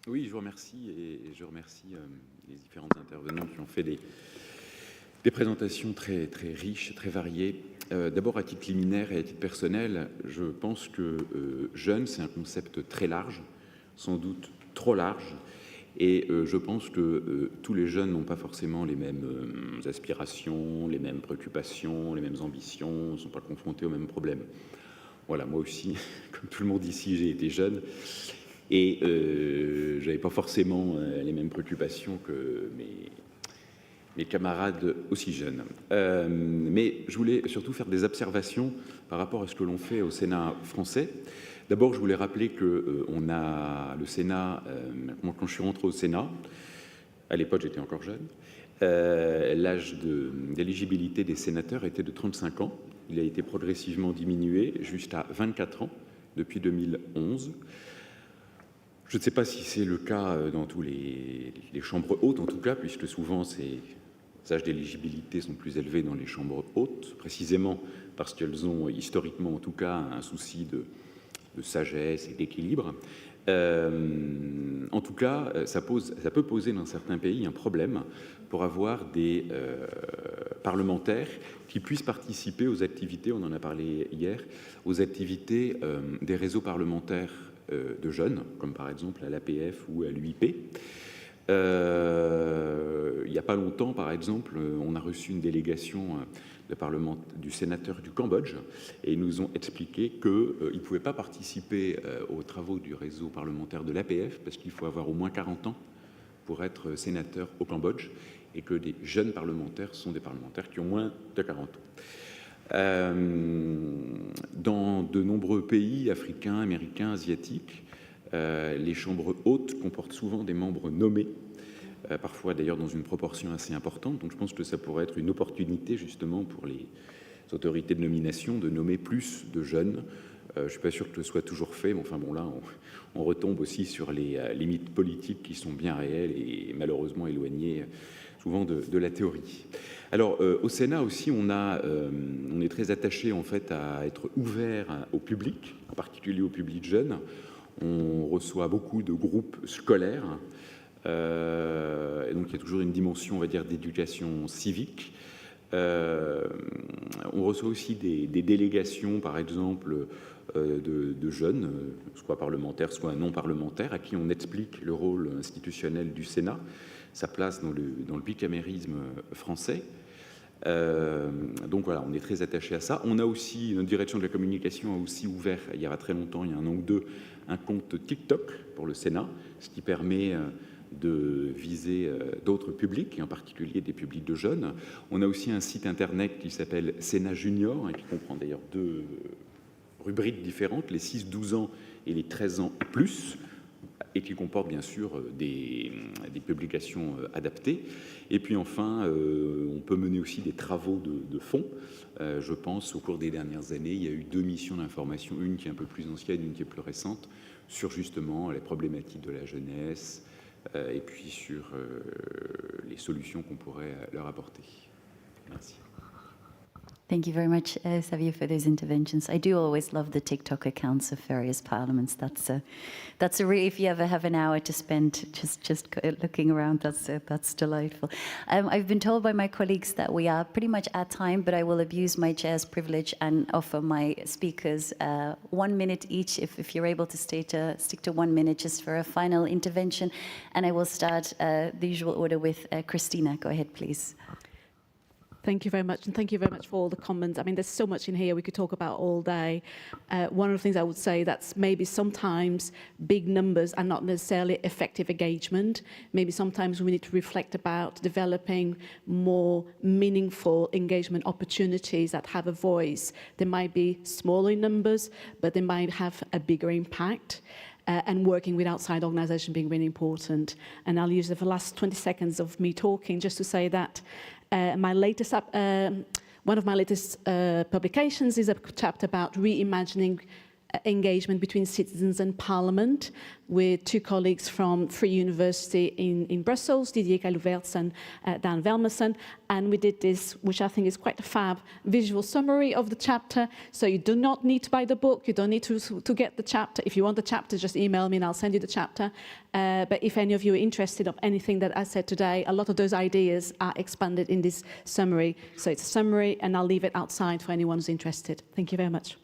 Oui, je vous remercie et je remercie les différents intervenants qui ont fait des présentations très, très riches, très variées. D'abord, à titre liminaire et à titre personnel, je pense que jeune, c'est un concept très large, sans doute trop large, et je pense que tous les jeunes n'ont pas forcément les mêmes aspirations, les mêmes préoccupations, les mêmes ambitions, ne sont pas confrontés aux mêmes problèmes. Voilà, moi aussi, comme tout le monde ici, j'ai été jeune, et je n'avais pas forcément les mêmes préoccupations que mes camarades aussi jeunes. Mais je voulais surtout faire des observations par rapport à ce que l'on fait au Sénat français. D'abord, je voulais rappeler que on a le Sénat, quand je suis rentré au Sénat, à l'époque j'étais encore jeune, l'âge d'éligibilité des sénateurs était de 35 ans. Il a été progressivement diminué jusqu'à 24 ans depuis 2011. Je ne sais pas si c'est le cas dans tous les chambres hautes, en tout cas, puisque souvent ces âges d'éligibilité sont plus élevés dans les chambres hautes, précisément parce qu'elles ont historiquement, en tout cas, un souci de sagesse et d'équilibre. En tout cas, ça peut poser dans certains pays un problème pour avoir des parlementaires qui puissent participer aux activités, on en a parlé hier, aux activités des réseaux parlementaires de jeunes, comme par exemple à l'APF ou à l'UIP. Il n'y a pas longtemps, par exemple, on a reçu une délégation du sénateur du Cambodge et ils nous ont expliqué qu'ils ne pouvaient pas participer aux travaux du réseau parlementaire de l'APF parce qu'il faut avoir au moins 40 ans pour être sénateur au Cambodge et que des jeunes parlementaires sont des parlementaires qui ont moins de 40 ans. Dans de nombreux pays africains, américains, asiatiques, les chambres hautes comportent souvent des membres nommés, parfois d'ailleurs dans une proportion assez importante. Donc je pense que ça pourrait être une opportunité justement pour les autorités de nomination de nommer plus de jeunes. Je ne suis pas sûr que ce soit toujours fait, mais enfin bon là on retombe aussi sur les limites politiques qui sont bien réelles et malheureusement éloignées souvent de la théorie. Alors au Sénat aussi on est très attaché en fait à être ouvert au public, en particulier au public jeune. On reçoit beaucoup de groupes scolaires, et donc il y a toujours une dimension, on va dire, d'éducation civique. On reçoit aussi des délégations, par exemple, de jeunes, soit parlementaires, soit non parlementaires, à qui on explique le rôle institutionnel du Sénat, sa place dans le bicamérisme français. Donc voilà, on est très attaché à ça. On a aussi, notre direction de la communication a aussi ouvert, il y a très longtemps, il y a un an ou deux, un compte TikTok pour le Sénat, ce qui permet de viser d'autres publics, et en particulier des publics de jeunes. On a aussi un site internet qui s'appelle Sénat Junior, qui comprend d'ailleurs deux rubriques différentes, les 6-12 ans et les 13 ans et plus, et qui comporte bien sûr des publications adaptées. Et puis enfin, on peut mener aussi des travaux de fond. Je pense, au cours des dernières années, il y a eu 2 missions d'information, une qui est un peu plus ancienne, une qui est plus récente, sur justement les problématiques de la jeunesse, et puis sur les solutions qu'on pourrait leur apporter. Merci. Thank you very much, Xavier, for those interventions. I do always love the TikTok accounts of various parliaments. That's a really, if you ever have an hour to spend just looking around, that's delightful. I've been told by my colleagues that we are pretty much at time, but I will abuse my chair's privilege and offer my speakers 1 minute each, if you're able to stick to 1 minute just for a final intervention. And I will start the usual order with Christina. Go ahead, please. Thank you very much, and thank you very much for all the comments. I mean, there's so much in here we could talk about all day. One of the things I would say that's maybe sometimes big numbers are not necessarily effective engagement. Maybe sometimes we need to reflect about developing more meaningful engagement opportunities that have a voice. They might be smaller in numbers, but they might have a bigger impact. And working with outside organisations being really important. And I'll use the last 20 seconds of me talking just to say that one of my latest publications is a chapter about reimagining engagement between citizens and Parliament with two colleagues from Free University in Brussels, Didier Kalouverts and Dan Velmerson. And we did this, which I think is quite a fab visual summary of the chapter. So you do not need to buy the book. You don't need to get the chapter. If you want the chapter, just email me and I'll send you the chapter. But if any of you are interested of anything that I said today, a lot of those ideas are expanded in this summary. So it's a summary, and I'll leave it outside for anyone who's interested. Thank you very much.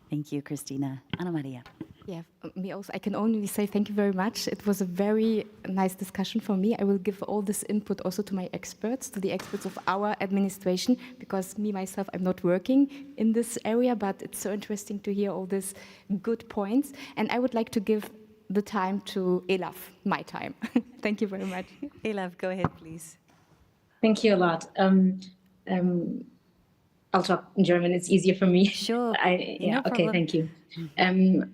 Thank you, Christina. Anna Maria. Yeah, me also. I can only say thank you very much. It was a very nice discussion for me. I will give all this input also to my experts, to the experts of our administration, because me, myself, I'm not working in this area, but it's so interesting to hear all these good points. And I would like to give the time to Elaf, my time. Thank you very much. Elaf, go ahead, please. Thank you a lot. I'll talk in German, it's easier for me. Sure. No okay, thank you.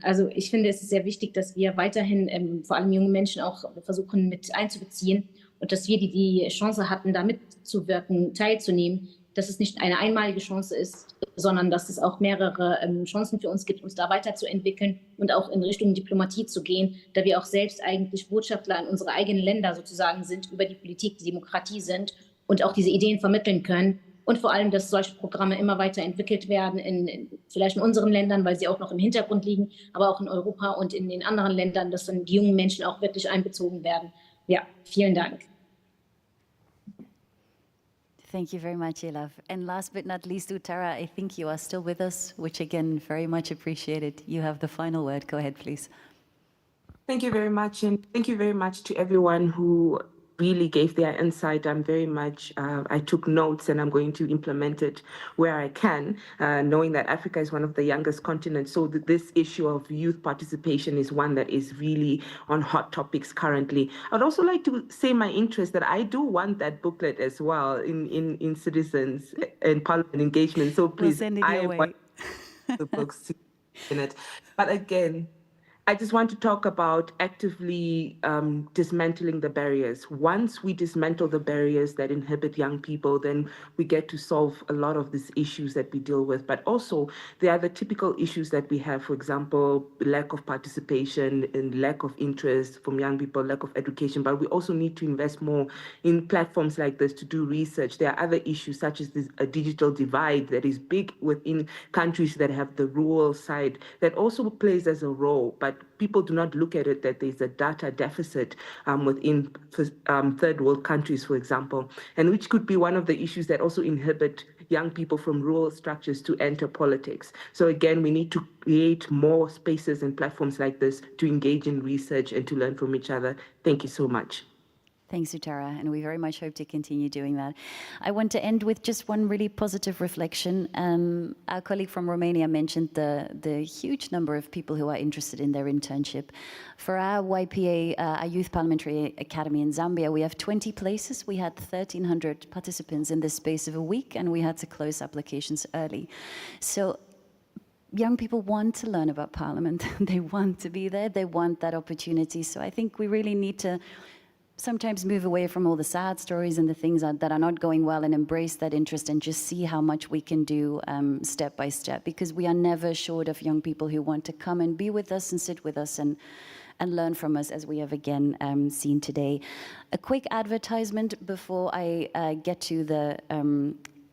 Also ich finde, es ist sehr wichtig, dass wir weiterhin vor allem junge Menschen auch versuchen mit einzubeziehen und dass wir die Chance hatten, da mitzuwirken, teilzunehmen, dass es nicht eine einmalige Chance ist, sondern dass es auch mehrere Chancen für uns gibt, uns da weiterzuentwickeln und auch in Richtung Diplomatie zu gehen, da wir auch selbst eigentlich Botschafter in unsere eigenen Länder sozusagen sind, über die Politik, die Demokratie sind und auch diese Ideen vermitteln können. Und vor allem, dass solche Programme immer weiterentwickelt werden, vielleicht in unseren Ländern, weil sie auch noch im Hintergrund liegen, aber auch in Europa und in den anderen Ländern, dass dann die jungen Menschen auch wirklich einbezogen werden. Ja, vielen Dank. Thank you very much, Elaf. And last but not least, Uttara, I think you are still with us, which again, very much appreciated. You have the final word. Go ahead, please. Thank you very much. And thank you very much to everyone who really gave their insight. I'm very much, I took notes and I'm going to implement it where I can, knowing that Africa is one of the youngest continents. So this issue of youth participation is one that is really on hot topics currently. I'd also like to say my interest that I do want that booklet as well in citizens and parliament engagement. So please, we'll send it your way. want the books in it. But again, I just want to talk about actively dismantling the barriers. Once we dismantle the barriers that inhibit young people, then we get to solve a lot of these issues that we deal with. But also, there are the typical issues that we have, for example, lack of participation and lack of interest from young people, lack of education. But we also need to invest more in platforms like this to do research. There are other issues such as a digital divide that is big within countries that have the rural side that also plays as a role. But people do not look at it that there's a data deficit within third world countries, for example, and which could be one of the issues that also inhibit young people from rural structures to enter politics. So again, we need to create more spaces and platforms like this to engage in research and to learn from each other. Thank you so much. Thanks, Uttara, and we very much hope to continue doing that. I want to end with just one really positive reflection. Our colleague from Romania mentioned the huge number of people who are interested in their internship. For our YPA, our Youth Parliamentary Academy in Zambia, we have 20 places. We had 1,300 participants in this space of a week, and we had to close applications early. So young people want to learn about Parliament. They want to be there. They want that opportunity. So I think we really need to sometimes move away from all the sad stories and the things that are not going well and embrace that interest and just see how much we can do step by step, because we are never short of young people who want to come and be with us and sit with us and learn from us, as we have again seen today. A quick advertisement before I get to the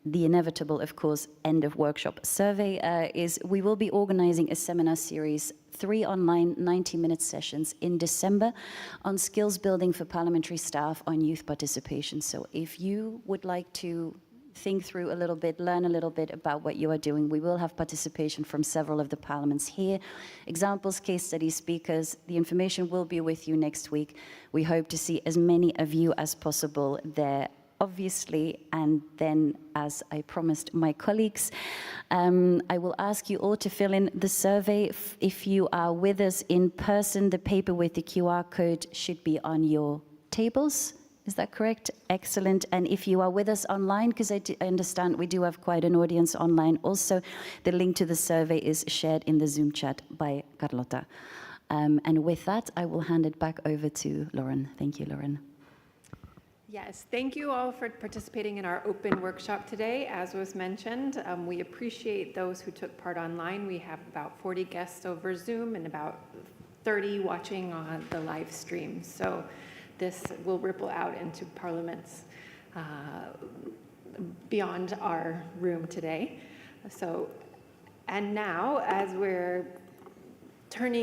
the inevitable, of course, end of workshop survey is we will be organizing a seminar series, 3 online 90-minute sessions in December on skills building for parliamentary staff on youth participation. So if you would like to think through a little bit, learn a little bit about what you are doing, we will have participation from several of the parliaments here. Examples, case studies, speakers, the information will be with you next week. We hope to see as many of you as possible there, obviously, and then, as I promised my colleagues, I will ask you all to fill in the survey. If you are with us in person, the paper with the QR code should be on your tables. Is that correct? Excellent. And if you are with us online, because I understand we do have quite an audience online also, the link to the survey is shared in the Zoom chat by Carlota. And with that, I will hand it back over to Lauren. Thank you, Lauren. Yes, thank you all for participating in our open workshop today. As was mentioned, we appreciate those who took part online. We have about 40 guests over Zoom and about 30 watching on the live stream. So this will ripple out into parliaments beyond our room today. So, and now, as we're turning